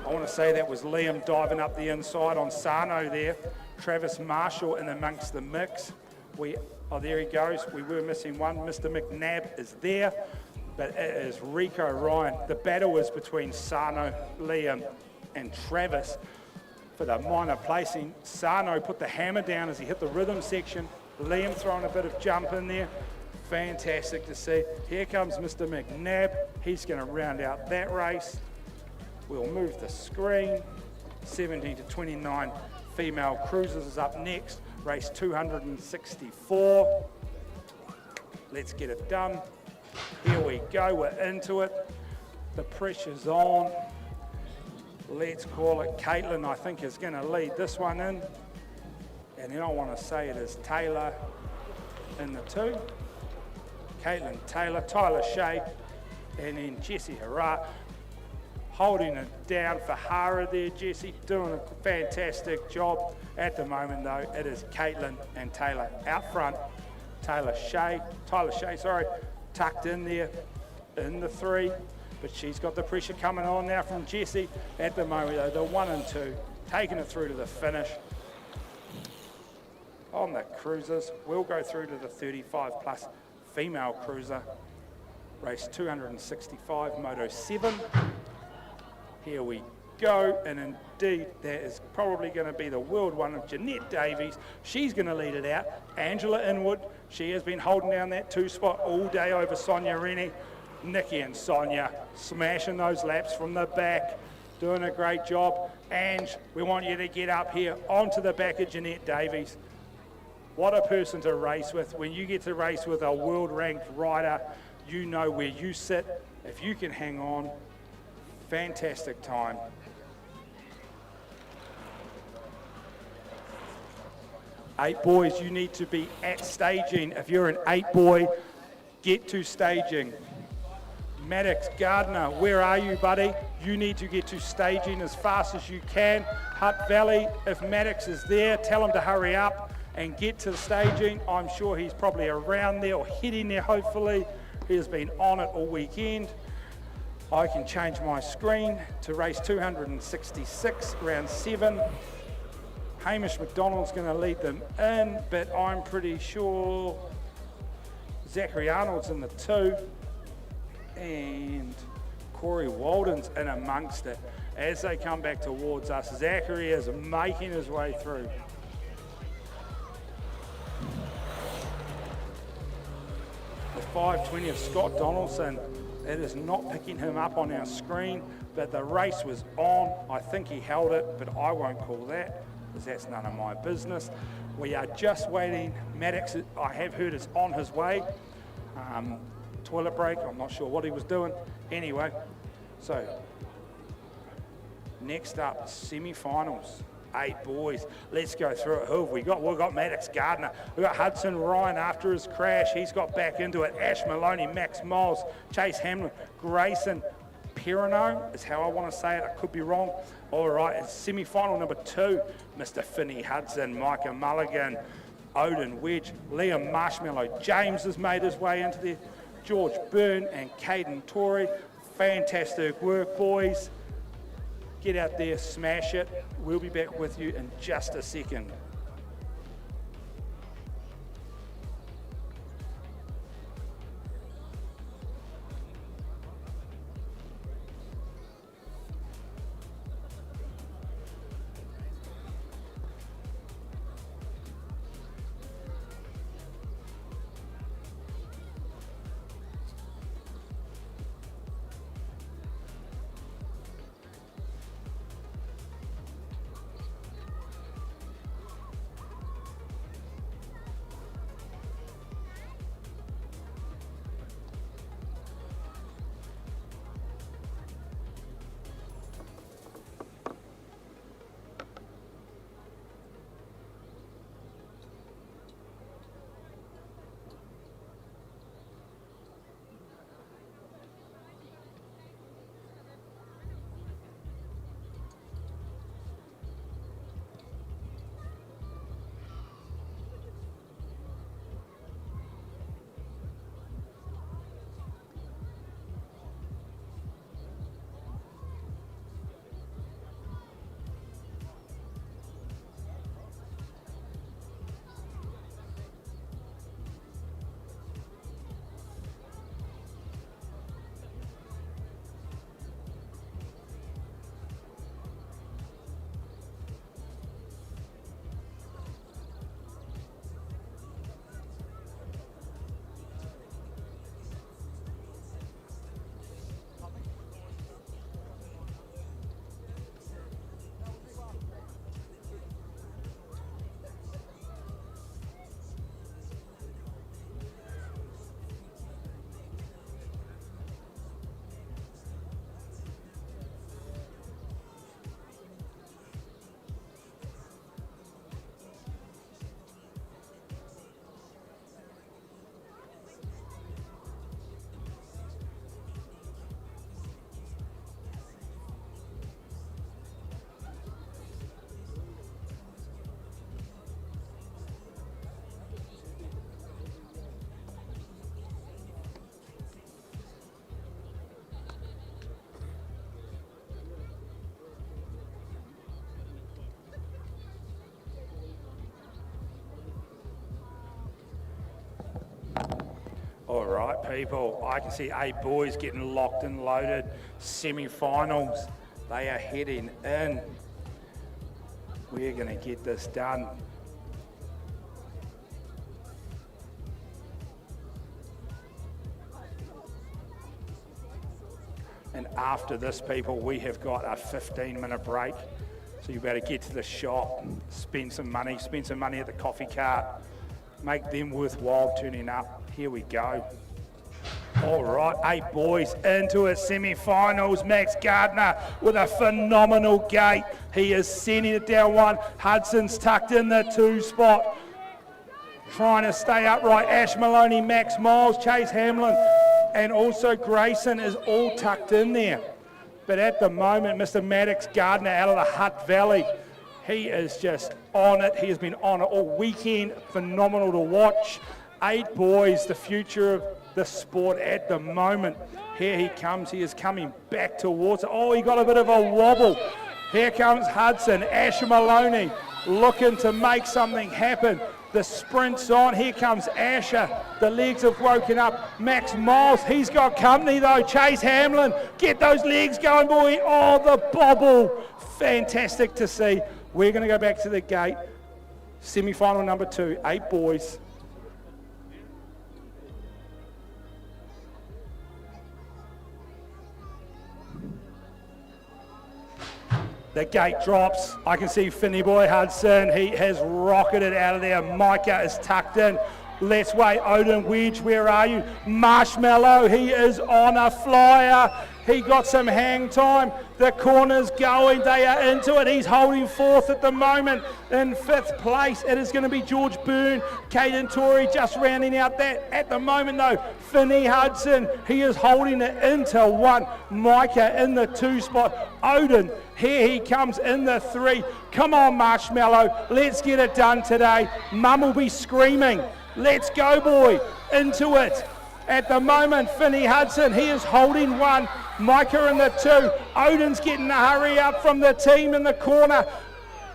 I want to say that was Liam diving up the inside on Sano there. Travis Marshall in amongst the mix. There he goes. We were missing one. Mr. McNabb is there, but it is Rico Ryan. The battle is between Sano, Liam, and Travis for the minor placing. Sano put the hammer down as he hit the rhythm section. Liam throwing a bit of jump in there. Fantastic to see. Here comes Mr. McNabb. He's going to round out that race. We'll move the screen. 17 to 29 female cruisers is up next. Race 264. Let's get it done. Here we go. We're into it. The pressure's on. Let's call it Caitlin, I think, is going to lead this one in. And then I want to say it is Taylor in the 2. Caitlin Taylor, Tyler Shea, and then Jessie Hara holding it down for Hara there. Jessie doing a fantastic job. At the moment though, it is Caitlin and Taylor out front. Tyler Shea, tucked in there in the 3, but she's got the pressure coming on now from Jessie. At the moment though, the 1 and 2 taking it through to the finish. On the cruisers, we'll go through to the 35 plus female cruiser, race 265, Moto 7. Here we go, and indeed that is probably going to be the world one of Jeanette Davies. She's going to lead it out. Angela Inwood, she has been holding down that 2 spot all day over Sonia Rennie. Nikki and Sonia smashing those laps from the back, doing a great job. Ange, we want you to get up here onto the back of Jeanette Davies. What a person to race with. When you get to race with a world-ranked rider, you know where you sit. If you can hang on, fantastic time. Eight boys, you need to be at staging. If you're an 8 boy, get to staging. Maddox Gardner, where are you, buddy? You need to get to staging as fast as you can. Hutt Valley, if Maddox is there, tell him to hurry up and get to the staging. I'm sure he's probably around there or heading there, hopefully. He has been on it all weekend. I can change my screen to race 266, round 7. Hamish McDonald's going to lead them in, but I'm pretty sure Zachary Arnold's in the 2. And Corey Walden's in amongst it. As they come back towards us, Zachary is making his way through. The 520 of Scott Donaldson, it is not picking him up on our screen, but the race was on. I think he held it, but I won't call that because that's none of my business. We are just waiting. Maddox, I have heard, is on his way. Toilet break, I'm not sure what he was doing. Anyway, so next up, semi-finals. 8 boys. Let's go through it. Who have we got? We've got Maddox Gardner. We've got Hudson Ryan after his crash. He's got back into it. Ash Maloney, Max Miles, Chase Hamlin, Grayson Perino is how I want to say it. I could be wrong. All right, it's semi-final number 2. Mr. Finney Hudson, Micah Mulligan, Odin Wedge, Liam Marshmallow James has made his way into there. George Byrne and Caden Torrey. Fantastic work, boys. Get out there, smash it. We'll be back with you in just a second. All right, people, I can see 8 boys getting locked and loaded. Semi-finals, they are heading in. We're going to get this done. And after this, people, we have got a 15-minute break. So you better get to the shop, spend some money at the coffee cart, make them worthwhile turning up. Here we go. All right, 8 boys into it, semi-finals. Max Gardner with a phenomenal gate. He is sending it down 1. Hudson's tucked in the 2 spot, trying to stay upright. Ash Maloney, Max Miles, Chase Hamlin, and also Grayson is all tucked in there. But at the moment, Mr. Maddox Gardner out of the Hutt Valley, he is just on it. He has been on it all weekend. Phenomenal to watch. 8 boys, the future of the sport at the moment. Here he comes. He is coming back towards it. Oh, he got a bit of a wobble. Here comes Hudson. Ash Maloney looking to make something happen. The sprint's on. Here comes Asher. The legs have woken up. Max Miles, he's got company though. Chase Hamlin, get those legs going, boy. Oh, the bobble. Fantastic to see. We're going to go back to the gate. Semi-final number 2, 8 boys. The gate drops. I can see Finney Boy Hudson. He has rocketed out of there. Micah is tucked in. Let's wait. Odin Wedge, where are you? Marshmallow, he is on a flyer. He got some hang time. The corner's going. They are into it. He's holding 4th at the moment. In 5th place, it is going to be George Byrne. Caden Torrey just rounding out that. At the moment, though, Finney Hudson, he is holding it into 1. Micah in the 2 spot. Odin, here he comes in the 3. Come on, Marshmallow. Let's get it done today. Mum will be screaming. Let's go, boy. Into it. At the moment, Finney Hudson, he is holding 1. Micah in the 2. Odin's getting a hurry up from the team in the corner.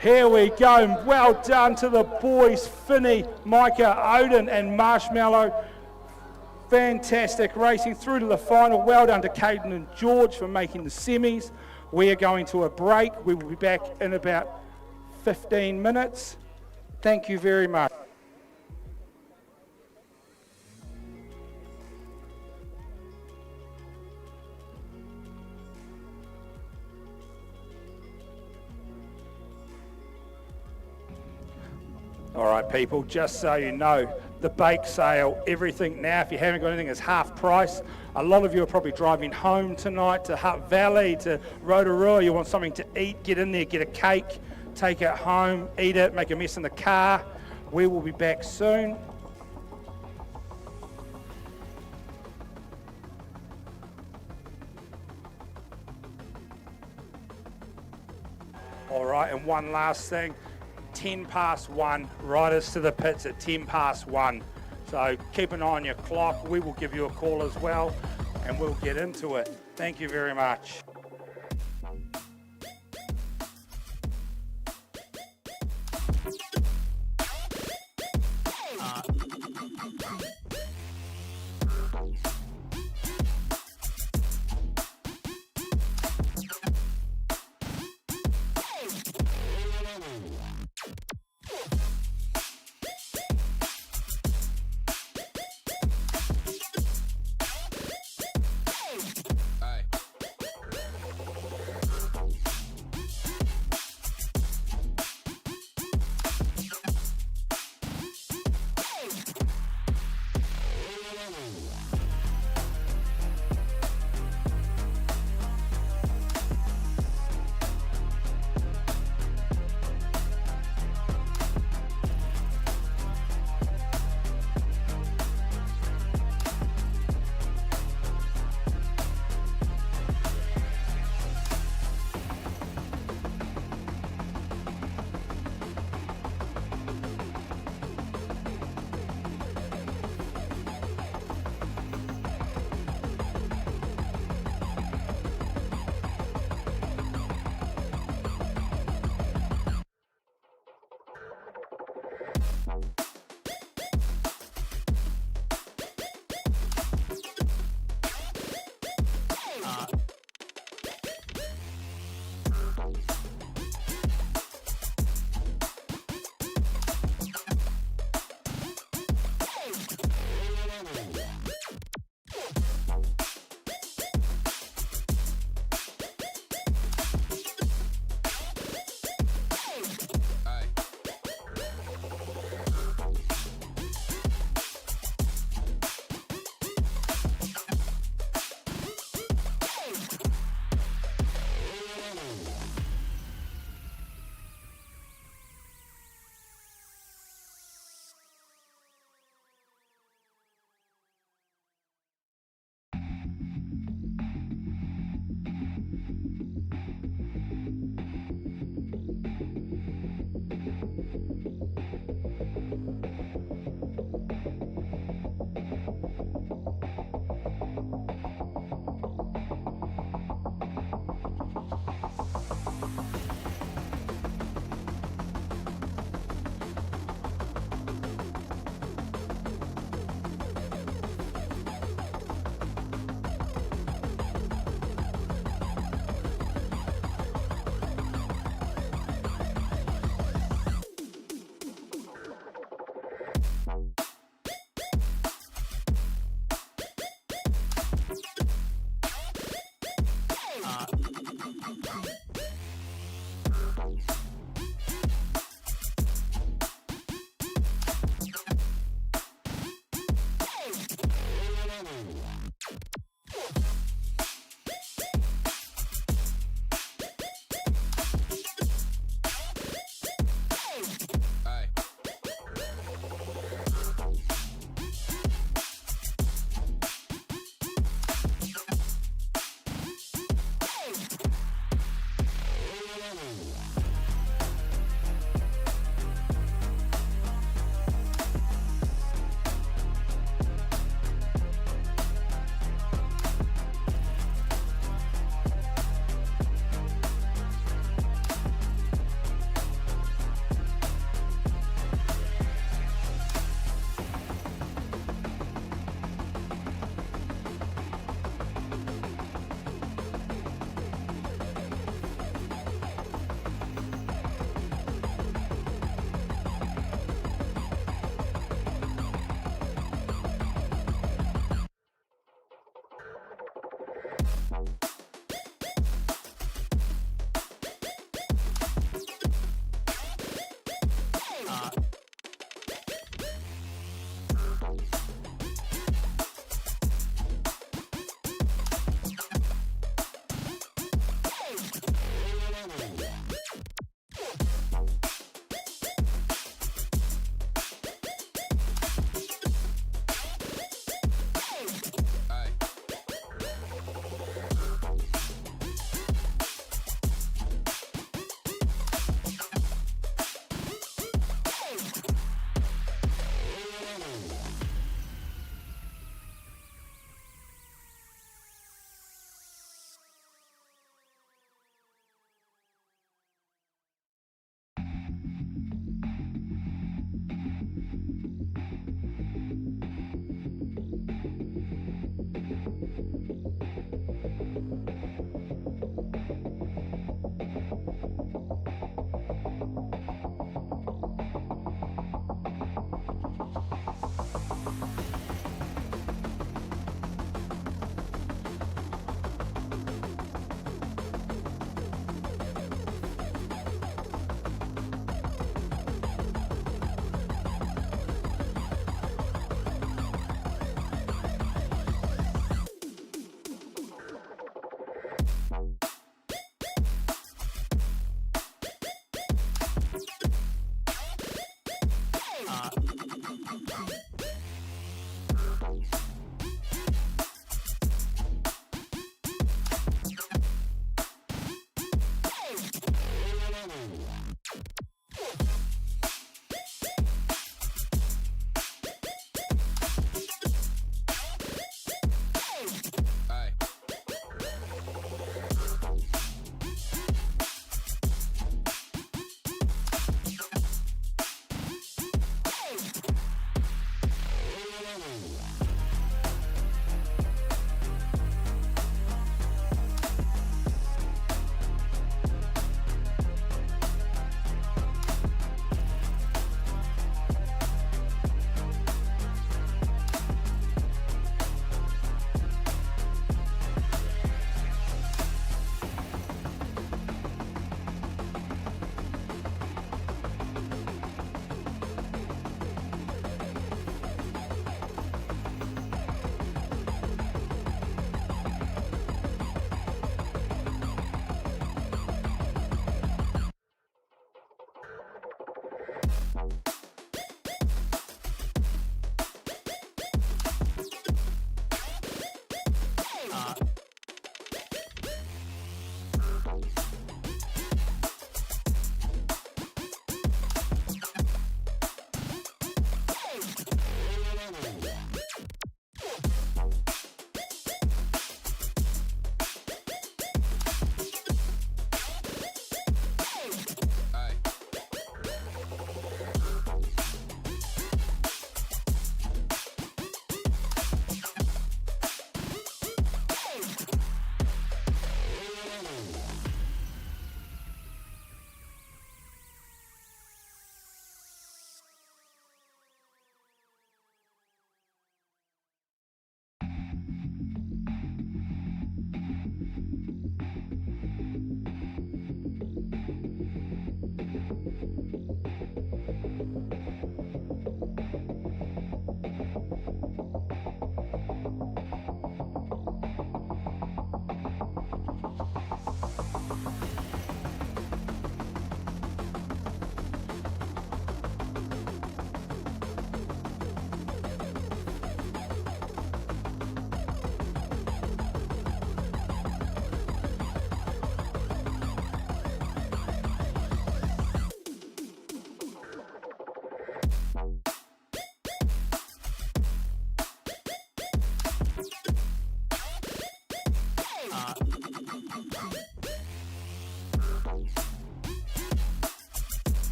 Here we go. Well done to the boys, Finney, Micah, Odin and Marshmallow. Fantastic racing through to the final. Well done to Caden and George for making the semis. We are going to a break. We will be back in about 15 minutes. Thank you very much. All right, people, just so you know, the bake sale, everything now, if you haven't got anything, is half price. A lot of you are probably driving home tonight to Hutt Valley, to Rotorua. You want something to eat, get in there, get a cake, take it home, eat it, make a mess in the car. We will be back soon. All right, and one last thing. 10 past 1, riders to the pits at 10 past 1. So keep an eye on your clock. We will give you a call as well, and we'll get into it. Thank you very much.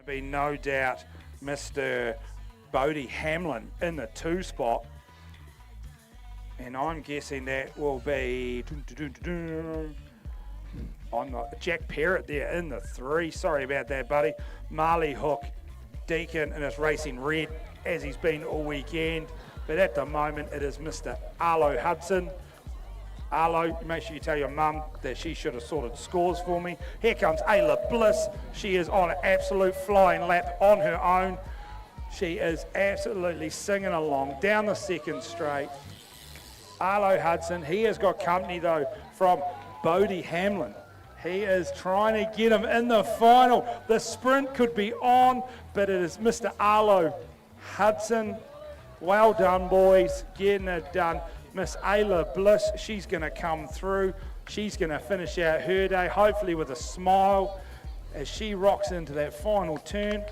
be no doubt Mr. Bodie Hamlin in the 2 spot. And I'm guessing that will be on the Jack Parrott there in the 3. Sorry about that, buddy. Marley Hook Deacon in his racing red, as he's been all weekend. But at the moment, it is Mr. Arlo Hudson. Arlo, make sure you tell your mum that she should have sorted scores for me. Here comes Ayla Bliss. She is on an absolute flying lap on her own. She is absolutely singing along down the 2nd straight. Arlo Hudson, he has got company though from Bodie Hamlin. He is trying to get him in the final. The sprint could be on, but it is Mr. Arlo Hudson. Well done, boys, getting it done. Miss Ayla Bliss, she's going to come through. She's going to finish out her day, hopefully with a smile, as she rocks into that final turn.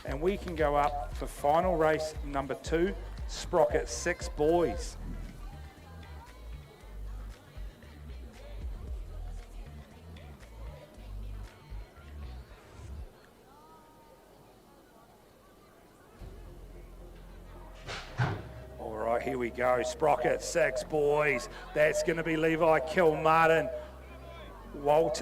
And we can go up for final race number 2, Sprocket 6 boys. Here we go, Sprocket 6 boys. That's going to be Levi Kilmartin, Watson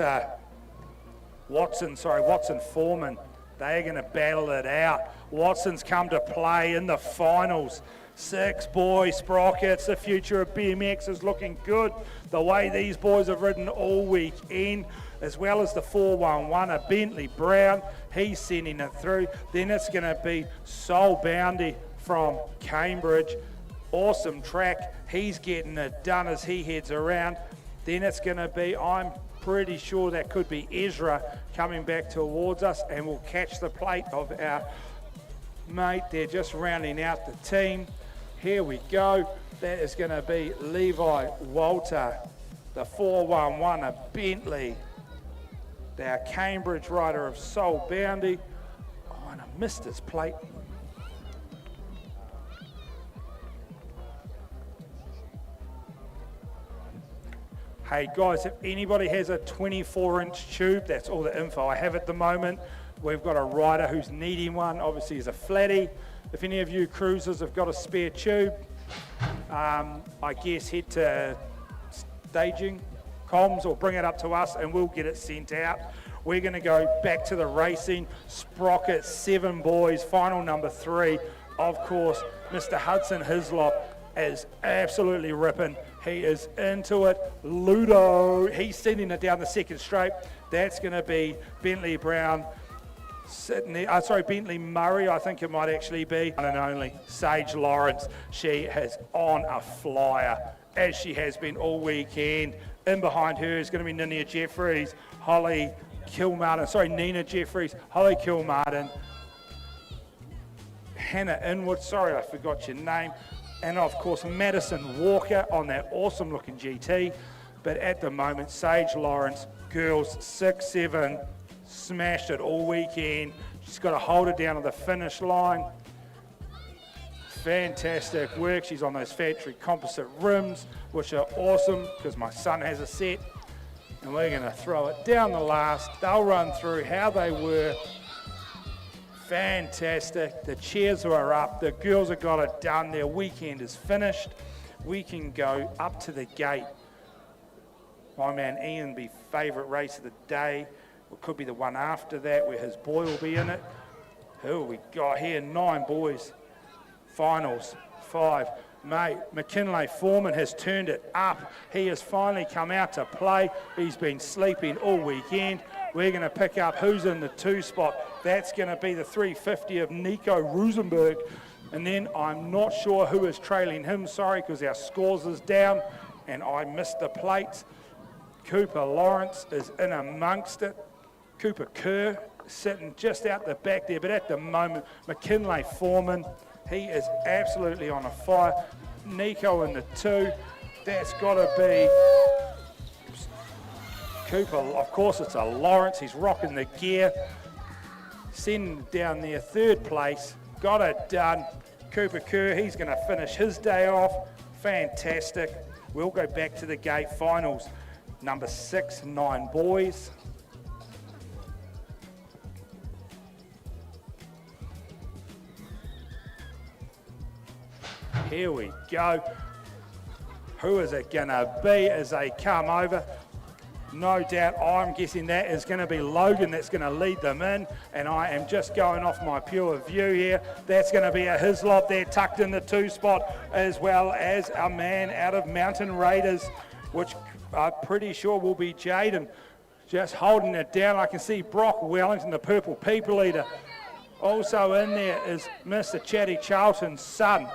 Foreman. They're going to battle it out. Watson's come to play in the finals. 6 boys, Sprockets. The future of BMX is looking good. The way these boys have ridden all weekend, as well as the 411, a Bentley Brown. He's sending it through. Then it's going to be Soul Boundy from Cambridge. Awesome track. He's getting it done as he heads around. Then it's going to be, I'm pretty sure that could be Ezra coming back towards us, and we'll catch the plate of our mate. They're just rounding out the team. Here we go. That is going to be Levi Walter, the 411, a Bentley. Our Cambridge rider of Soul Boundy. Oh, and I missed his plate. Hey guys, if anybody has a 24-inch tube, that's all the info I have at the moment. We've got a rider who's needing one, obviously is a flatty. If any of you cruisers have got a spare tube, I guess head to staging, comms, or bring it up to us and we'll get it sent out. We're going to go back to the racing. Sprocket 7 boys, final number 3. Of course, Mr. Hudson Hislop is absolutely ripping. He is into it. Ludo, he's sending it down the 2nd straight. That's going to be Bentley Brown sitting there. Bentley Murray, I think it might actually be. One and only Sage Lawrence. She is on a flyer, as she has been all weekend. In behind her is going to be Nina Jeffries, Nina Jeffries, Holly Kilmartin, Hannah Inwood, sorry I forgot your name, and of course Madison Walker on that awesome looking GT. But at the moment, Sage Lawrence, girls 6-7, smashed it all weekend. She's got to hold it down on the finish line. Fantastic work. She's on those factory composite rims, which are awesome because my son has a set. And we're going to throw it down the last. They'll run through how they were. Fantastic. The chairs are up. The girls have got it done. Their weekend is finished. We can go up to the gate. My man Ian be favourite race of the day. It could be the one after that where his boy will be in it. Who we got here? 9 boys. Finals 5. Mate, McKinley Foreman has turned it up. He has finally come out to play. He's been sleeping all weekend. We're going to pick up who's in the 2 spot. That's going to be the 350 of Nico Rosenberg. And then I'm not sure who is trailing him, sorry, because our scores is down and I missed the plates. Cooper Lawrence is in amongst it. Cooper Kerr sitting just out the back there, but at the moment, McKinley Foreman, he is absolutely on a fire. Nico in the 2, that's got to be Cooper. Of course, it's a Lawrence. He's rocking the gear. Sending down there, 3rd place. Got it done. Cooper Kerr, he's going to finish his day off. Fantastic. We'll go back to the gate finals. Number 6, 9 boys. Here we go. Who is it going to be as they come over? No doubt, I'm guessing that is going to be Logan that's going to lead them in, and I am just going off my pure view here. That's going to be a Hislop there, tucked in the 2 spot, as well as a man out of Mountain Raiders, which I'm pretty sure will be Jaden, just holding it down. I can see Brock Wellington, the Purple People Eater. Also in there is Mr. Chatty Charlton's son,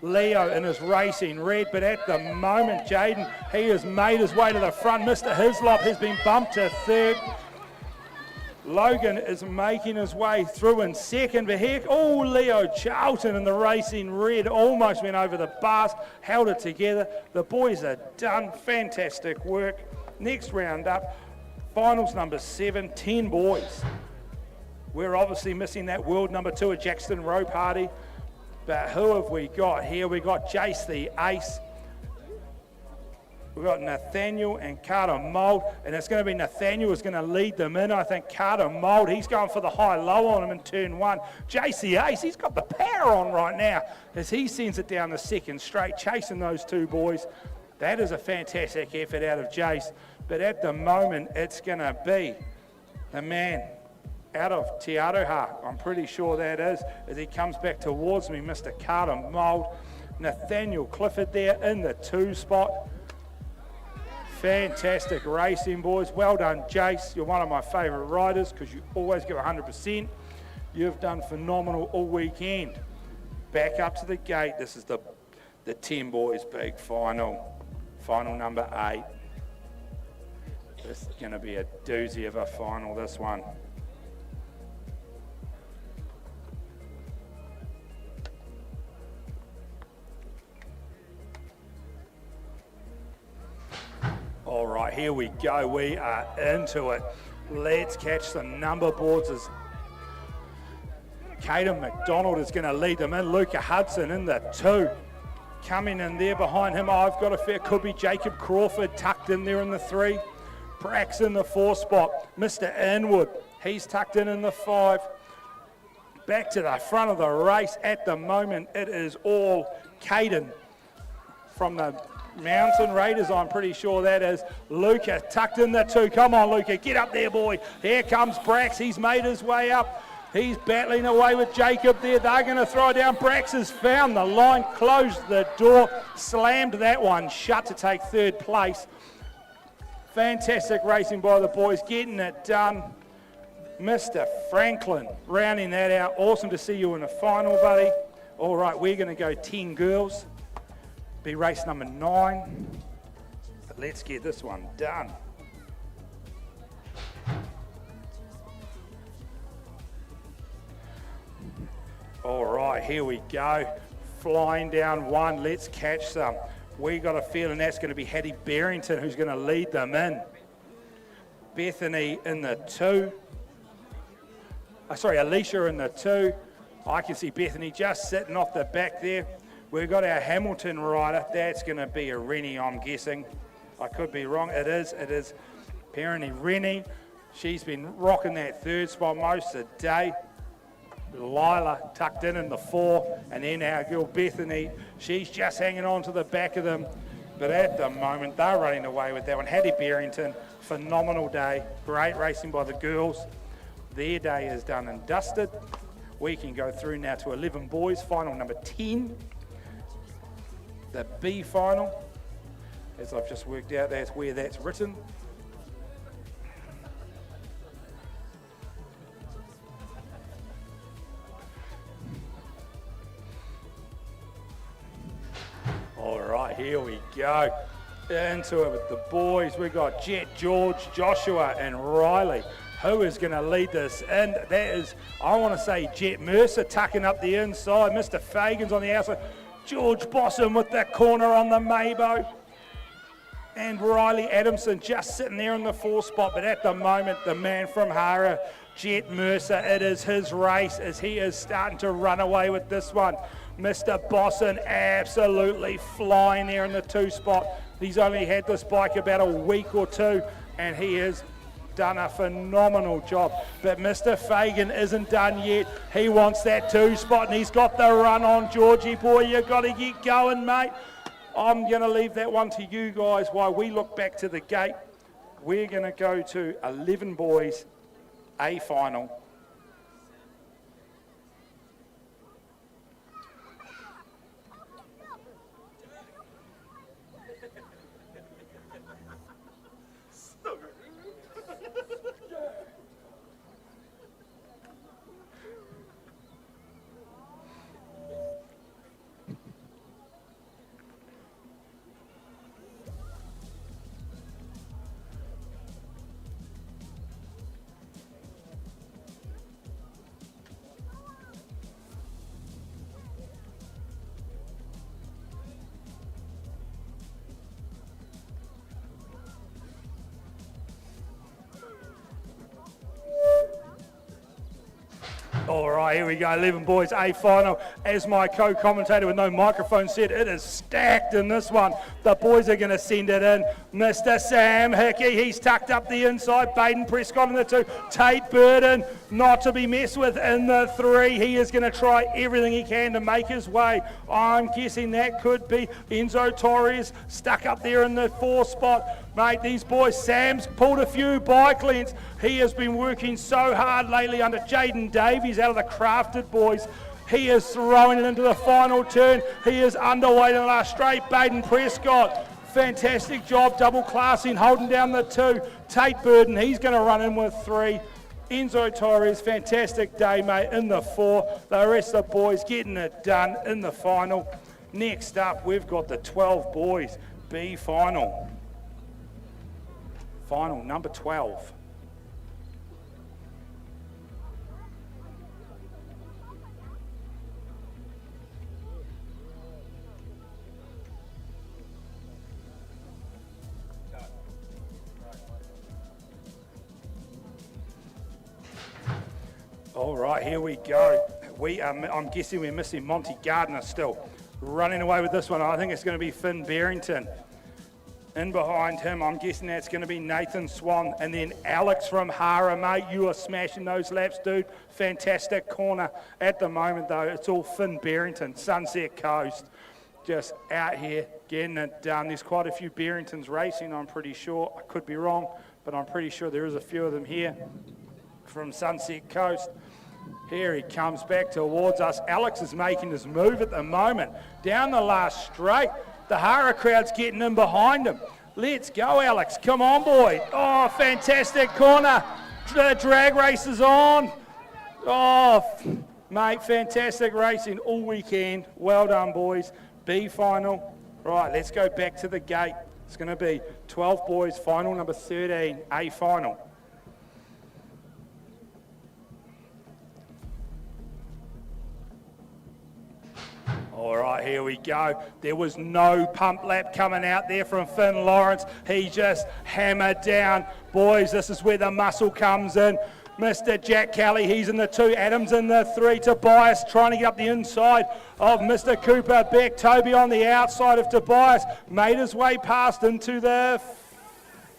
Leo, in his racing red, but at the moment, Jaden, he has made his way to the front. Mr. Hislop has been bumped to 3rd. Logan is making his way through in 2nd, but here, oh, Leo Charlton in the racing red almost went over the bars, held it together. The boys are done, fantastic work. Next round up, finals number 7, 10 boys. We're obviously missing that world number 2 at Jackson Row Party. But who have we got here? We got Jace the Ace. We've got Nathaniel and Carter Mould, and it's going to be Nathaniel who's going to lead them in. I think Carter Mould, he's going for the high-low on him in turn 1. Jace the Ace, he's got the power on right now as he sends it down the 2nd straight, chasing those 2 boys. That is a fantastic effort out of Jace. But at the moment, it's going to be the man out of Te Aroha, I'm pretty sure that is, as he comes back towards me, Mr. Carter Mould. Nathaniel Clifford there in the 2 spot. Fantastic racing, boys. Well done, Jace. You're one of my favourite riders because you always give 100%. You've done phenomenal all weekend. Back up to the gate. This is the 10 boys big final. Final number 8. This is going to be a doozy of a final, this one. All right, here we go. We are into it. Let's catch some number boards as Caden McDonald is going to lead them in. Luca Hudson in the 2. Coming in there behind him, I've got a fair, could be Jacob Crawford tucked in there in the 3. Brax in the 4 spot. Mr. Inwood, he's tucked in the 5. Back to the front of the race at the moment. It is all Caden from the Mountain Raiders, I'm pretty sure that is. Luca tucked in the 2. Come on, Luca, get up there, boy. Here comes Brax. He's made his way up. He's battling away with Jacob there. They're going to throw down. Brax has found the line, closed the door, slammed that one shut to take 3rd place. Fantastic racing by the boys, getting it done. Mr. Franklin rounding that out. Awesome to see you in the final, buddy. All right, we're going to go 10 girls. Be race number 9. But let's get this one done. All right, here we go. Flying down 1. Let's catch some. We got a feeling that's going to be Hattie Barrington who's going to lead them in. Bethany in the 2. Alicia in the 2. I can see Bethany just sitting off the back there. We've got our Hamilton rider. That's going to be a Rennie, I'm guessing. I could be wrong. It is apparently Rennie. She's been rocking that 3rd spot most of the day. Lila tucked in the 4. And then our girl Bethany, she's just hanging on to the back of them. But at the moment, they're running away with that one. Hattie Barrington, phenomenal day. Great racing by the girls. Their day is done and dusted. We can go through now to 11 boys, final number 10. The B final, as I've just worked out, that's where that's written. All right, here we go. Into it with the boys. We've got Jet, George, Joshua, and Riley. Who is going to lead this? And that is, I want to say, Jet Mercer tucking up the inside. Mr. Fagan's on the outside. George Bossum with that corner on the Mabo. And Riley Adamson just sitting there in the 4 spot. But at the moment, the man from Hara, Jet Mercer, it is his race as he is starting to run away with this one. Mr. Bosson absolutely flying there in the 2 spot. He's only had this bike about a week or 2, and he is done a phenomenal job. But Mr. Fagan isn't done yet. He wants that 2 spot, and he's got the run on. Georgie boy, you got to get going, mate. I'm going to leave that one to you guys while we look back to the gate. We're going to go to 11 boys, A final. All right, here we go, 11 boys, A final. As my co-commentator with no microphone said, it is stacked in this one. The boys are going to send it in. Mr. Sam Hickey, he's tucked up the inside. Baden Prescott in the 2. Tate Burden, not to be messed with in the 3. He is going to try everything he can to make his way. I'm guessing that could be Enzo Torres, stuck up there in the 4 spot. Mate, these boys, Sam's pulled a few bike lengths. He has been working so hard lately under Jaden Davies out of the Crafted boys. He is throwing it into the final turn. He is underway to the last straight. Baden Prescott, fantastic job, double classing, holding down the 2. Tate Burden, he's going to run in with 3. Enzo Torres, fantastic day, mate, in the 4. The rest of the boys getting it done in the final. Next up, we've got the 12 boys, B final. Final number 12. All right, here we go. I'm guessing we're missing Monty Gardner still. Running away with this one, I think it's going to be Finn Barrington. In behind him, I'm guessing that's going to be Nathan Swan. And then Alex from Hara, mate. You are smashing those laps, dude. Fantastic corner. At the moment, though, it's all Finn Barrington, Sunset Coast. Just out here getting it done. There's quite a few Barringtons racing, I'm pretty sure. I could be wrong, but I'm pretty sure there is a few of them here from Sunset Coast. Here he comes back towards us. Alex is making his move at the moment. Down the last straight. The Hara crowd's getting in behind him. Let's go, Alex. Come on, boy. Oh, fantastic corner. The drag race is on. Oh, mate, fantastic racing all weekend. Well done, boys. B final. Right, let's go back to the gate. It's going to be 12 boys, final number 13, A final. All right, here we go. There was no pump lap coming out there from Finn Lawrence. He just hammered down. Boys, this is where the muscle comes in. Mr. Jack Kelly, he's in the 2. Adams in the 3. Tobias trying to get up the inside of Mr. Cooper. Back Toby on the outside of Tobias. Made his way past into the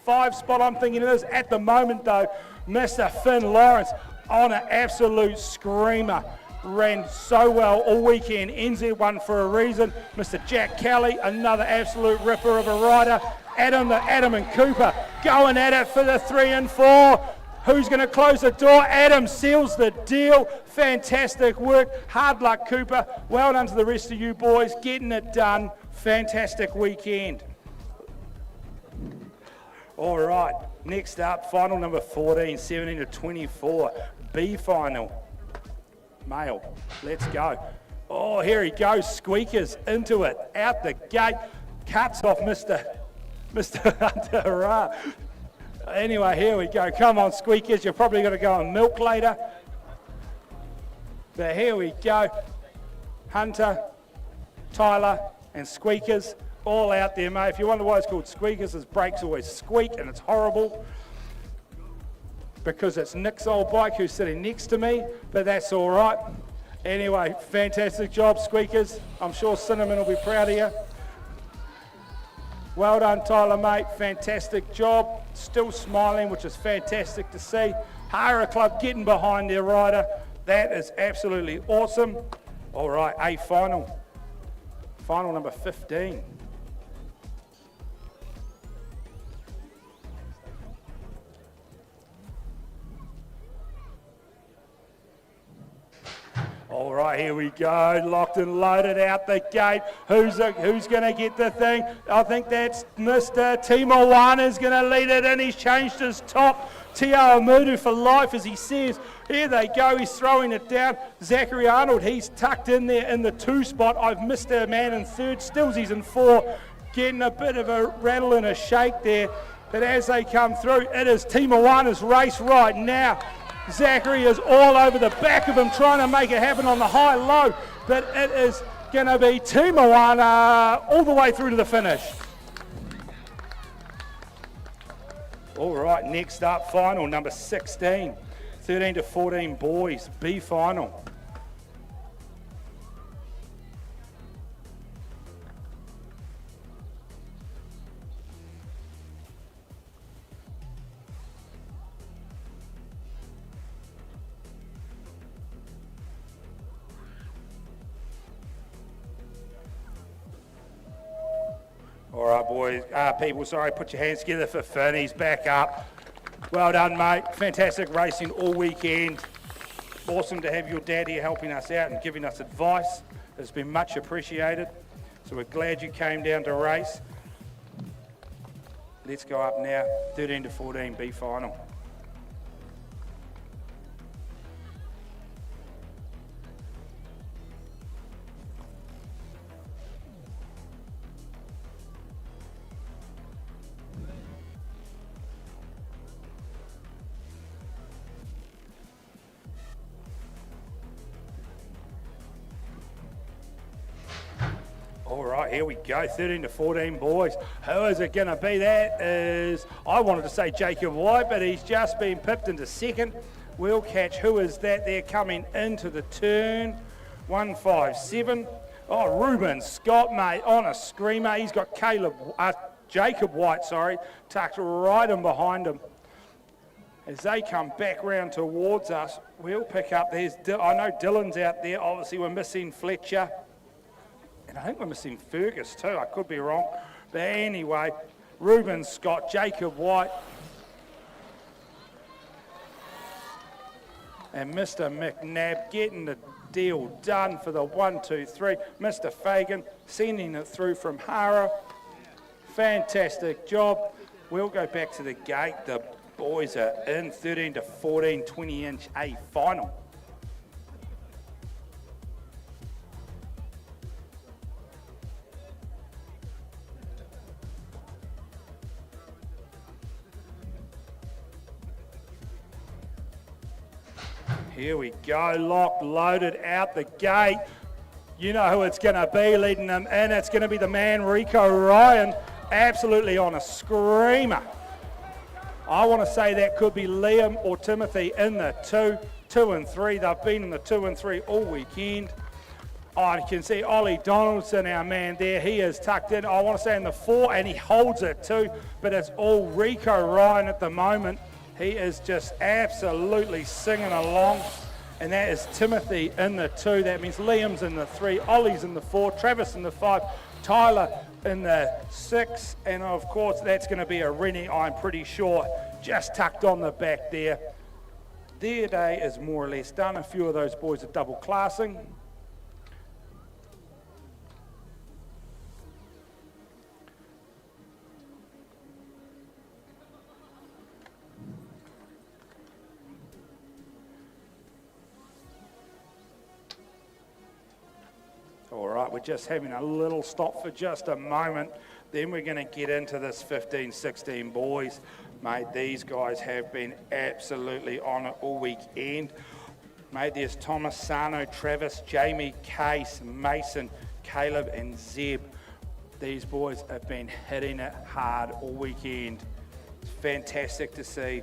5 spot, I'm thinking it is. At the moment, though, Mr. Finn Lawrence on an absolute screamer. Ran so well all weekend. NZ1 for a reason. Mr. Jack Kelly, another absolute ripper of a rider. Adam and Cooper going at it for the 3 and 4. Who's going to close the door? Adam seals the deal. Fantastic work. Hard luck, Cooper. Well done to the rest of you boys. Getting it done. Fantastic weekend. All right. Next up, final number 14, 17 to 24. B final. Male. Let's go. Oh, here he goes. Squeakers into it. Out the gate. Cuts off Mr. Hunter Ra. Anyway, here we go. Come on, Squeakers. You're probably going to go on milk later. But here we go. Hunter, Tyler, and Squeakers all out there, mate. If you wonder why it's called Squeakers, his brakes always squeak and it's horrible. Because it's Nick's old bike who's sitting next to me, but that's all right. Anyway, fantastic job, Squeakers. I'm sure Cinnamon will be proud of you. Well done, Tyler, mate. Fantastic job. still smiling, which is fantastic to see. Hara Club getting behind their rider. That is absolutely awesome. All right, a final. Final number 15. All right, here we go. Locked and loaded out the gate. Who's going to get the thing? I think that's Mr. Timoana's going to lead it in. He's changed his top. Tiawa Mudu for life, as he says. Here they go. He's throwing it down. Zachary Arnold, he's tucked in there in the 2 spot. I've missed a man in 3rd. Stillsy's in 4. Getting a bit of a rattle and a shake there. But as they come through, it is Timoana's race right now. Zachary is all over the back of him trying to make it happen on the high-low, but it is going to be Timoana all the way through to the finish. All right, next up, final number 16, 13 to 14 boys, B final. All right, boys, people, sorry, put your hands together for Finn. He's back up. Well done, mate. Fantastic racing all weekend. Awesome to have your dad here helping us out and giving us advice. It's been much appreciated. So we're glad you came down to race. Let's go up now, 13 to 14 B final. All right, here we go, 13 to 14 boys. Who is it going to be? That is, I wanted to say Jacob White, but he's just been pipped into 2nd. We'll catch who is that. They're coming into the turn. 157. Oh, Ruben Scott, mate, on a screamer. He's got Jacob White, tucked right in behind him. As they come back round towards us, we'll pick up. I know Dylan's out there. Obviously, we're missing Fletcher. And I think we're missing Fergus too. I could be wrong. But anyway, Ruben Scott, Jacob White, and Mr. McNabb getting the deal done for the 1, 2, 3. Mr. Fagan sending it through from Hara. Fantastic job. We'll go back to the gate. The boys are in 13 to 14, 20-inch A final. Here we go, locked, loaded, out the gate. You know who it's going to be leading them in. It's going to be the man, Rico Ryan, absolutely on a screamer. I want to say that could be Liam or Timothy in the 2 and 3. They've been in the 2 and 3 all weekend. I can see Ollie Donaldson, our man there. He is tucked in, I want to say in the 4, and he holds it too, but it's all Rico Ryan at the moment. He is just absolutely singing along. And that is Timothy in the 2. That means Liam's in the 3, Ollie's in the 4, Travis in the 5, Tyler in the 6. And of course, that's going to be a Rennie, I'm pretty sure, just tucked on the back there. Their day is more or less done. A few of those boys are double classing. All right, we're just having a little stop for just a moment. Then we're going to get into this 15, 16 boys. Mate, these guys have been absolutely on it all weekend. Mate, there's Thomas, Sano, Travis, Jamie, Case, Mason, Caleb and Zeb. These boys have been hitting it hard all weekend. It's fantastic to see.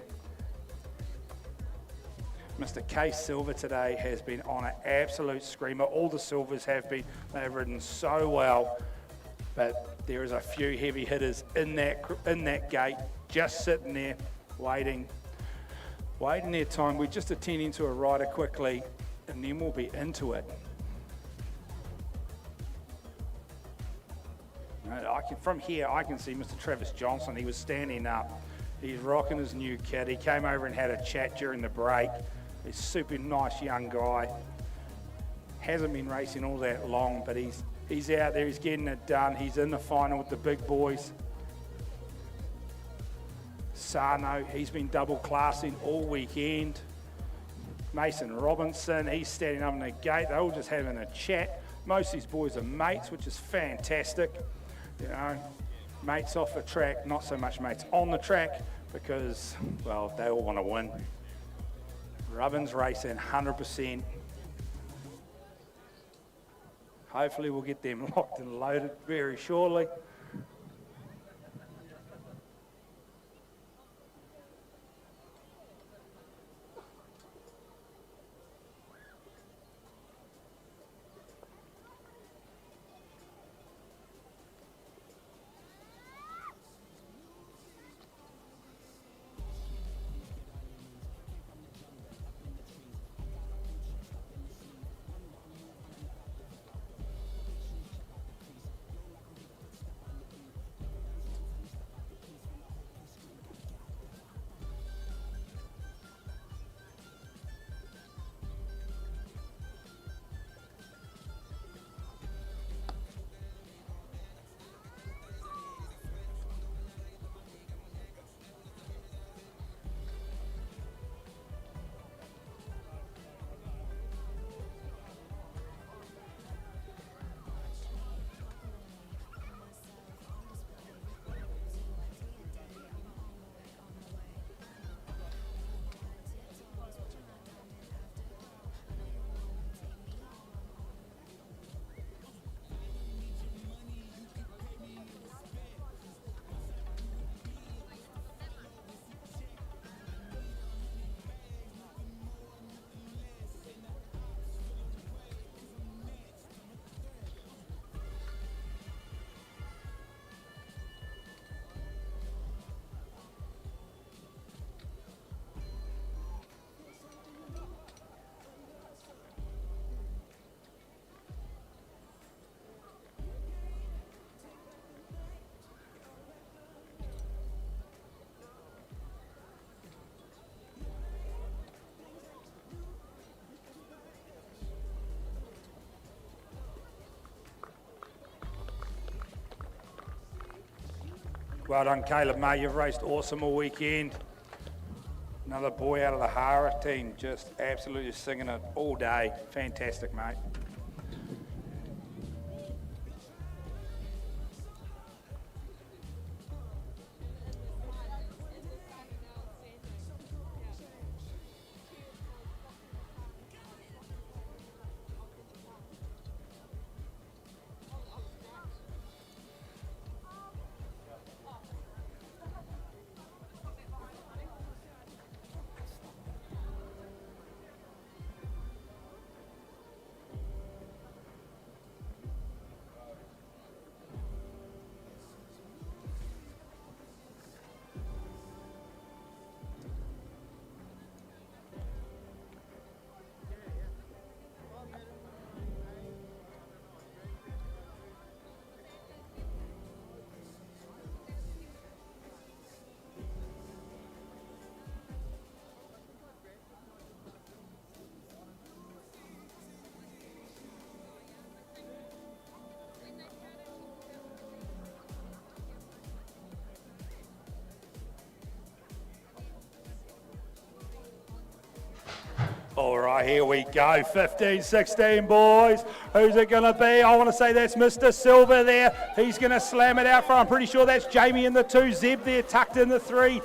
Mr. Case Silver today has been on an absolute screamer. All the Silvers have been. They've ridden so well, but there is a few heavy hitters in that gate. just sitting there waiting their time. We're just attending to a rider quickly, and then we'll be into it. From here, I can see Mr. Travis Johnson. He was standing up. He's rocking his new kit. He came over and had a chat during the break. He's a super nice young guy. Hasn't been racing all that long, but he's out there. He's getting it done. He's in the final with the big boys. Sano, he's been double classing all weekend. Mason Robinson, he's standing up in the gate. They're all just having a chat. Most of these boys are mates, which is fantastic. You know, mates off the track, not so much mates on the track because, well, they all want to win. Rubbin's racing 100%. Hopefully we'll get them locked and loaded very shortly. Well done, Caleb, mate. You've raced awesome all weekend. Another boy out of the Hara team, just absolutely singing it all day. Fantastic, mate. All right, here we go. 15, 16, boys. Who's it going to be? I want to say that's Mr. Silver there. He's going to slam it out front. I'm pretty sure that's Jamie in the 2. Zeb there, tucked in the 3.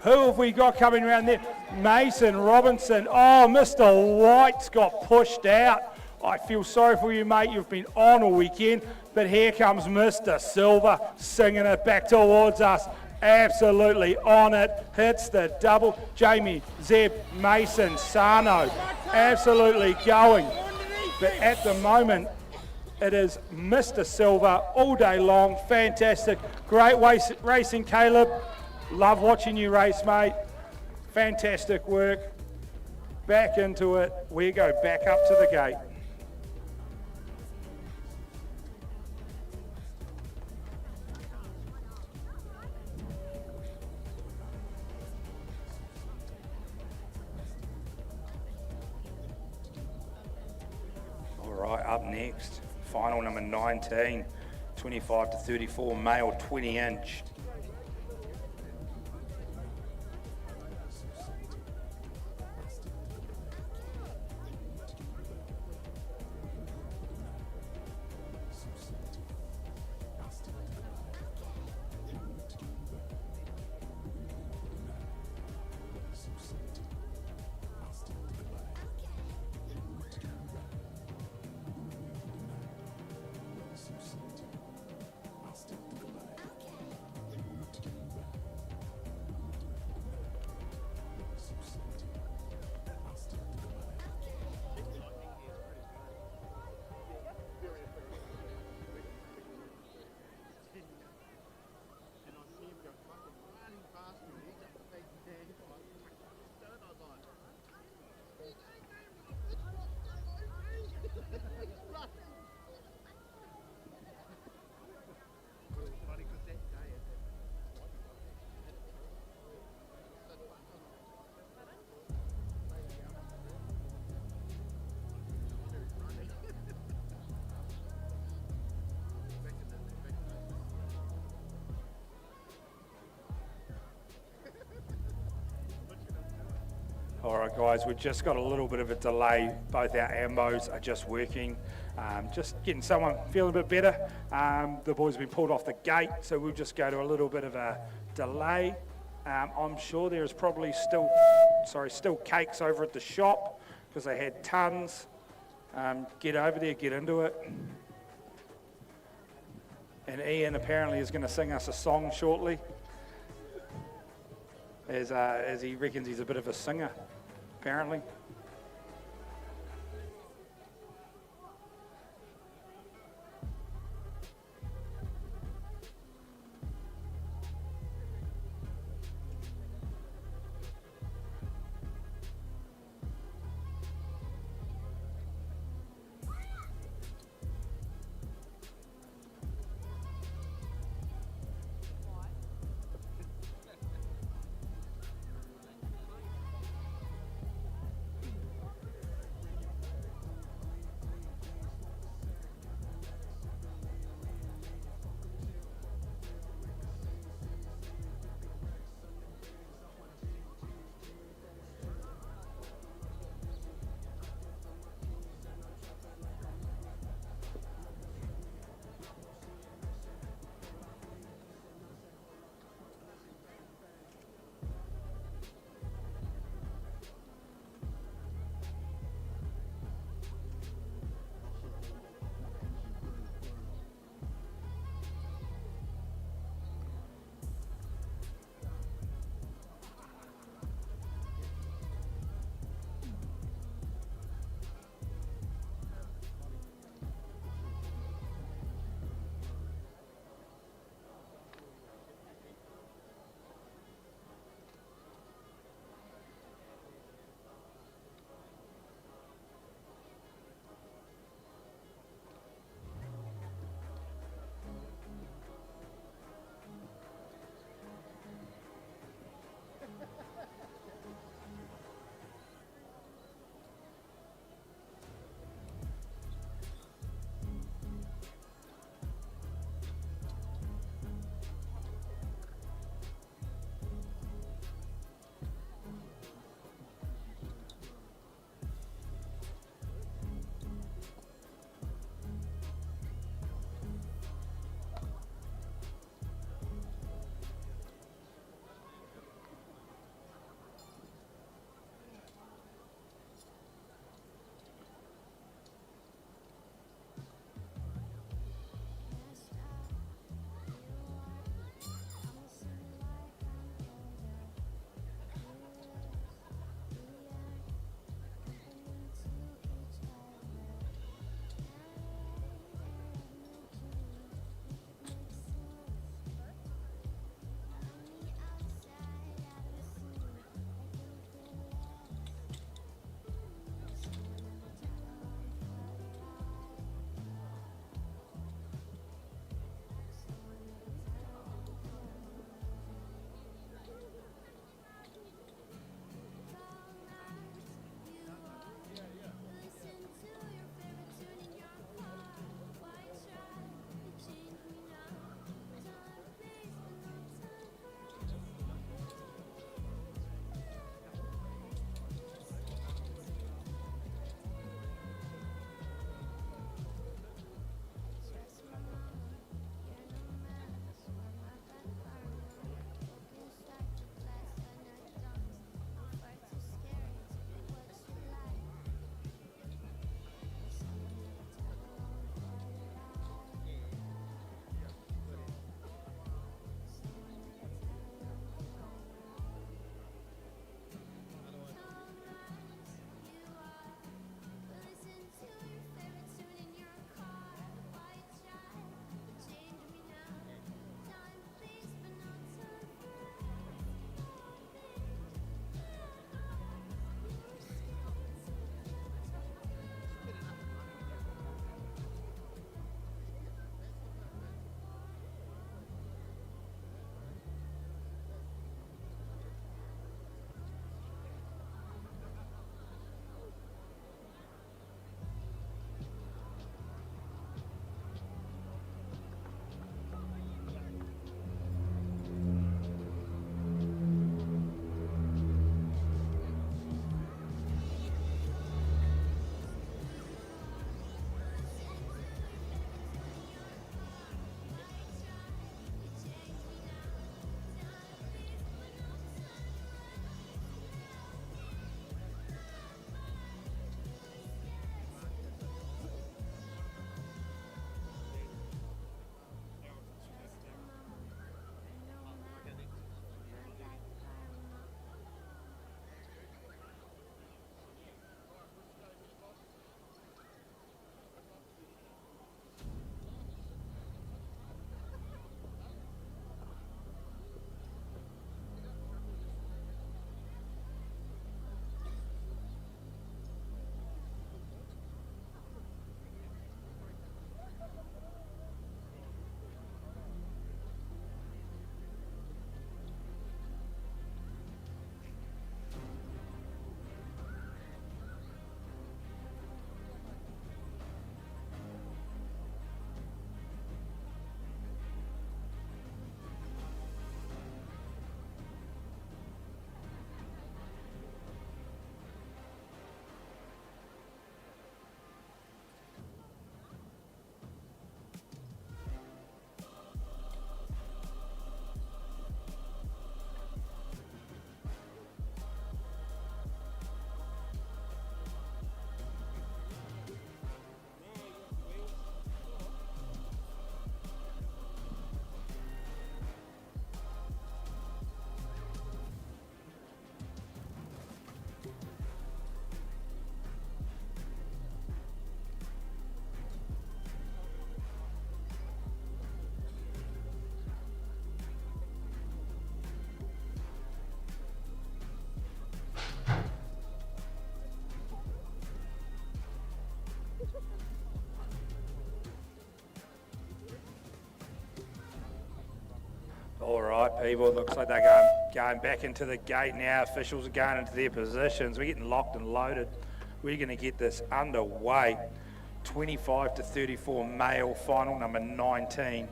Who have we got coming around there? Mason Robinson. Oh, Mr. White's got pushed out. I feel sorry for you, mate. You've been on all weekend. But here comes Mr. Silver singing it back towards us. Absolutely on it, hits the double. Jamie, Zeb, Mason, Sano, absolutely going. But at the moment, it is Mr. Silver all day long. Fantastic, great racing, Caleb. Love watching you race, mate. Fantastic work. Back into it. We go back up to the gate. All right, up next, final number 19, 25 to 34, male 20-inch. All right, guys, we've just got a little bit of a delay. Both our ambos are just working, just getting someone feeling a bit better. The boys have been pulled off the gate, so we'll just go to a little bit of a delay. I'm sure there is probably still cakes over at the shop because they had tons. Get over there, get into it. And Ian apparently is going to sing us a song shortly, as he reckons he's a bit of a singer, apparently. All right, people, it looks like they're going back into the gate now. Officials are going into their positions. We're getting locked and loaded. We're going to get this underway. 25 to 34 male, final number 19.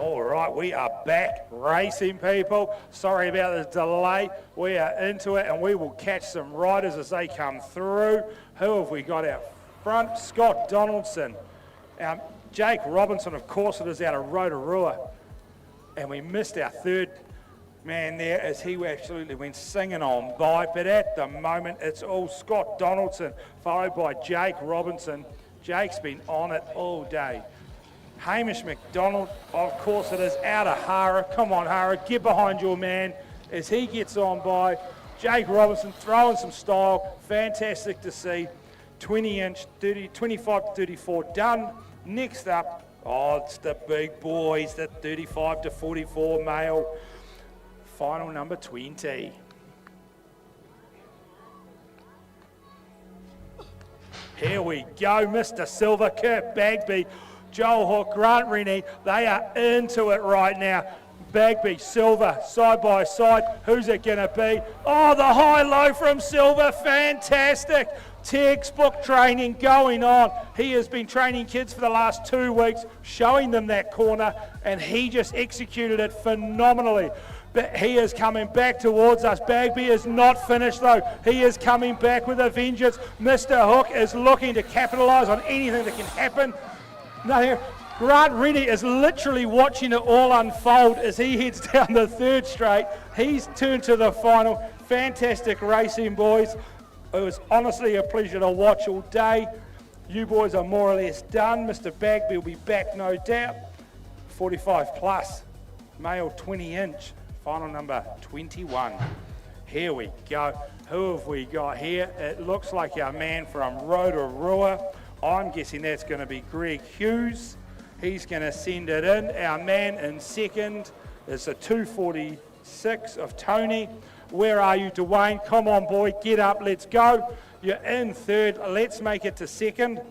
All right, we are back racing, people. Sorry about the delay. We are into it, and we will catch some riders as they come through. Who have we got out front? Scott Donaldson. Jake Robinson, of course, it is out of Rotorua. And we missed our third man there as he absolutely went singing on by. But at the moment, it's all Scott Donaldson, followed by Jake Robinson. Jake's been on it all day. Hamish McDonald, of course it is, out of Hara. Come on, Hara, get behind your man as he gets on by. Jake Robinson throwing some style. Fantastic to see. 20-inch, 25 to 34 done. Next up, it's the big boys, the 35 to 44 male. Final number 20. Here we go, Mr. Silver, Kurt Bagby, Joel Hook, Grant Rennie, they are into it right now. Bagby, Silver, side by side. Who's it going to be? Oh, the high-low from Silver, fantastic. Textbook training going on. He has been training kids for the last 2 weeks, showing them that corner, and he just executed it phenomenally. But he is coming back towards us. Bagby is not finished though. He is coming back with a vengeance. Mr. Hook is looking to capitalise on anything that can happen. No, Grant Rennie is literally watching it all unfold as he heads down the third straight. He's turned to the final. Fantastic racing, boys. It was honestly a pleasure to watch all day. You boys are more or less done. Mr. Bagby will be back, no doubt. 45 plus, male 20-inch, final number 21. Here we go. Who have we got here? It looks like our man from Rotorua. I'm guessing that's going to be Greg Hughes. He's going to send it in. Our man in second is the 246 of Tony. Where are you, Dwayne? Come on, boy, get up, let's go. You're in third, let's make it to second.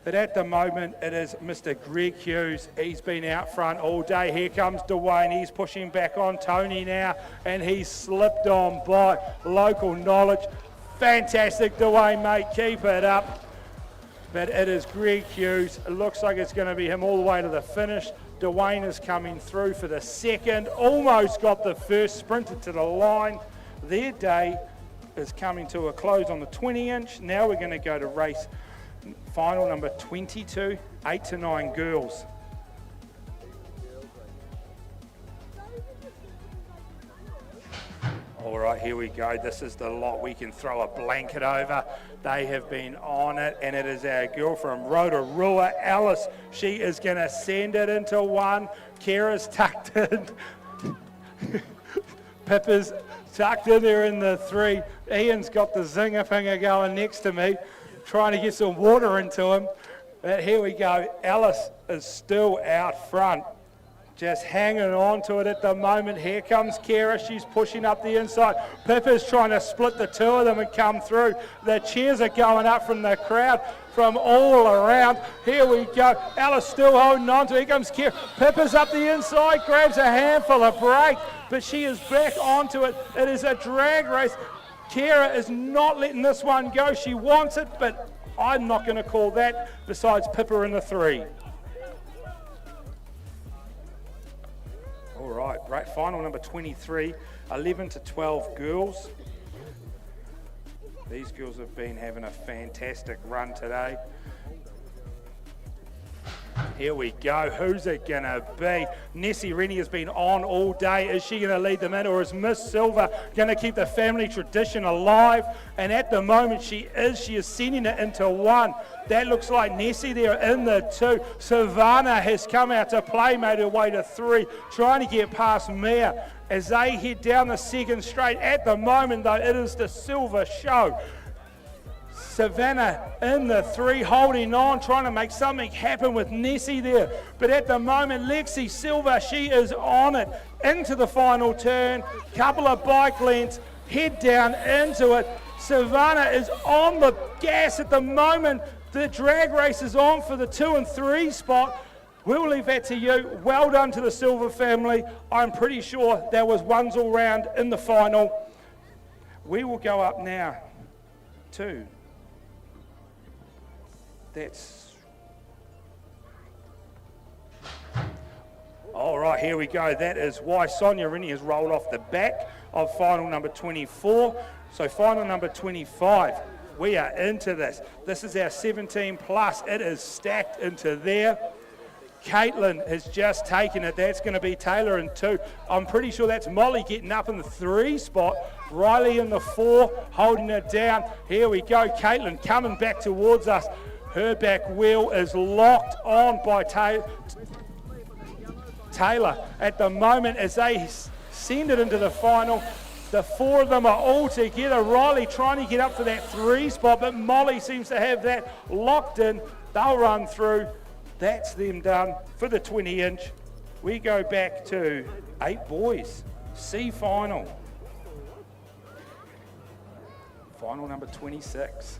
But at the moment, it is Mr. Greg Hughes. He's been out front all day. Here comes Dwayne. He's pushing back on Tony now, and he's slipped on by local knowledge. Fantastic, Dwayne, mate. Keep it up. But it is Greg Hughes. It looks like it's going to be him all the way to the finish. Dwayne is coming through for the second. Almost got the first, sprinted to the line. Their day is coming to a close on the 20-inch. Now we're going to go to race final number 22, 8 to 9 girls. All right, here we go. This is the lot we can throw a blanket over. They have been on it, and it is our girl from Rotorua, Alice. She is going to send it into one. Kira's tucked in. Pippa's tucked in there in the 3. Ian's got the zinger finger going next to me, trying to get some water into him. But here we go. Alice is still out front, just hanging on to it at the moment. Here comes Kira. She's pushing up the inside. Pippa's trying to split the two of them and come through. The cheers are going up from the crowd from all around. Here we go. Alice still holding on to it. Here comes Kira. Pippa's up the inside, grabs a handful of break, but she is back onto it. It is a drag race. Kira is not letting this one go. She wants it, but I'm not going to call that, besides Pippa in the 3. All right, final number 23, 11 to 12 girls. These girls have been having a fantastic run today. Here we go. Who's it going to be? Nessie Rennie has been on all day. Is she going to lead them in, or is Miss Silver going to keep the family tradition alive? And at the moment, she is sending it into 1. That looks like Nessie there in the 2. Savannah has come out to play, made her way to 3, trying to get past Mia as they head down the second straight. At the moment, though, it is the Silver show. Savannah in the 3, holding on, trying to make something happen with Nessie there. But at the moment, Lexi Silva, she is on it into the final turn. Couple of bike lengths, head down into it. Savannah is on the gas at the moment. The drag race is on for the 2 and 3 spot. We'll leave that to you. Well done to the Silva family. I'm pretty sure there was ones all round in the final. We will go up now to, all right, here we go. That is why Sonia Rini has rolled off the back of final number 24. So final number 25, we are into this. This is our 17 plus. It is stacked into there. Caitlin has just taken it. That's going to be Taylor in 2. I'm pretty sure that's Molly getting up in the 3 spot. Riley in the 4, holding it down. Here we go. Caitlin coming back towards us. Her back wheel is locked on by Taylor at the moment as they send it into the final. The 4 of them are all together. Riley trying to get up for that 3 spot, but Molly seems to have that locked in. They'll run through. That's them done for the 20-inch. We go back to 8 boys. C final. Final number 26.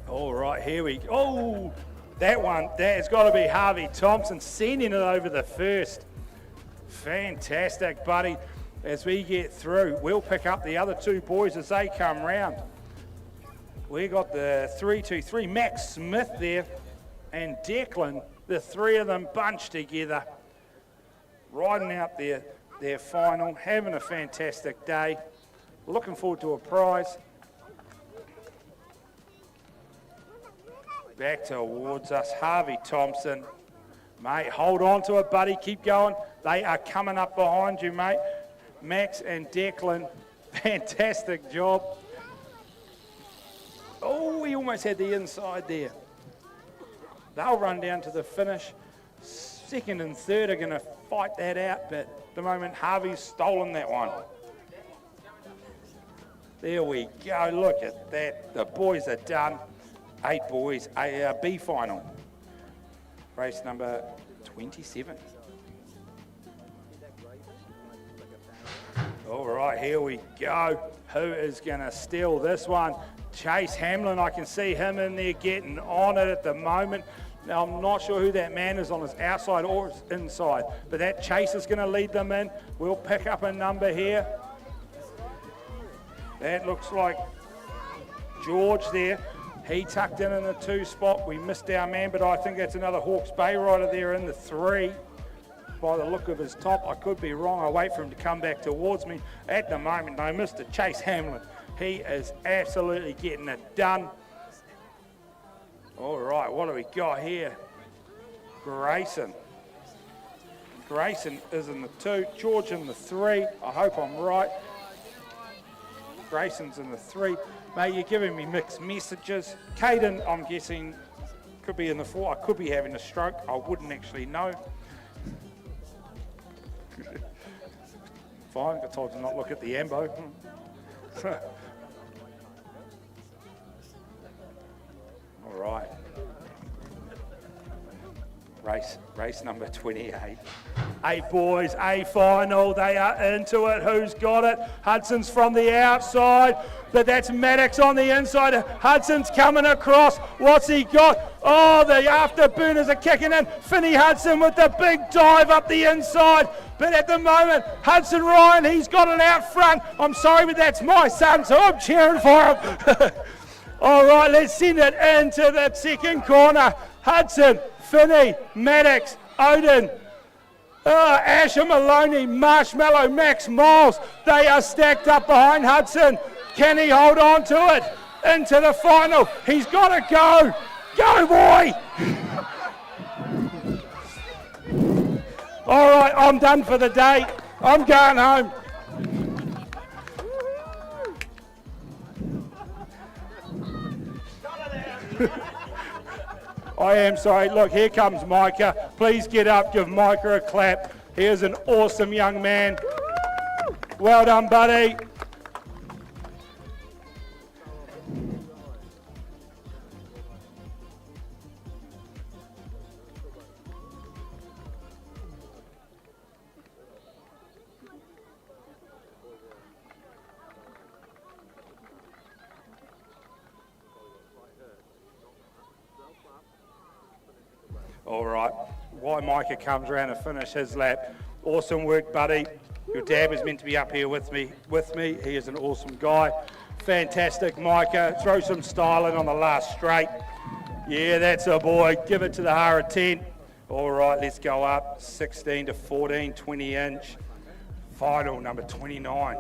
All right, here we go. Oh, that's got to be Harvey Thompson sending it over the first. Fantastic, buddy. As we get through, we'll pick up the other 2 boys as they come round. We got the 3-2-3, Max Smith there, and Declan, the 3 of them bunched together, riding out their final, having a fantastic day. Looking forward to a prize. Back towards us, Harvey Thompson. Mate, hold on to it, buddy. Keep going. They are coming up behind you, mate. Max and Declan, fantastic job. Oh, he almost had the inside there. They'll run down to the finish. 2nd and 3rd are going to fight that out, but at the moment, Harvey's stolen that one. There we go. Look at that. The boys are done. 8 boys, a B final. Race number 27. All right, here we go. Who is going to steal this one? Chase Hamlin, I can see him in there getting on it at the moment. Now, I'm not sure who that man is on his outside or his inside, but that Chase is going to lead them in. We'll pick up a number here. That looks like George there. He tucked in the 2 spot. We missed our man, but I think that's another Hawke's Bay rider there in the 3. By the look of his top, I could be wrong. I'll wait for him to come back towards me. At the moment, no, Mr. Chase Hamlin. He is absolutely getting it done. All right, what do we got here? Grayson. Grayson is in the 2, George in the 3. I hope I'm right. Grayson's in the 3. Mate, you're giving me mixed messages. Caden, I'm guessing, could be in the 4. I could be having a stroke. I wouldn't actually know. Fine, got told to not look at the ambo. All right. Race number 28. 8 boys, A final. They are into it. Who's got it? Hudson's from the outside, but that's Maddox on the inside. Hudson's coming across. What's he got? Oh, the afterburners are kicking in. Finney Hudson with the big dive up the inside. But at the moment, Hudson Ryan, he's got it out front. I'm sorry, but that's my son, so I'm cheering for him. All right, let's send it into the 2nd corner. Hudson, Finney, Maddox, Odin, Asher Maloney, Marshmallow, Max Miles. They are stacked up behind Hudson. Can he hold on to it? Into the final. He's got to go. Go, boy! All right, I'm done for the day. I'm going home. I am sorry. Look, here comes Micah. Please get up, give Micah a clap. He is an awesome young man. Well done, buddy. All right, while Micah comes around and finish his lap, awesome work, buddy. Your dad was meant to be up here with me. He is an awesome guy. Fantastic, Micah. Throw some style in on the last straight. Yeah, that's a boy. Give it to the Hara 10. All right, let's go up. 16 to 14, 20 inch. Final number 29.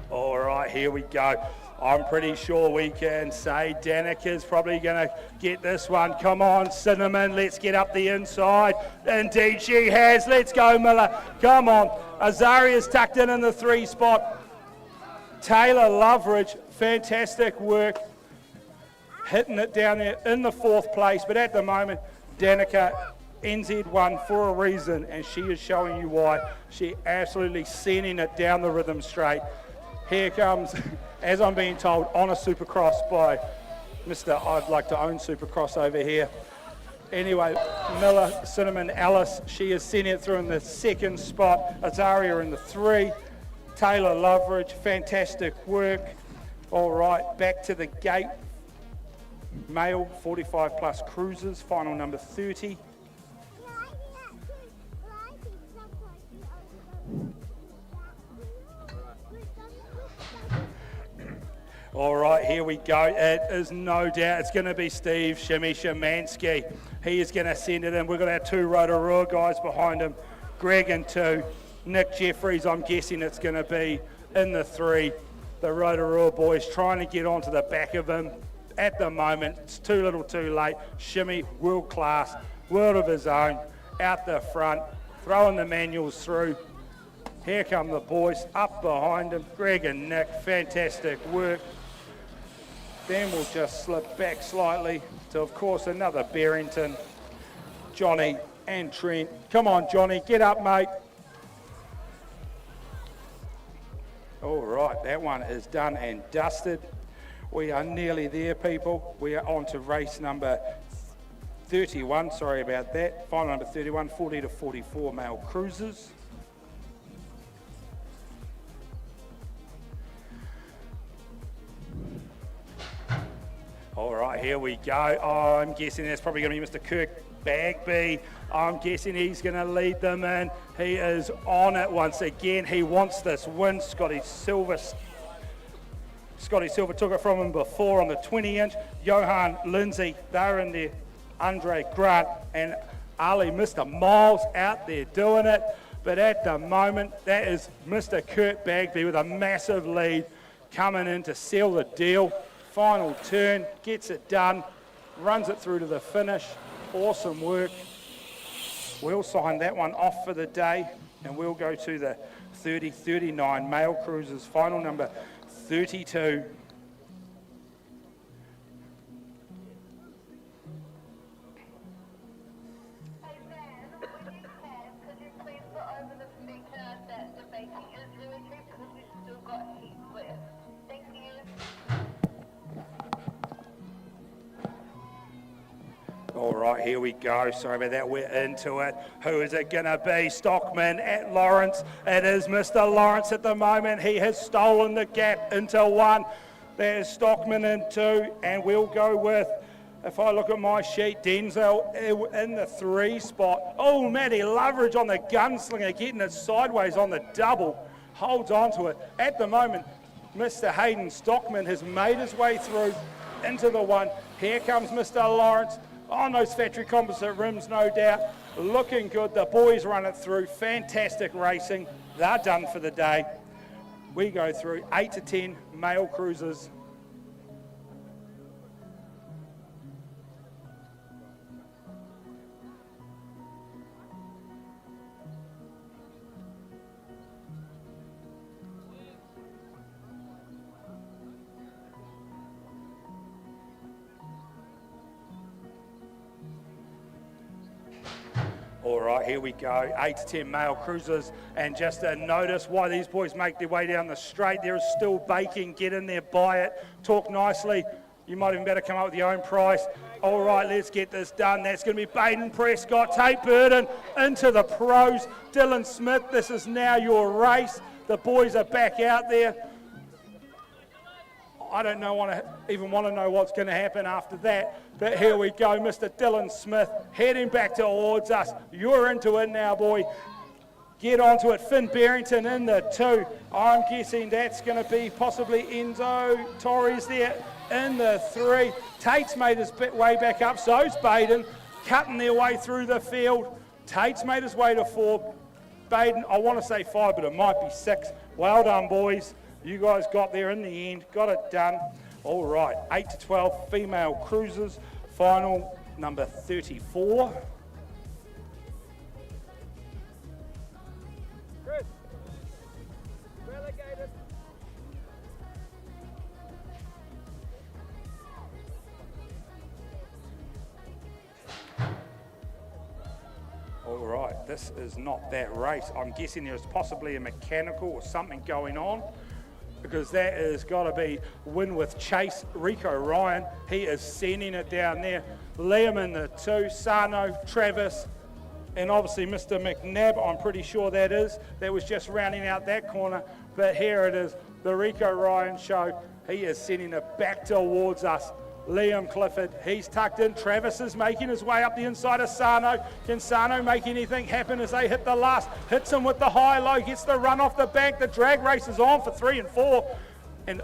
All right, here we go. I'm pretty sure we can say Danica's probably going to get this one. Come on, Cinnamon, let's get up the inside. Indeed she has. Let's go, Miller. Come on. Azaria's tucked in the 3 spot. Taylor Loveridge, fantastic work. Hitting it down there in the 4th place. But at the moment, Danica NZ1 for a reason, and she is showing you why. She absolutely sending it down the rhythm straight. Here comes, as I'm being told, on a Supercross by Mr. I'd like to own Supercross over here. Anyway, Miller, Cinnamon, Alice, she is sending it through in the 2nd spot. Azaria in the 3. Taylor Loveridge, fantastic work. All right, back to the gate. Male 45 plus cruisers, final number 30. All right, here we go. It is no doubt it's going to be Steve Shimmy Szymanski. He is going to send it in. We've got our 2 Rotorua guys behind him. Greg in 2. Nick Jeffries, I'm guessing it's going to be in the 3. The Rotorua boys trying to get onto the back of him. At the moment, it's too little too late. Shimmy, world class, world of his own, out the front, throwing the manuals through. Here come the boys up behind him. Greg and Nick, fantastic work. Then we'll just slip back slightly to, of course, another Barrington, Johnny and Trent. Come on, Johnny, get up, mate. All right, that one is done and dusted. We are nearly there, people. We are on to race number 31, sorry about that. Final number 31, 40 to 44 male cruisers. All right, here we go. I'm guessing that's probably going to be Mr. Kirk Bagby. I'm guessing he's going to lead them in. He is on it once again. He wants this win. Scotty Silver took it from him before on the 20-inch. Johan Lindsay, they're in there. Andre Grant and Ali, Mr. Miles out there doing it. But at the moment, that is Mr. Kurt Bagby with a massive lead coming in to seal the deal. Final turn, gets it done, runs it through to the finish. Awesome work. We'll sign that one off for the day, and we'll go to the 30-39 male cruisers, final number 32. All right, here we go. Sorry about that. We're into it. Who is it going to be? Stockman at Lawrence. It is Mr. Lawrence at the moment. He has stolen the gap into 1. There's Stockman in 2. And we'll go with, if I look at my sheet, Denzel in the 3 spot. Oh, Matty Loveridge on the gunslinger, getting it sideways on the double. Holds on to it. At the moment, Mr. Hayden Stockman has made his way through into the 1. Here comes Mr. Lawrence. On those factory composite rims, no doubt. Looking good. The boys run it through. Fantastic racing. They're done for the day. We go through 8 to 10 male cruisers. All right, here we go. 8 to 10 male cruisers. And just a notice why these boys make their way down the straight. There is still baking. Get in there, buy it. Talk nicely. You might even better come up with your own price. All right, let's get this done. That's going to be Baden Prescott, Tate Burden into the pros. Dylan Smith, this is now your race. The boys are back out there. I don't even want to know what's going to happen after that. But here we go, Mr. Dylan Smith heading back towards us. You're into it now, boy. Get onto it. Finn Barrington in the 2. I'm guessing that's going to be possibly Enzo Torres there in the 3. Tate's made his way back up. So's Baden, cutting their way through the field. Tate's made his way to 4. Baden, I want to say 5, but it might be 6. Well done, boys. You guys got there in the end, got it done. All right, 8 to 12 female cruisers, final number 34. Chris, relegated. All right, this is not that race. I'm guessing there's possibly a mechanical or something going on, because that has got to be win with Chase. Rico Ryan, he is sending it down there. Liam in the 2, Sano, Travis, and obviously Mr. McNabb, I'm pretty sure that was just rounding out that corner. But here it is, the Rico Ryan show. He is sending it back towards us. Liam Clifford, he's tucked in. Travis is making his way up the inside of Sano. Can Sano make anything happen as they hit the last? Hits him with the high-low, gets the run off the bank. The drag race is on for 3 and 4. And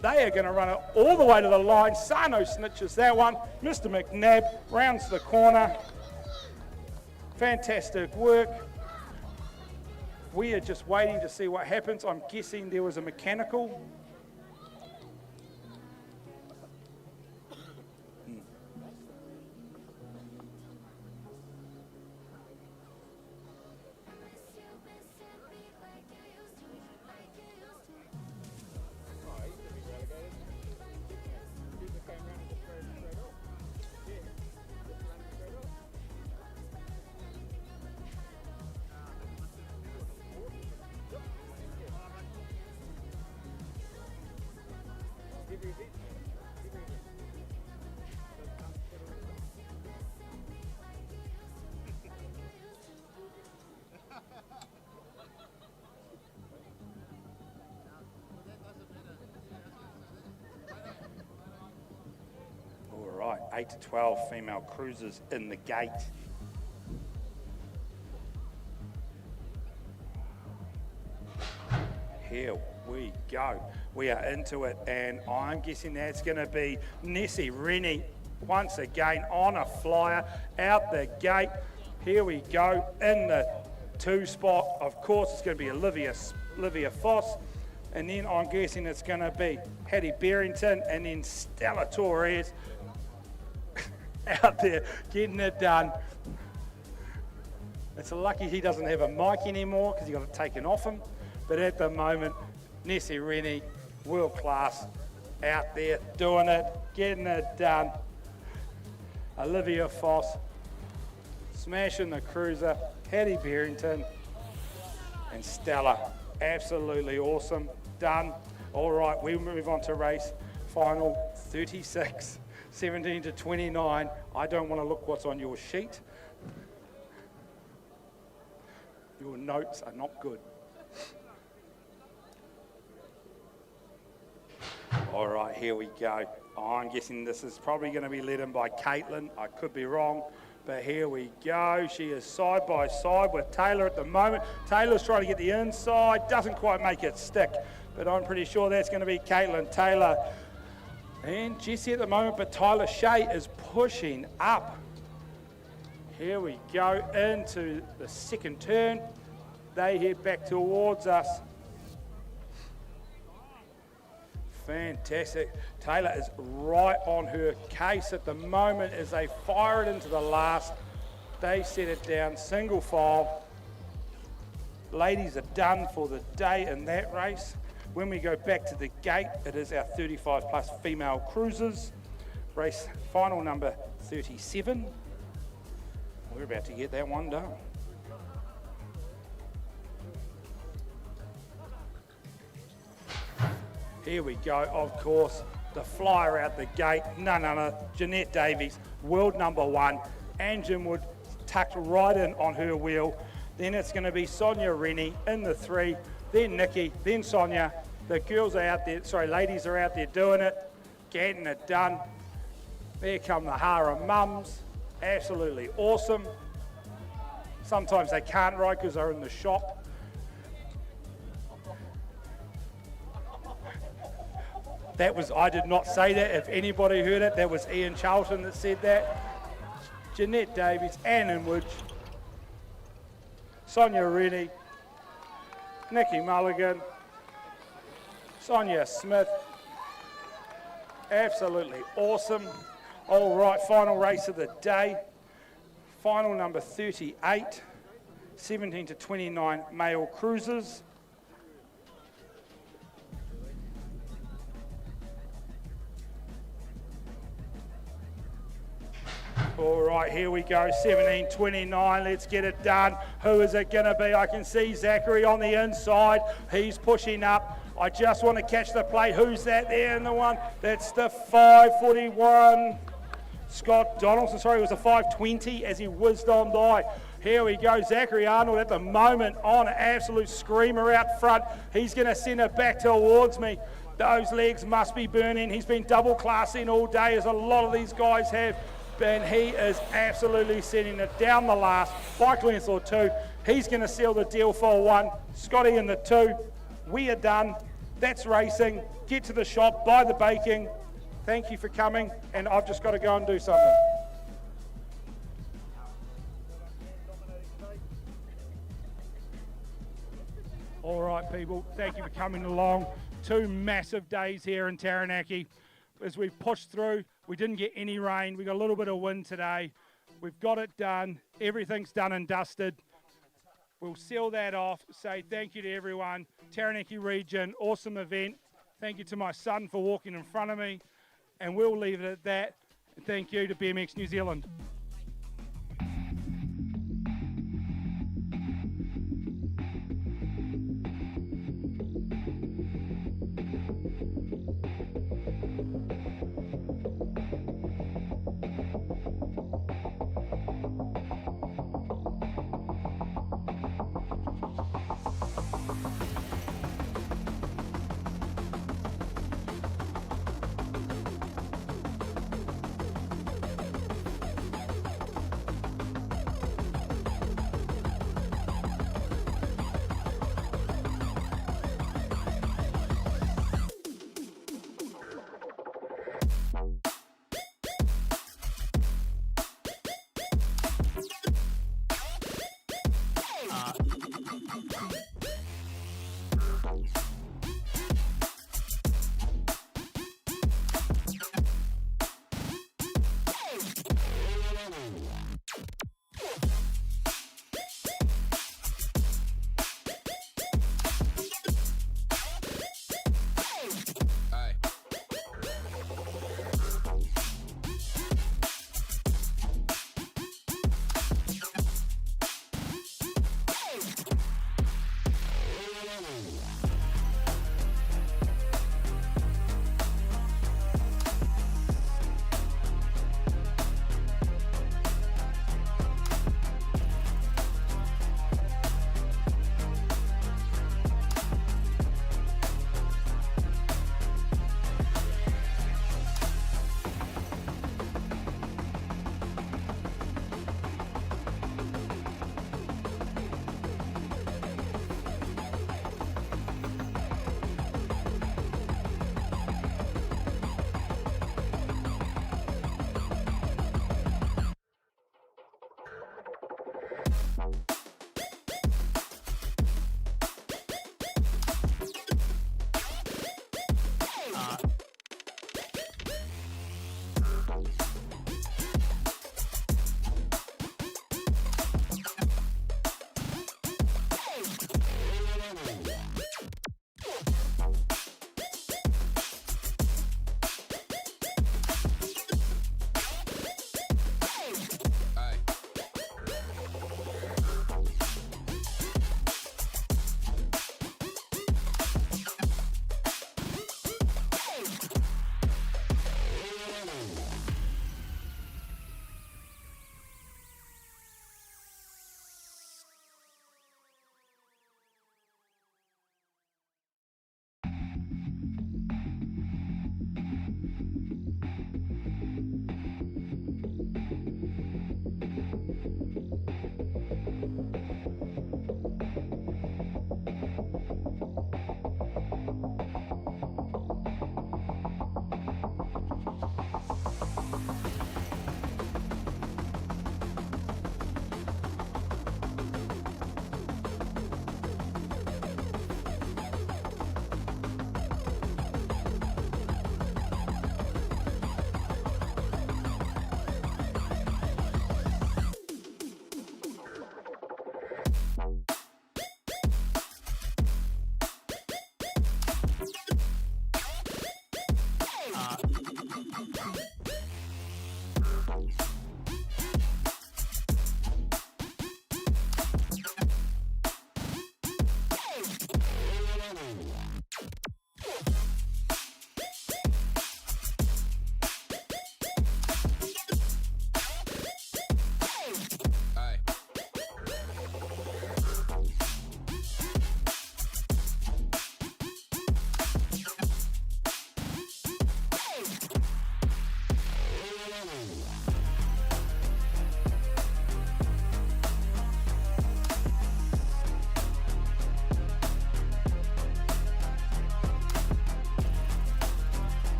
they are going to run it all the way to the line. Sano snitches that one. Mr. McNabb rounds the corner. Fantastic work. We are just waiting to see what happens. I'm guessing there was a mechanical. All right, 8 to 12 female cruisers in the gate. Here we go. We are into it, and I'm guessing that's going to be Nessie Rennie once again on a flyer out the gate. Here we go in the 2 spot. Of course, it's going to be Olivia Foss, and then I'm guessing it's going to be Hattie Barrington, and then Stella Torres out there getting it done. It's lucky he doesn't have a mic anymore because he got it taken off him. But at the moment, Nessie Rennie, world class, out there doing it, getting it done. Olivia Foss, smashing the cruiser. Hattie Barrington and Stella, absolutely awesome, done. All right, we move on to race final 36, 17 to 29. I don't want to look what's on your sheet. Your notes are not good. All right, here we go. I'm guessing this is probably going to be led in by Caitlin. I could be wrong, but here we go. She is side by side with Taylor at the moment. Taylor's trying to get the inside, doesn't quite make it stick, but I'm pretty sure that's going to be Caitlin Taylor and Jessie at the moment, but Tyler Shea is pushing up. Here we go into the second turn. They head back towards us. Fantastic. Taylor is right on her case at the moment as they fire it into the last. They set it down single file. Ladies are done for the day in that race. When we go back to the gate, it is our 35 plus female cruisers. Race final number 37. We're about to get that one done. Here we go, of course, the flyer out the gate, none other, Jeanette Davies, world number 1, Ann Wood tucked right in on her wheel. Then it's going to be Sonia Rennie in the 3, then Nikki, then Sonia. The girls are out there, ladies are out there doing it, getting it done. There come the Hara mums, absolutely awesome. Sometimes they can't ride because they're in the shop. That was, I did not say that. If anybody heard it, that was Ian Charlton that said that. Jeanette Davies, Ann Wood, Sonia Rennie, Nikki Mulligan, Sonia Smith. Absolutely awesome. All right, final race of the day. Final number 38, 17 to 29 male cruisers. All right, here we go, 17:29, let's get it done. Who is it going to be? I can see Zachary on the inside. He's pushing up. I just want to catch the plate. Who's that there in the one? That's the 541. Scott Donaldson, sorry, it was a 520 as he whizzed on by. Here we go, Zachary Arnold at the moment on an absolute screamer out front. He's going to send it back towards me. Those legs must be burning. He's been double classing all day, as a lot of these guys have. And he is absolutely sending it down the last, bike length or 2. He's going to seal the deal for 1. Scotty in the 2. We are done. That's racing. Get to the shop, buy the baking. Thank you for coming, and I've just got to go and do something. All right, people, thank you for coming along. 2 massive days here in Taranaki. As we've pushed through, we didn't get any rain. We got a little bit of wind today. We've got it done. Everything's done and dusted. We'll seal that off, say thank you to everyone. Taranaki region, awesome event. Thank you to my son for walking in front of me. And we'll leave it at that. Thank you to BMX New Zealand.